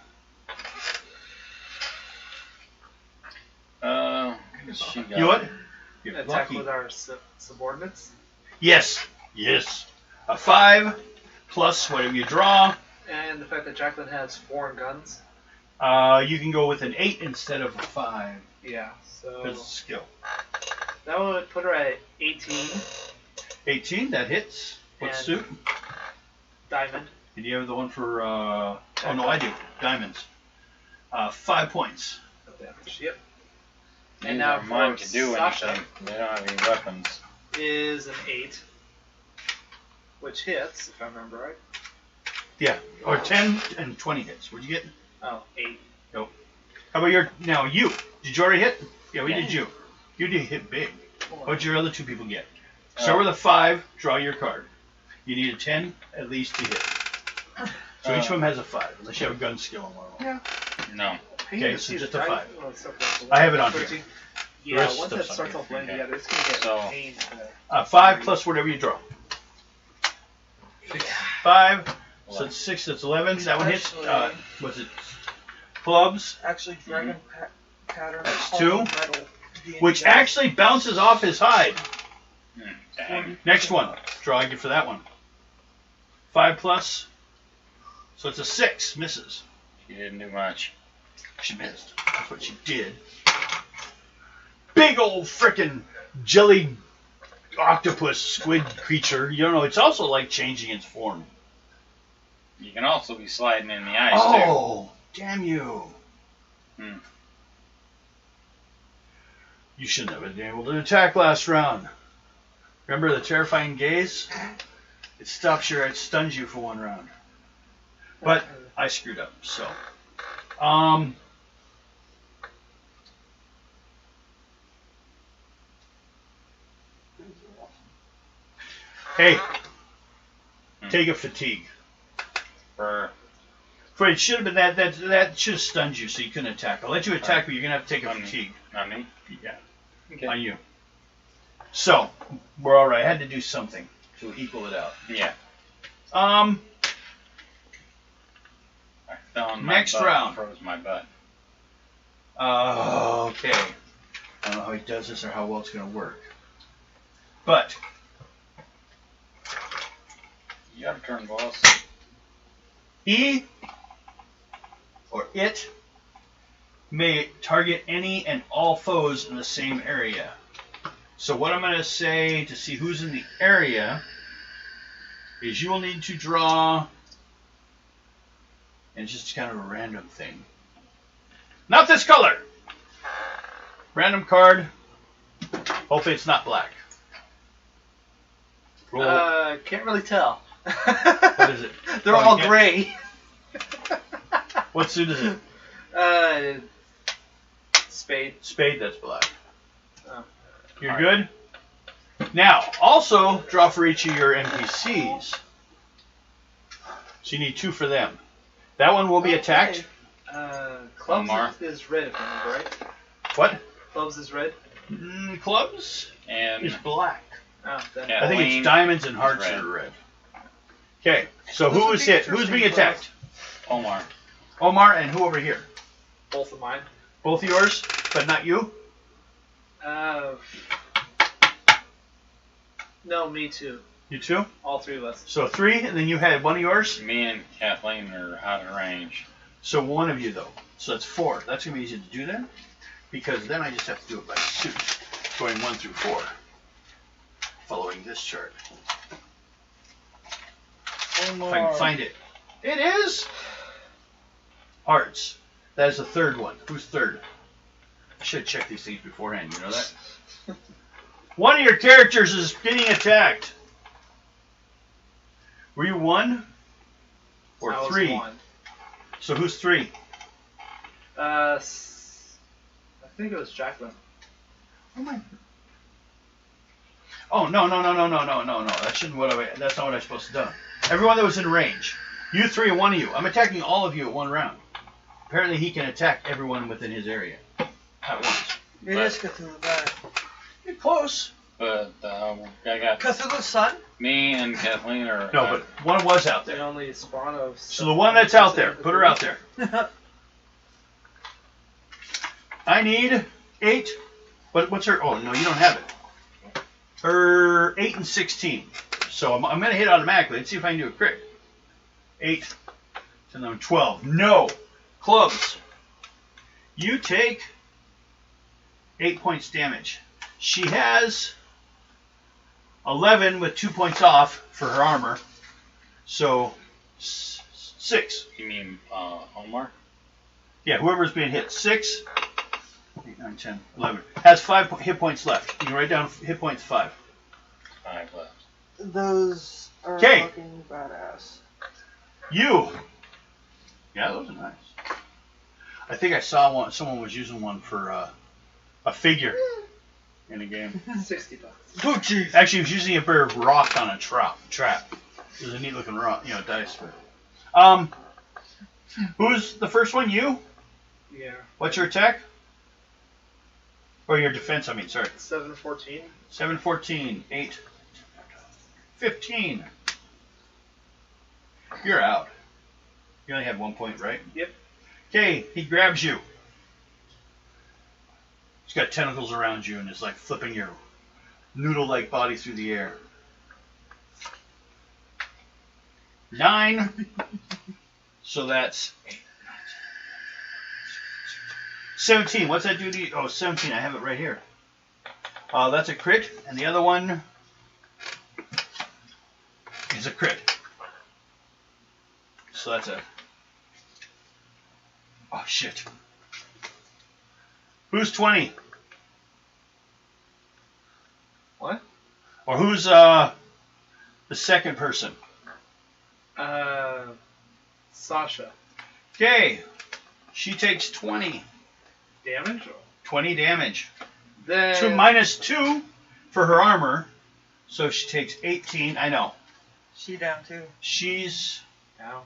She got You know what? You're Attack lucky. with our subordinates. Yes. Yes. A 5 plus whatever you draw. And the fact that Jacqueline has foreign guns. You can go with an 8 instead of a 5. Yeah, so That's skill. that would put her at 18. 18, that hits. What And- suit? Diamond. And you have the one for, oh no, I do. Diamonds. 5 points. Of damage. Yep. And now now mine for can do Sasha. anything. They don't have any weapons. Is an 8. Which hits, if I remember right. Yeah. Or 10 and 20 hits. What'd you get? Oh, 8. Nope. How about you? Did you already hit? Yeah, we Yeah. did you. You did hit big. Hold on. What'd your other 2 people get? Start with a 5, draw your card. You need a 10 at least to hit. So each of them has a 5, unless you have a gun skill on one of them. No. Hey, Okay, you so see just the a dice? 5. Oh, it's something like I have it on here. 13. The Yeah, rest once of that stuff's starts on all blending here. together, it's going to get So- a pain. to- 5 plus whatever you draw. 5, so it's 6, that's 11. That one hits, Actually- was it clubs? Actually, dragon pattern. That's all 2, metal, D&D which dice. actually bounces off his hide. Dang. Next one, draw a gift for that one. 5 plus, so it's a 6, misses. She didn't do much. She missed. That's what she did. Big old frickin' jelly octopus squid creature. You don't know, it's also like changing its form. You can also be sliding in the ice, Oh, damn you. Hmm. You shouldn't have been able to attack last round. Remember the terrifying gaze? It stuns you for 1 round. But I screwed up, so. Hey, take a fatigue. too. For it should have been that should have stunned you, so you couldn't attack. I'll let you attack, but you're gonna have to take a On me. fatigue. Not me. Yeah, Okay. on you. So we're all right. I had to do something to equal it out. Yeah. Um, I fell on my Next butt round. and froze my butt. okay. I don't know how he does this or how well it's gonna work, but You got a turn, boss. he or it may target any and all foes in the same area. So what I'm going to say to see who's in the area is you will need to draw, and it's just kind of a random thing. Not this color! Random card. Hopefully it's not black. Roll. Can't really tell. What is it? They're Oh, all yeah. gray. What suit is it? Spade. Spade, that's black. Oh. You're Alright. good? Now, also draw for each of your NPCs. So you need 2 for them. That one will be attacked. Clubs Omar. is red, if I remember right. What? Clubs is red. Clubs And is black. Oh, then. Yeah. I think Kathleen it's diamonds and hearts is that red. are red. Okay, so Those who would is be hit? Who's being interesting attacked? Omar. Omar and who over here? Both of mine. Both yours, but not you? No, me too. You two? All 3 of us. So 3, and then you had one of yours? Me and Kathleen are out of range. So one of you, though. So that's 4. That's going to be easy to do then, because then I just have to do it by suit, going 1 through 4, following this chart. If I can find it. It is Arts. That is the third one. Who's third? I should have checked these things beforehand, you know that? One of your characters is getting attacked. Were you 1 or I was 3? 1. So who's 3? I think it was Jacqueline. Oh my. Oh no. That's not what I'm supposed to do. Everyone that was in range. You 3 and 1 of you. I'm attacking all of you at one round. Apparently he can attack everyone within his area at once. It is Cthulhu bad. You're close. But I got Cthulhu's son? me and Kathleen are. No, but one was out The there. only spawn of. So the one that's out there, put her out there. I need 8. But what's her? Oh no, you don't have it. Her 8 and 16. So I'm gonna hit automatically. Let's see if I can do a crit. 8, 10, 11, 12. No, clubs. You take 8 points damage. She has 11 with 2 points off for her armor. So 6. You mean Omar? Yeah, whoever's being hit. 6, 8, 9, 10, 11. Has 5 hit points left. You can write down hit points 5. 5 left. Those are 'Kay. fucking badass. You. Yeah, those are nice. I think I saw one. Someone was using one for a figure in a game. $60. Oh jeez. Actually, he was using a pair of rock on a trap. It was a neat looking rock, dice. But, who's the first one? You? Yeah. What's your attack? Or your defense? I mean, sorry. 714. 7, 14, 8, 15. You're out. You only had 1 point, right? Yep. Okay, he grabs you. He's got tentacles around you and is like flipping your noodle-like body through the air. 9. So that's 17. What's that do to you? Oh, 17. I have it right here. That's a crit. And the other one is a crit. So that's a... Oh, shit. Who's 20? What? Or who's the second person? Sasha. Okay. She takes 20. Damage? 20 damage. Then. Minus 2 for her armor. So she takes 18. I know. She down too. She's... Now.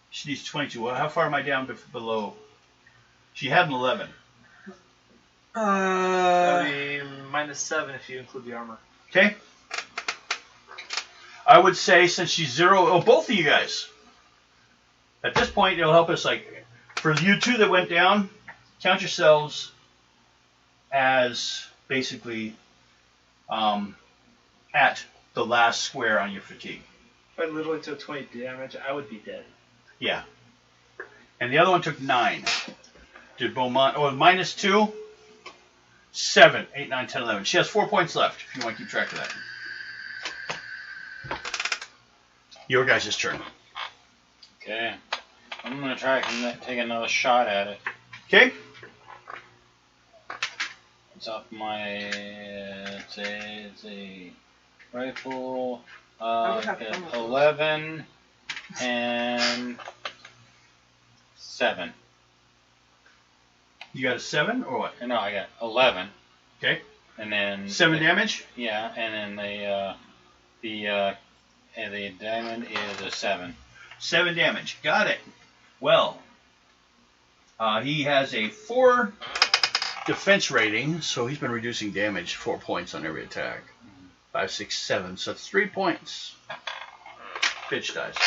She needs 22. Well, how far am I down below? She had an 11. That would be -7 if you include the armor. Okay. I would say since she's 0... Oh, both of you guys. At this point, it'll help us, like... For you two that went down, count yourselves as basically at the last square on your fatigue. If I literally took 20 damage, I would be dead. Yeah. And the other one took 9. Did Beaumont... Oh, minus 2. 7, 8, 9, 10, 11. She has 4 points left, if you want to keep track of that. Your guys' turn. Okay. I'm going to try and take another shot at it. Okay? It's off my... It's a rifle. I would have Got fun with 11 and 7. You got a 7 or what? No, I got 11. Okay. And then 7 damage? Yeah, and then the diamond is a 7. 7 damage. Got it. Well, he has a 4 defense rating, so he's been reducing damage 4 points on every attack. 5, 6, 7. So that's 3 points. Bitch dies.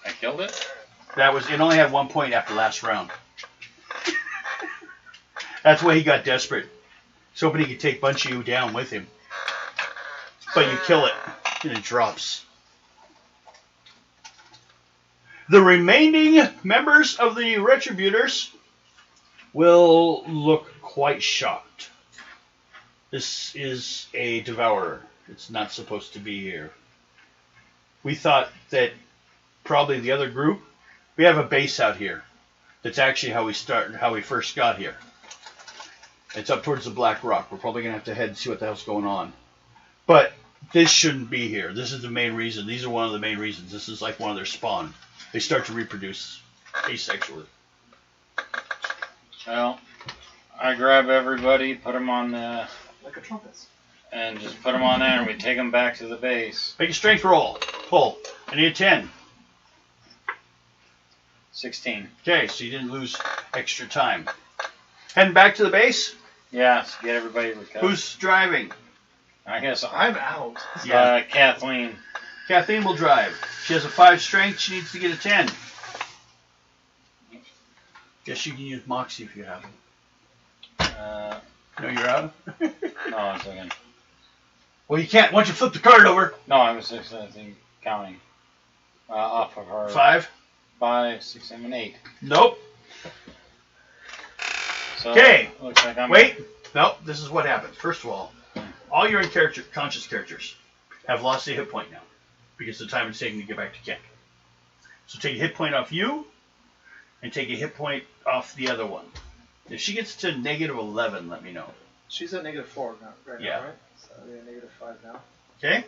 I killed it? It only had 1 point after last round. That's why he got desperate. He's hoping he could take a bunch of you down with him. But you kill it, and it drops. The remaining members of the Retributors will look quite shocked. This is a Devourer. It's not supposed to be here. We thought that probably the other group We have a base out here. That's actually how we first got here. It's up towards the Black Rock. We're probably gonna have to head and see what the hell's going on. But this shouldn't be here. This is the main reason. These are one of the main reasons. This is like one of their spawn. They start to reproduce asexually. Well, I grab everybody, put them on the, Like a trumpet. and just put them on there, and we take them back to the base. Make a strength roll. Pull. I need a 10. 16. Okay, so you didn't lose extra time. Heading back to the base? Yeah, so get everybody recovered. Who's driving? I guess I'm out. Kathleen. Kathleen will drive. She has a 5 strength. She needs to get a 10. Guess you can use Moxie if you have it. No, you're out? No, I was looking. Well, you can't. Once you flip the card over. No, I was just counting. Off of her. 5? 5, 6, 7, 8. Nope. So, Okay. Looks like I'm. Wait. Nope. This is what happens. First of all your conscious characters have lost a hit point now because of the time it's taking to get back to camp. So take a hit point off you and take a hit point off the other one. If she gets to negative 11, let me know. She's at -4 now, right Yeah. now, right? So we're at -5 now. Okay?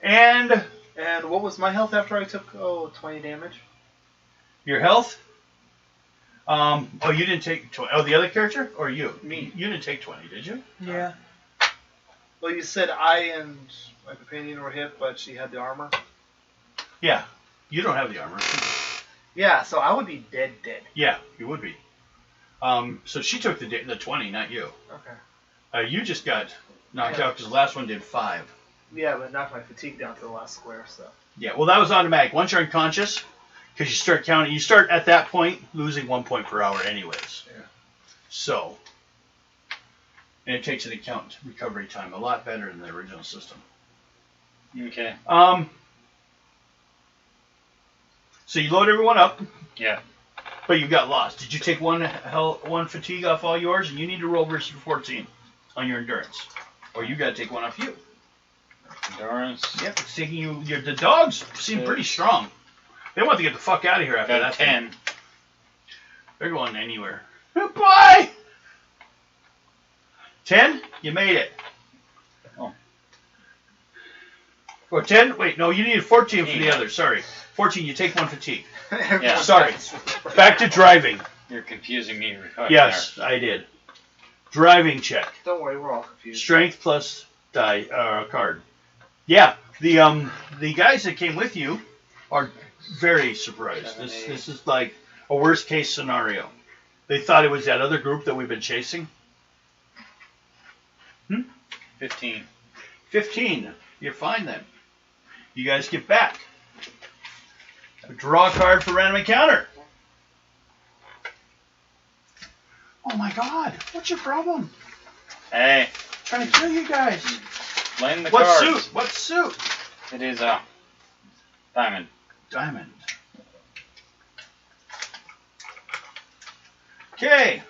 And And what was my health after I took 20 damage? your health. Oh, you didn't take 20. Oh, the other character? Or you? Me. You didn't take 20, did you? Yeah. Well, you said I and my companion were hit, but she had the armor. Yeah. You don't have the armor. Yeah, so I would be dead. Yeah, you would be. So she took the 20, not you. Okay. You just got knocked out because the last one did 5. Yeah, but knocked my fatigue down to the last square, so. Yeah, well, that was automatic. Once you're unconscious, because you start counting, you start at that point losing 1 point per hour anyways. Yeah. So, and it takes into account recovery time a lot better than the original system. Okay. So you load everyone up, Yeah. but you got lost. Did you take one fatigue off all yours? And you need to roll versus 14 on your endurance, or you got to take one off you. Endurance. Yep, it's taking you. The dogs seem pretty strong. They want to get the fuck out of here after Got that. a 10. They're going anywhere. Bye. 10? You made it. Oh. Or 10? Wait, no, you needed 14 for the 14. other. Sorry. 14, you take one fatigue. Yeah. Sorry. Back to driving. You're confusing me. Right Yes, I did. Driving check. Don't worry, we're all confused. Strength plus card. Yeah, the guys that came with you are very surprised. This is like a worst case scenario. They thought it was that other group that we've been chasing. 15. 15. You're fine then. You guys get back. Draw a card for random encounter. Oh my god, what's your problem? Hey, Trying to kill you guys. blame the What cards. suit? What suit? It is a diamond. Diamond. Okay.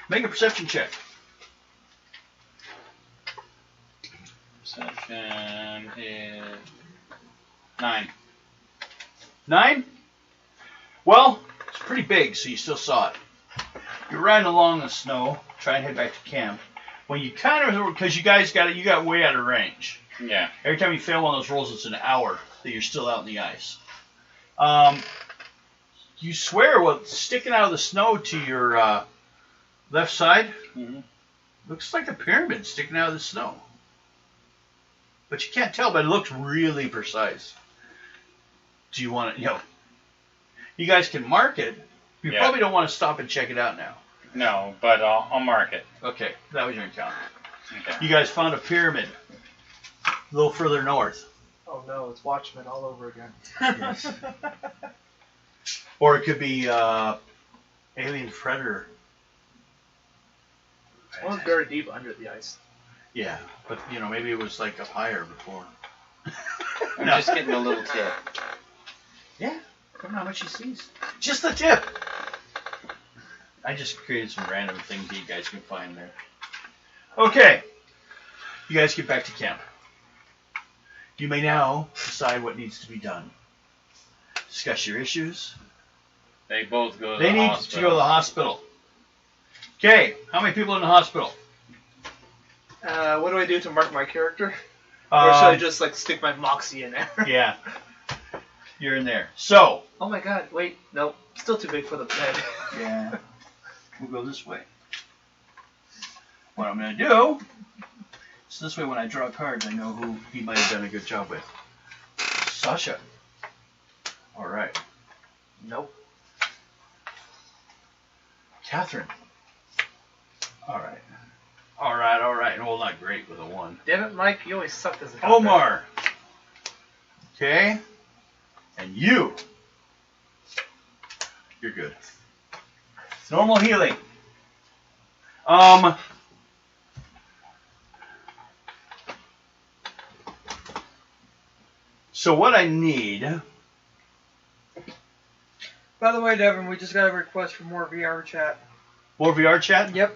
Make a perception check. Perception is 9. 9? Well, it's pretty big, so you still saw it. You're riding along the snow, trying to head back to camp. When you kind of, because you guys got way out of range. Yeah. Every time you fail one of those rolls, it's an hour that you're still out in the ice. You swear what's sticking out of the snow to your left side Mm-hmm. looks like a pyramid sticking out of the snow. But you can't tell, but it looks really precise. Do you want to, you guys can mark it. You Yeah. probably don't want to stop and check it out now. No, but I'll mark it. Okay, that was your encounter. Okay. You guys found a pyramid a little further north. Oh no, it's Watchmen all over again. Yes. Or it could be Alien Predator. One was buried deep under the ice. Yeah, but maybe it was like up higher before. I'm No. just getting a little tip. Yeah, I don't know how much he sees. Just the tip. I just created some random things that you guys can find there. Okay, you guys get back to camp. You may now decide what needs to be done. Discuss your issues. They both go to They the need hospital. to go to the hospital. Okay, how many people in the hospital? What do I do to mark my character? Or should I just like stick my moxie in there? Yeah, you're in there. So, Oh my god, wait, nope. Still too big for the bed. yeah, we'll go this way. What I'm going to do is this way when I draw cards, I know who he might have done a good job with. Sasha. All right. Nope. Catherine. All right. All right, all right. Well, not great with a 1. Damn it, Mike, you always sucked as a doctor. Omar. Okay. And you. You're good. Normal healing. So what I need. By the way, Devin, we just got a request for more VR chat. More VR chat? Yep.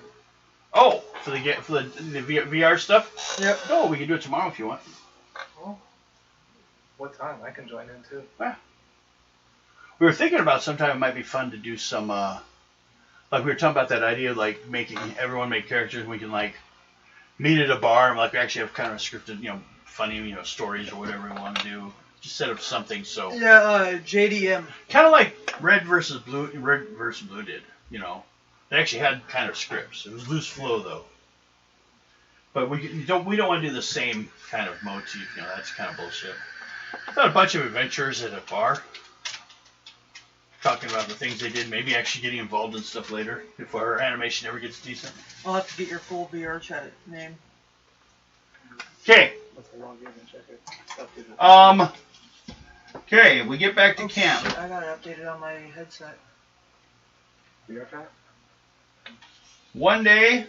Oh, for the VR stuff? Yep. Oh, we can do it tomorrow if you want. Oh. What time? I can join in too. We were thinking about sometime it might be fun to do some, like we were talking about that idea of like making everyone make characters. We can like meet at a bar and like we actually have kind of scripted, funny, stories or whatever we want to do. Just set up something so. Yeah, JDM. Kind of like Red versus Blue did, They actually had kind of scripts. It was loose flow though. But we don't want to do the same kind of motif, that's kind of bullshit. I thought a bunch of adventurers at a bar. Talking about the things they did, maybe actually getting involved in stuff later if our animation ever gets decent. I'll have to get your full VR chat name. Okay. Let's log in and check it. Okay, we get back to Oh, camp. shit, I got it updated on my headset. VR chat? One day,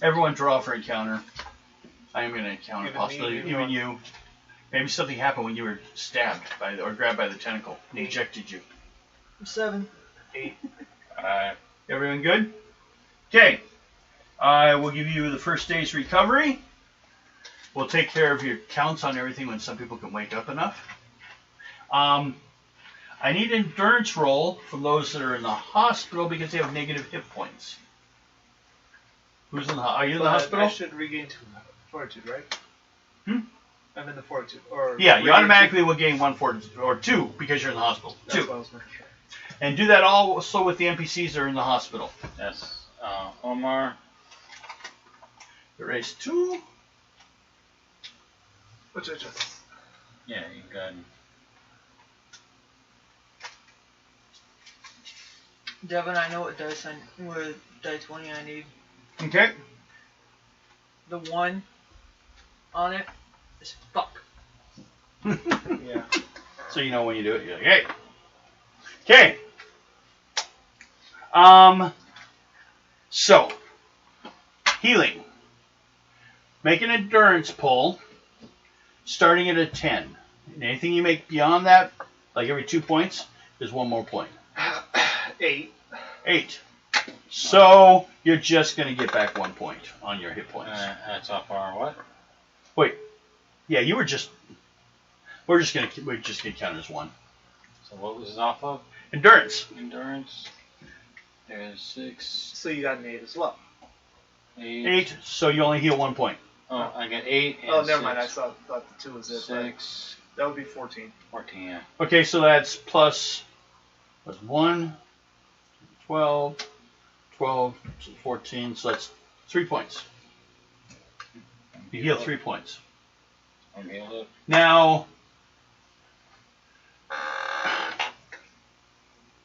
everyone draw for encounter. I am going to encounter Even possibly me, even you. Maybe something happened when you were stabbed or grabbed by the tentacle. It ejected you. 7. 8. Everyone good? Okay. I will give you the first day's recovery. We'll take care of your counts on everything when some people can wake up enough. I need an endurance roll from those that are in the hospital because they have negative hit points. Who's in the? Are you in the hospital? I should regain 2 fortitude, right? Hmm? I'm in the fortitude. Or Yeah, you regain automatically will gain 1 fortitude or 2 because you're in the hospital. 2. That's what I was making sure. And do that also with the NPCs that are in the hospital. That's Omar. Erase 2. Which I just. Yeah, you got. Devin, I know what dice die 20 I need. Okay. The 1 on it is fuck. Yeah. So you know when you do it, you're like, hey. Okay. So, healing. Make an endurance pull, starting at a 10. And anything you make beyond that, like every 2 points, is 1 more point. 8. 8. So, you're just going to get back 1 point on your hit points. That's how far. What? Wait. Yeah, you were just... We're just going to count it as 1. So what was it off of? Endurance. Endurance. There's 6, So you got an 8 as well. 8. 8, so you only heal 1 point. Oh, I got 8. And Oh, never mind. I 6. thought the 2 was it. but 6. That would be 14. 14, yeah. Okay, so that's plus 1, 12, 14, so that's 3 points. You heal 3 points. I'm healed up. Now,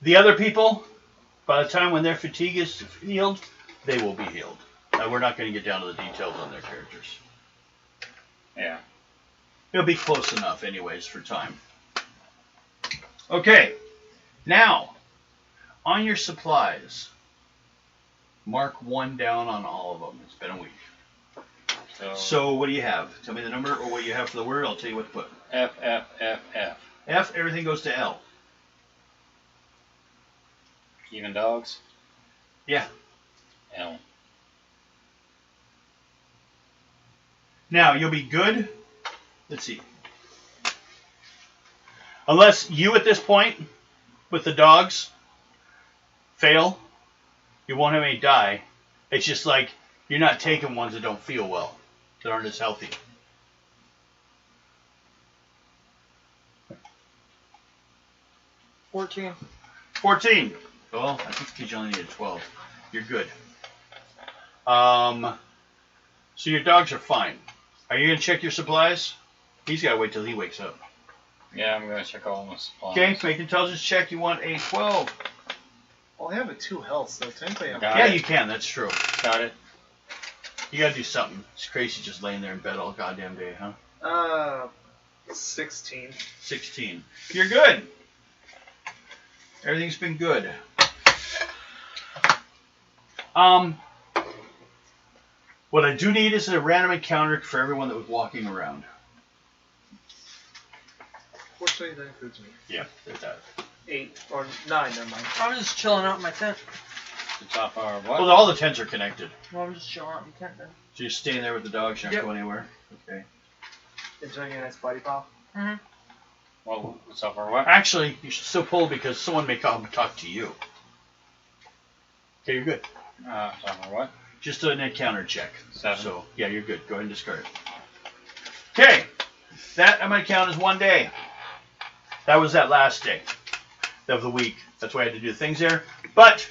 the other people, by the time when their fatigue is healed, they will be healed. We're not going to get down to the details on their characters. Yeah. It'll be close enough anyways for time. Okay, now, on your supplies, mark 1 down on all of them. It's been a week. So what do you have? Tell me the number or what you have for the word. I'll tell you what to put. F, F, F, F. F, everything goes to L. Even dogs? Yeah. L. Now, you'll be good. Let's see. Unless you, at this point, with the dogs, fail, you won't have any die. It's just like you're not taking ones that don't feel well, that aren't as healthy. $14. 14. Well, I think you only needed 12. You're good. So your dogs are fine. Are you going to check your supplies? He's got to wait till he wakes up. Yeah, I'm gonna check all my supplies. Okay, make intelligence check. You want a 12. Well, I have a 2 health, so technically I'm Got Yeah, it. you can. That's true. Got it. You got to do something. It's crazy just laying there in bed all goddamn day, huh? 16. 16. You're good. Everything's been good. What I do need is a random encounter for everyone that was walking around. Fortunately, that includes me. Yeah, there's that. 8 or 9, never mind. I'm just chilling out in my tent. It's off our what? Well, all the tents are connected. Well, I'm just chilling out in my tent then. So you're staying there with the dogs. You're not Yep. going anywhere. Okay. Enjoying a nice body pop. Mm-hmm. Well, it's off our what? Actually, you should still pull because someone may come and talk to you. Okay, you're good. It's off our what? Just an encounter check. 7. So, yeah, you're good. Go ahead and discard it. Okay. That I'm going to count as one day. That was that last day of the week. That's why I had to do things there. But,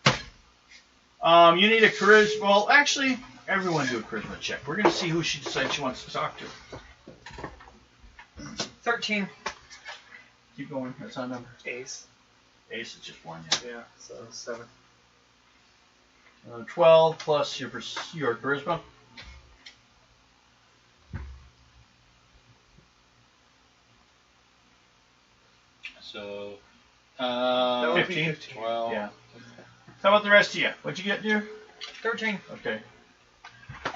you need a charisma. Well, actually, everyone do a charisma check. We're going to see who she decides she wants to talk to. 13. Keep going. That's not a number. Ace. Ace is just one. Yeah, so 7. 12 plus your charisma. So, That would be 15? 15. 12. Yeah. How about the rest of you? What'd you get, dear? 13. Okay.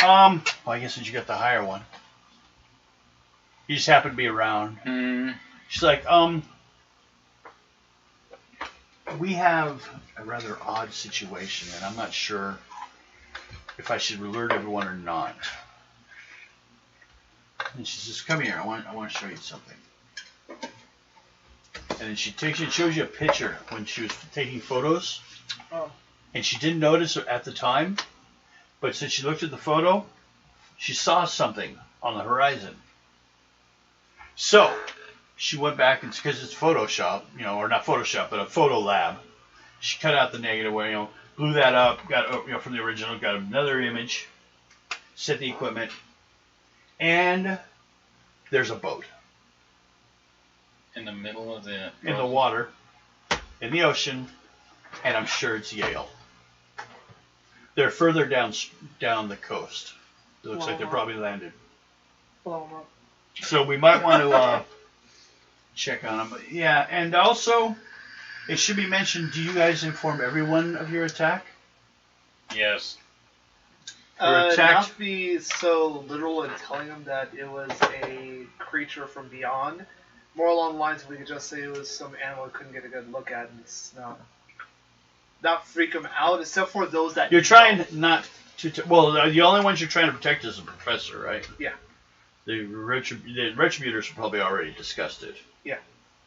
Well, I guess since you got the higher one. You just happen to be around. She's like, we have a rather odd situation, and I'm not sure if I should alert everyone or not. And she says, come here, I want to show you something. And then she takes you and shows you a picture when she was taking photos. Oh. And she didn't notice it at the time, but since she looked at the photo, she saw something on the horizon. So she went back, and because it's Photoshop, or not Photoshop, but a photo lab, she cut out the negative, blew that up, got from the original, got another image, set the equipment, and there's a boat In the middle of the... in the water, in the ocean, and I'm sure it's Yale. They're further down the coast. It looks like they're probably landed. Blow 'em up. So we might want to check on them. Yeah, and also, it should be mentioned, do you guys inform everyone of your attack? Yes. We're attacked. Not be so literal in telling them that it was a creature from beyond. More along the lines, we could just say it was some animal we couldn't get a good look at, and it's not freak them out, except for those that You're trying not to... well, the only ones you're trying to protect is the professor, right? Yeah. The Retributors probably already discussed it. Yeah,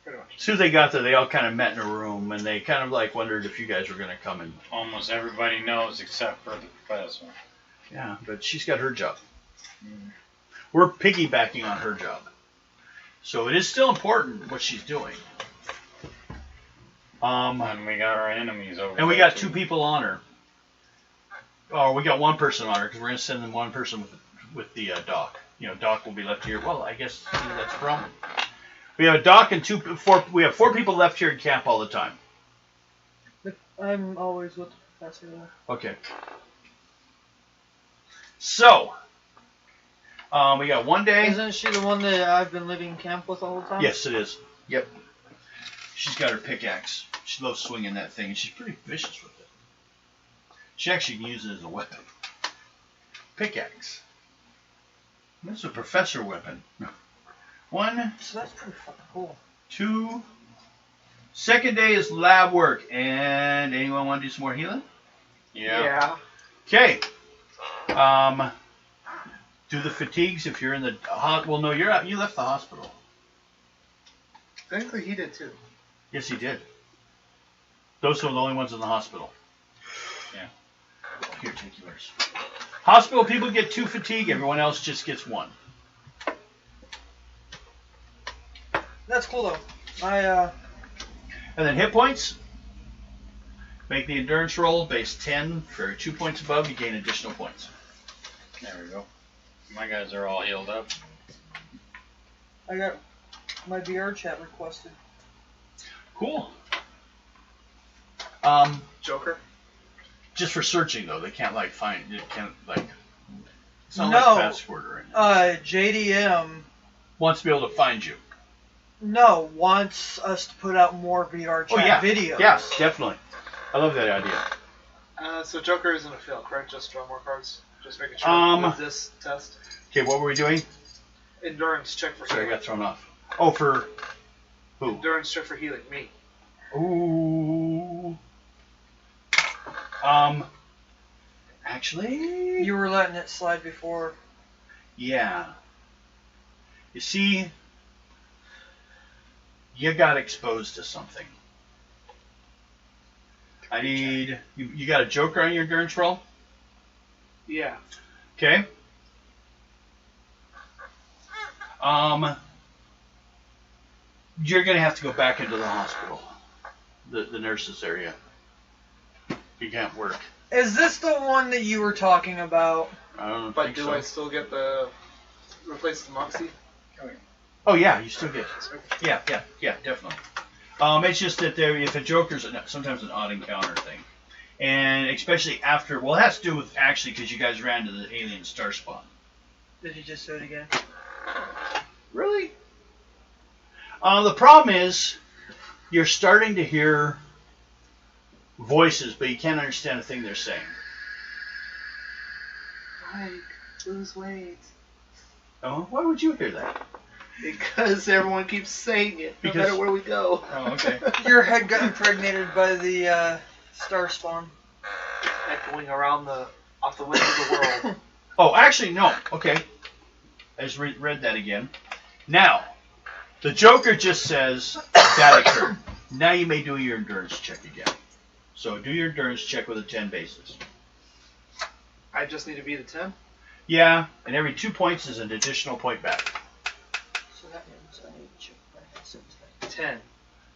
pretty much. As soon as they got there, they all kind of met in a room, and they kind of wondered if you guys were going to come and... Almost everybody knows except for the professor. Yeah, but she's got her job. We're piggybacking on her job. So it is still important what she's doing. And we got our enemies over And we there, got 2 people on her. Oh, we got 1 person on her because we're going to send them 1 person with the Doc. Doc will be left here. Well, I guess that's a problem. We have a Doc and 4. We have 4 people left here in camp all the time. I'm always with the professor though. Okay. So, we got 1 day. Isn't she the one that I've been living camp with all the time? Yes, it is. Yep. She's got her pickaxe. She loves swinging that thing, and she's pretty vicious with it. She actually can use it as a weapon. Pickaxe. This is a professor weapon. 1, So that's pretty fucking cool. 2. Second day is lab work. And anyone want to do some more healing? Yeah. Okay. Do the fatigues if you're in the well, no, you're out. You left the hospital. Technically, he did too. Yes, he did. Those are the only ones in the hospital. Yeah. Here, take yours. Hospital people get 2 fatigue. Everyone else just gets 1. That's cool though. And then hit points. Make the endurance roll base 10. For 2 points above, you gain additional points. There we go. My guys are all healed up. I got my VR chat requested. Cool. Joker. Just for searching though, they can't like find. It can't like. It's not No. like password or anything. JDM Wants to be able to find you. wants us to put out more VR chat videos. Yeah, definitely. I love that idea. So Joker isn't a fail, correct? Just draw more cards. Just making sure with this test. Okay, what were we doing? Endurance check for Sorry, I healing. got thrown off. Oh, for who? Endurance check for healing. Me. Ooh. Actually. You were letting it slide before. Yeah. You see, you got exposed to something. I need you got a Joker on your endurance roll? Yeah. Okay. You're gonna have to go back into the hospital. The nurses area. You can't work. Is this the one that you were talking about? I don't But think do so. I still get the replace the Moxie? Oh yeah, you still get it. Yeah, definitely. It's just that if a Joker's sometimes an odd encounter thing, and especially after, well, it has to do with actually because you guys ran to the alien star spawn. Did you just do it again? Really? The problem is you're starting to hear voices, but you can't understand a thing they're saying. Mike, lose weight. Oh, why would you hear that? Because everyone keeps saying it, no Because- matter where we go. Oh, okay. Your head got impregnated by the star spawn. Echoing around off the winds of the world. Oh, actually, no. Okay. I just read that again. Now, the Joker just says that occurred. Now you may do your endurance check again. So do your endurance check with a 10 basis. I just need to be the 10? Yeah, and every 2 points is an additional point back. So that means I need to check my headset. 10.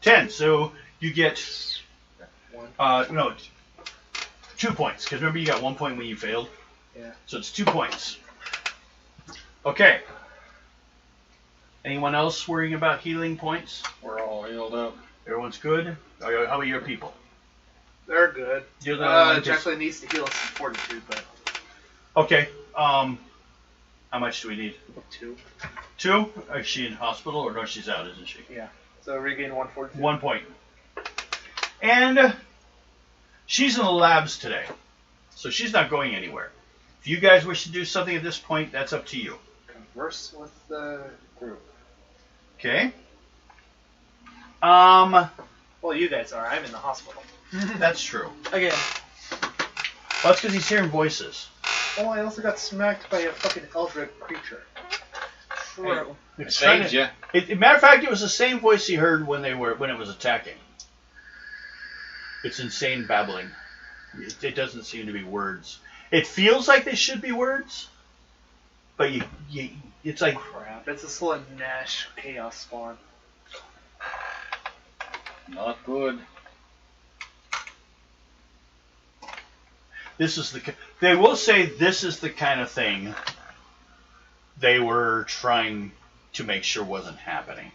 10, so you get, 1. 2 points. Because remember you got 1 point when you failed? Yeah. So it's 2 points. Okay. Anyone else worrying about healing points? We're all healed up. Everyone's good? How about your people? They're good. You're the Jacqueline needs to heal some fortitude, but Okay. How much do we need? 2. 2? Is she in hospital or no? She's out, isn't she? Yeah. So regain 1 fortitude. 1 point. And she's in the labs today, so she's not going anywhere. If you guys wish to do something at this point, that's up to you. Converse with the group. Okay. Well, you guys are. I'm in the hospital. That's true. Again. Well, that's because he's hearing voices. Oh, I also got smacked by a fucking Eldritch creature. True. It's Saved you. Matter of fact, it was the same voice he heard when it was attacking. It's insane babbling. It doesn't seem to be words. It feels like they should be words, but it's like Crap. It's a Slaanesh Chaos Spawn. Not good. they will say this is the kind of thing they were trying to make sure wasn't happening.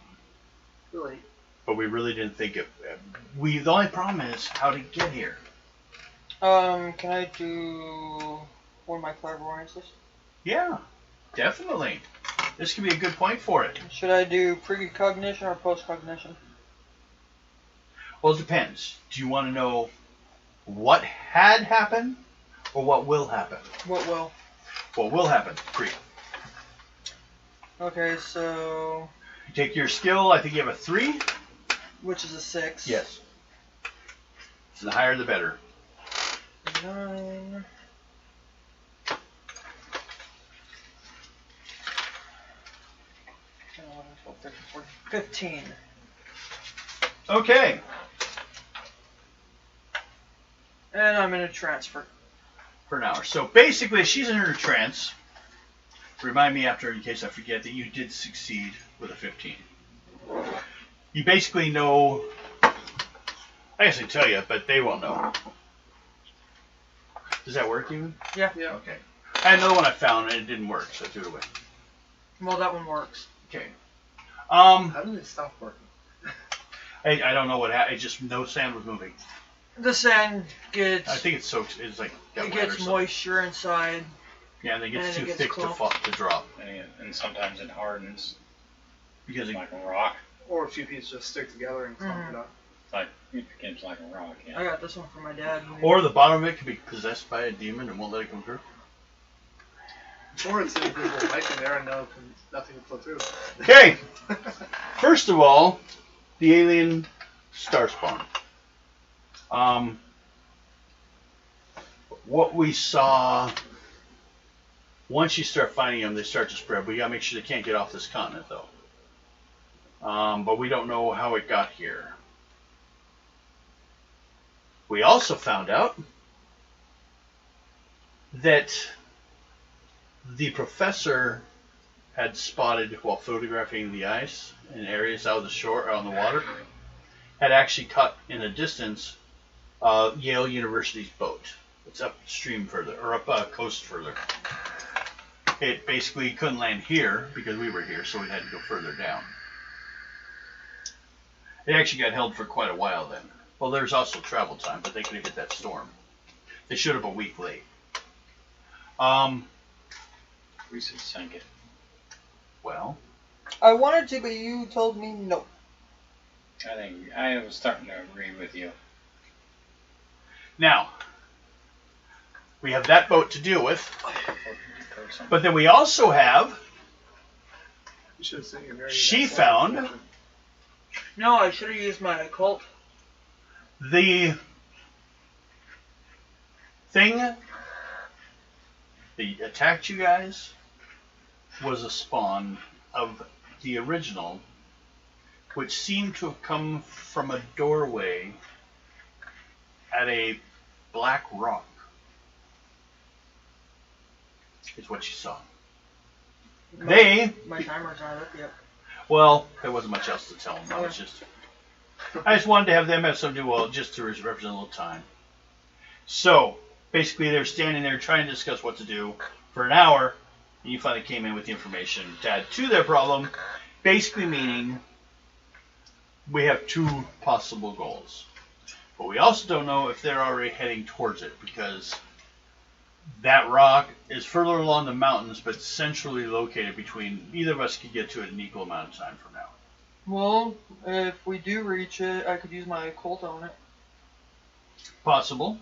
Really? But we really didn't think it. The only problem is how to get here. Can I do one of my clairvoyances? Yeah, definitely. This could be a good point for it. Should I do precognition or postcognition? Well, it depends. Do you want to know what had happened or what will happen? What will? What will happen? Pre. Okay, so You take your skill. I think you have a 3. which is a 6. Yes. So the higher the better. 9. 10, 11, 12, 13, 14, 15. Okay. And I'm in a transfer. For an hour. So basically, she's in her trance. Remind me after, in case I forget, that you did succeed with a 15. You basically know. I guess I can tell you, but they won't know. Does that work even? Yeah. Yeah. Okay. I had another one I found and it didn't work, so I threw it away. Well, that one works. Okay. How did it stop working? I don't know what happened. It just no sand was moving. The sand gets I think it's soaked. It's like got it wet or gets something. moisture inside. Yeah, and it gets and it too gets thick clumped. to drop And sometimes it hardens because it, like a rock. Or a few pieces just stick together and clump Mhm. it up. Like it becomes like a rock. I Yeah. got this one from my dad. or the bottom of it could be possessed by a demon and won't let it come through. Or it's invisible pipe in there and nothing will flow through. Okay. First of all, the alien star spawn. What we saw, once you start finding them, they start to spread. We gotta make sure they can't get off this continent, though. But we don't know how it got here. We also found out that the professor had spotted, while photographing the ice in areas out of the shore, out on the water, had actually caught in a distance Yale University's boat. It's upstream further, or up coast further. It basically couldn't land here because we were here, so we had to go further down. It actually got held for quite a while then. Well, there's also travel time, but they could have hit that storm. They should have a week late. We should sink it. Well, I wanted to, but you told me no. I think I was starting to agree with you. now, we have that boat to deal with, Person. but then we also have, You should have seen your very She next found- one. No, I should have used my occult. the thing that attacked you guys was a spawn of the original, which seemed to have come from a doorway at a black rock. Is what you saw. They, My timer's not up yet. well, there wasn't much else to tell them. I just wanted to have them have something to, well, just to represent a little time. So, basically, they're standing there trying to discuss what to do for an hour, and you finally came in with the information to add to their problem, basically meaning we have two possible goals. But we also don't know if they're already heading towards it, because that rock is further along the mountains, but centrally located between, either of us could get to it in an equal amount of time from now. Well, if we do reach it, I could use my occult on it. Possible.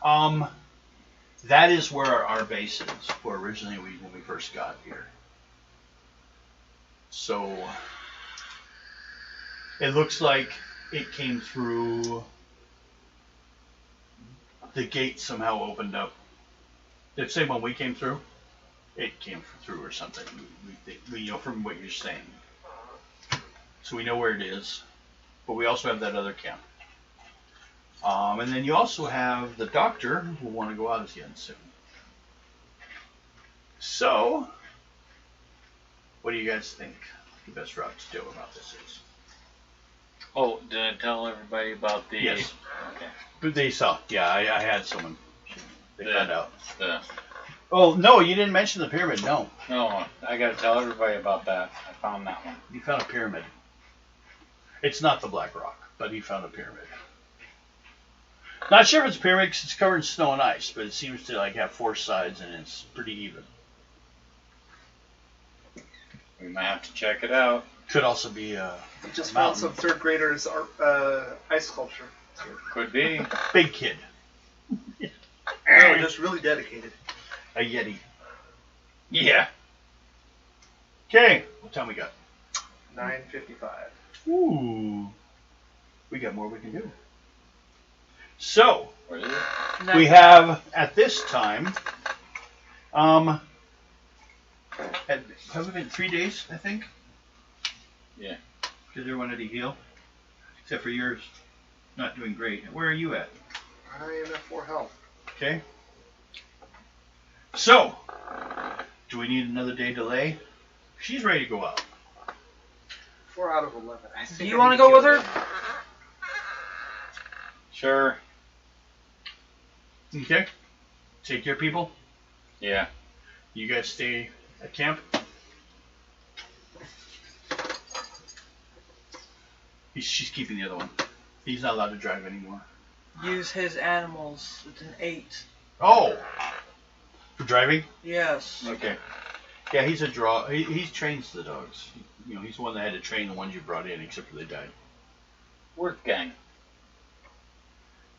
That is where our base is, where originally when we first got here. So it looks like it came through the gate, somehow opened up. Did it say when we came through? It came through or something. We know from what you're saying. So we know where it is, but we also have that other camp. And then you also have the doctor who will want to go out again soon. So, what do you guys think the best route to do about this is? Oh, did I tell everybody about the? Yes. Okay. But they saw. Yeah, I had someone. They The- found out. The, Oh, no, you didn't mention the pyramid. No. no, I got to tell everybody about that. I found that one. You found a pyramid. It's not the Black Rock, but he found a pyramid. Not sure if it's a pyramid because it's covered in snow and ice, but it seems to like have four sides and it's pretty even. We might have to check it out. Could also be a You just found mountain. some third graders ice sculpture. Could be. Big kid. No, just really dedicated. A Yeti. Yeah. Okay, what time we got? 9:55. Ooh. We got more we can do. So, What is it? we have, at this time, have we been 3 days, I think? Yeah. Because everyone had to heal. Except for yours. Not doing great. Where are you at? I am at 4 health. Okay. So, do we need another day delay? She's ready to go out. 4 out of 11. I Do think you I want need to go kill with her? them. Sure. Okay. Take care, people. Yeah. You guys stay at camp. She's keeping the other one. He's not allowed to drive anymore. Use his animals. It's an 8. Oh! For driving? Yes. Okay. Yeah, he's a draw. He trains the dogs. You know, he's the one that had to train the ones you brought in, except for they died. Wolfgang.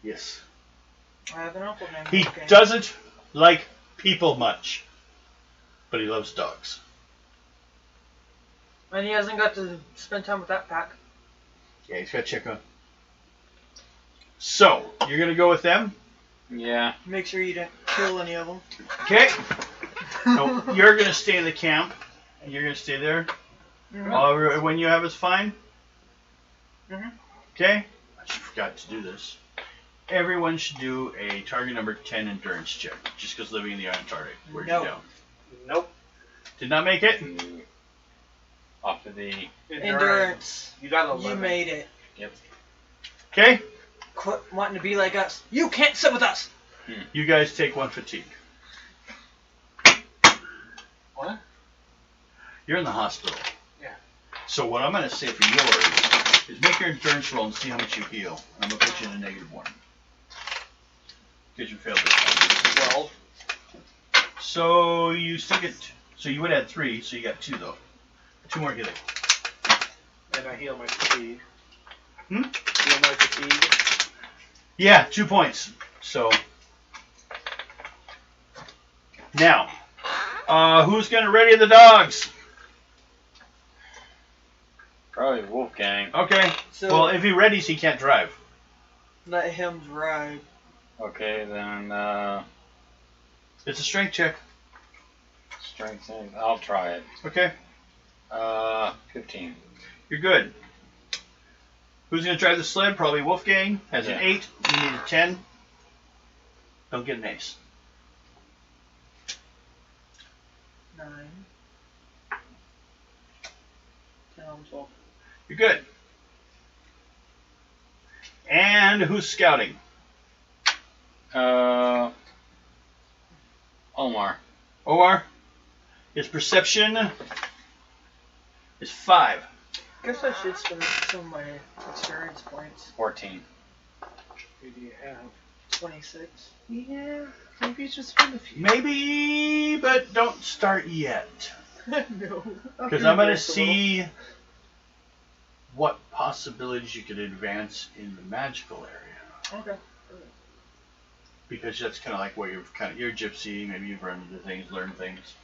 Yes. I have an uncle named He Wolfgang. doesn't like people much, but he loves dogs. And he hasn't got to spend time with that pack. Yeah, he's got to check on. So, you're going to go with them? Yeah. Make sure you don't kill any of them. Okay. So, you're going to stay in the camp, and you're going to stay there. Mhm. All when you have is fine? Mhm. Okay. I forgot to do this. Everyone should do a target number 10 endurance check, just because living in the Antarctic. Where'd No. you go? Nope. Did not make it? Off of the. Endurance. You got You 11. made it. Yep. Okay. Quit wanting to be like us. You can't sit with us. You guys take 1 fatigue. What? You're in the hospital. Yeah. So what I'm going to say for yours is make your endurance roll and see how much you heal. I'm going to put you in a -1. Because you failed this time. 12. So you still get... So you would add 3, so you got 2 though. 2 more healing. And I heal my fatigue. Hmm? Heal my fatigue. Yeah, 2 points. So... Now, who's going to ready the dogs? Probably Wolfgang. Okay. So Well, if he readies, he can't drive. let him drive. Okay, then It's a strength check. strength save. I'll try it. Okay. 15. You're good. Who's going to drive the sled? Probably Wolfgang. Has an Yeah. 8. You need a 10. Don't get an ace. 9. 10, 12. You're good. And who's scouting? Omar. Omar. His perception is 5. Guess I should spend some of my experience points. 14. What do you have? 26. Yeah. Maybe it's just spend a few. Maybe, but don't start yet. No. Because I'm going to see what possibilities you could advance in the magical area. Okay. Because that's kind of like where you're a gypsy, maybe you've run into things, learned things.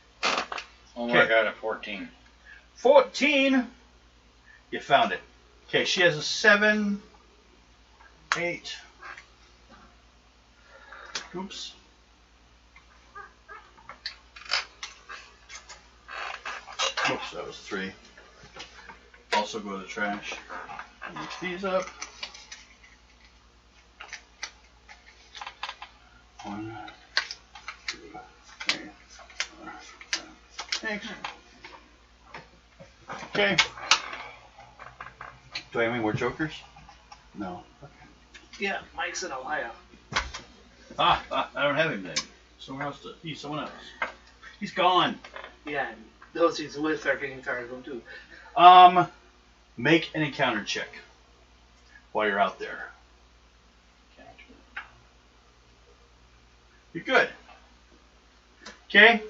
Omar Okay. got a 14. 14! You found it. Okay, she has a 7, 8. Oops. Oops, that was 3. Also go to the trash. Mix these up. 1, 2, 3, 4, 5. Thanks. Okay. Do I have any more jokers? No. Okay. Yeah, Mike's in Ohio. I don't have him then. Somewhere else. He's someone else. He's gone. Yeah, and those he's with are getting tired of him too. Make an encounter check while you're out there. You're good. Okay.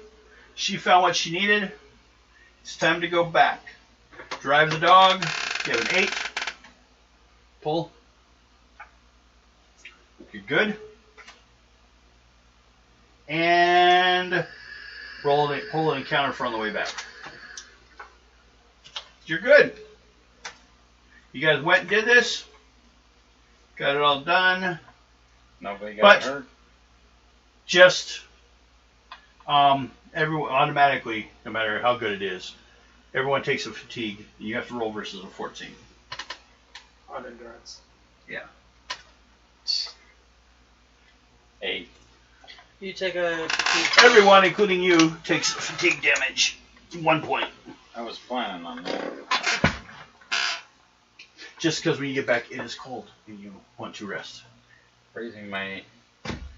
She found what she needed. It's time to go back. Drive the dog. You have an 8. Pull. You're good. And pull an encounter for on the way back. You're good. You guys went and did this. Got it all done. Nobody got But- hurt. Just everyone automatically, no matter how good it is, everyone takes a fatigue. You have to roll versus a 14. On endurance. Eight. You take a fatigue. Everyone, including you, takes fatigue damage. 1 point. I was planning on that. Just because when you get back, it is cold and you want to rest. Freezing my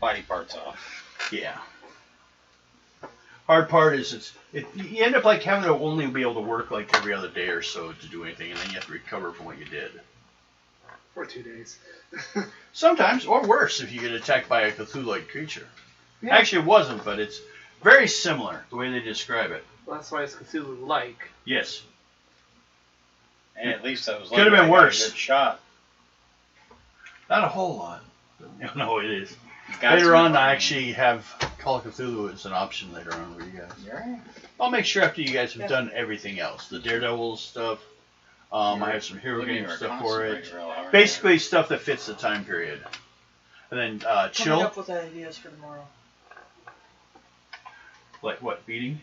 body parts off. Yeah. Hard part is you end up like having to only be able to work like every other day or so to do anything, and then you have to recover from what you did. For 2 days. Sometimes, or worse, if you get attacked by a Cthulhu-like creature. Yeah. Actually, it wasn't, but it's very similar the way they describe it. Well, that's why it's Cthulhu-like. Yes. And at least I was Could have been lucky I got a worse. good shot. Not a whole lot. No, it is. Got Later some on, I money. actually have Call of Cthulhu as an option later on for you guys. Yeah. I'll make sure after you guys have Yeah. done everything else. The Daredevil stuff. I have some hero Look at game your stuff for it. concentrate real hard. Basically, stuff that fits the time period. And then Coming chill. up with ideas for tomorrow. Like what? Beating?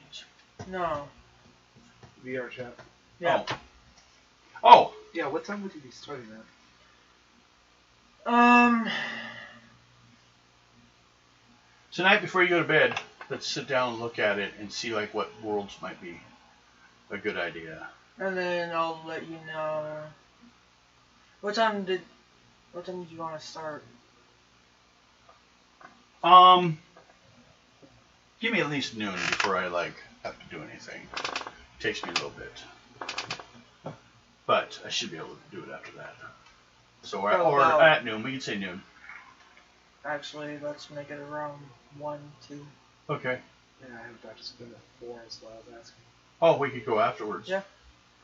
No. VR chat. Yeah. Oh. Yeah, what time would you be starting that? Tonight before you go to bed, let's sit down and look at it and see like what worlds might be a good idea. And then I'll let you know. What time did you want to start? Give me at least noon before I like have to do anything. Takes me a little bit, but I should be able to do it after that. So or about- at noon, we can say noon. Actually, let's make it around 1, 2. Okay. Yeah, I have Dr. Spin at 4 as well. I was asking. Oh, we could go afterwards. Yeah.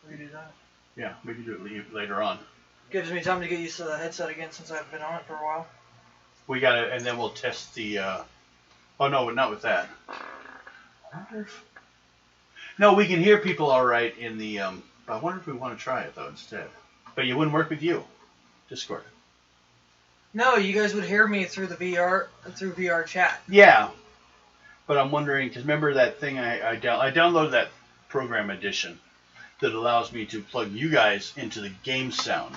We can do that. Yeah, we can do it later on. Gives me time to get used to the headset again since I've been on it for a while. We gotta, and then we'll test the. Oh no, not with that. I wonder if. No, we can hear people all right in the. But I wonder if we want to try it though instead. But it wouldn't work with you, Discord. No, you guys would hear me through the VR chat. Yeah, but I'm wondering because remember that thing I downloaded that program edition that allows me to plug you guys into the game sound,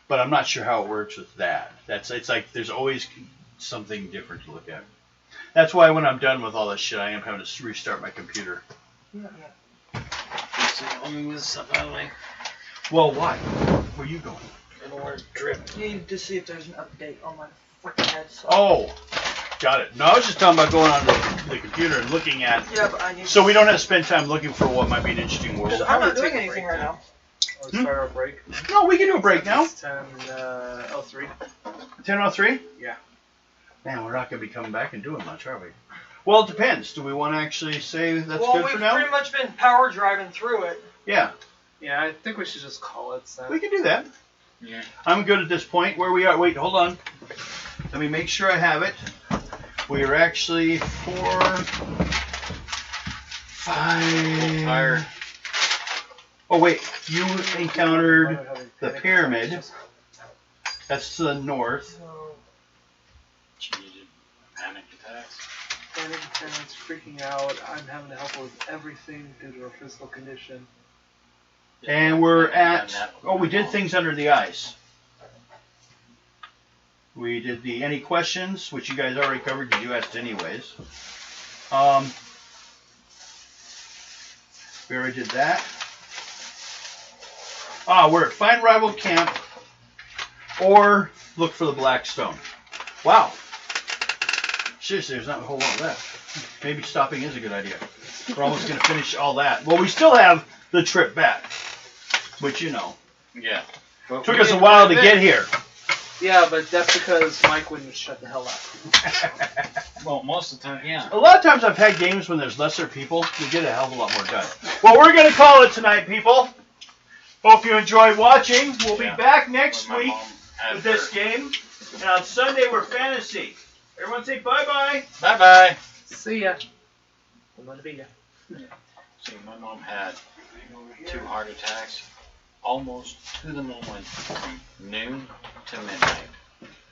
but I'm not sure how it works with that. It's like there's always something different to look at. That's why when I'm done with all this shit, I am having to restart my computer. Yeah. Let me move stuff out of the way. Well, why? Where are you going? I don't want to drip. Need to see if there's an update on my freaking headset. Oh, got it. No, I was just talking about going on the computer and looking at. Yeah, but I need. So we don't have to spend time looking for what might be an interesting world. I'm not doing anything right now. Or start our break. No, we can do a break now. It's 10 L3. 10:03. Yeah. Man, we're not going to be coming back and doing much, are we? Well, it depends. Do we want to actually say that's Well, good we've for now? pretty much been power driving through it. Yeah, Yeah, I think we should just call it. we can do that. Yeah. I'm good at this point. Where we are? Wait, hold on. Let me make sure I have it. We are actually 4, 5. Tired. Oh wait, you encountered the pyramid. That's to the north. So, Cheated. Panic attacks. Panic attacks, freaking out. I'm having to help with everything due to her physical condition. And we're at. Oh, we did things under the ice. We did the any questions, which you guys already covered because you asked anyways. We already did that. We're at Find Rival Camp or look for the Black Stone. Wow. Seriously, there's not a whole lot left. Maybe stopping is a good idea. We're almost going to finish all that. Well, we still have the trip back, which you know. Yeah. But Took we us a did while quite to a get bit. here. Yeah, but that's because Mike wouldn't shut the hell up. Well, most of the time, yeah. A lot of times I've had games when there's lesser people, you get a hell of a lot more done. Well, we're going to call it tonight, people. Hope you enjoyed watching. We'll be Yeah. back next When my week mom had with this her- game. And on Sunday, we're fantasy. Everyone say bye-bye. Bye-bye. See ya. I'm gonna be ya. See, my mom had 2 heart attacks almost to the moment from noon to midnight.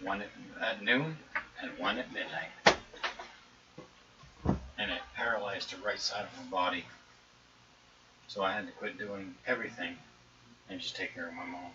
One at noon and one at midnight. And it paralyzed the right side of my body. So I had to quit doing everything and just take care of my mom.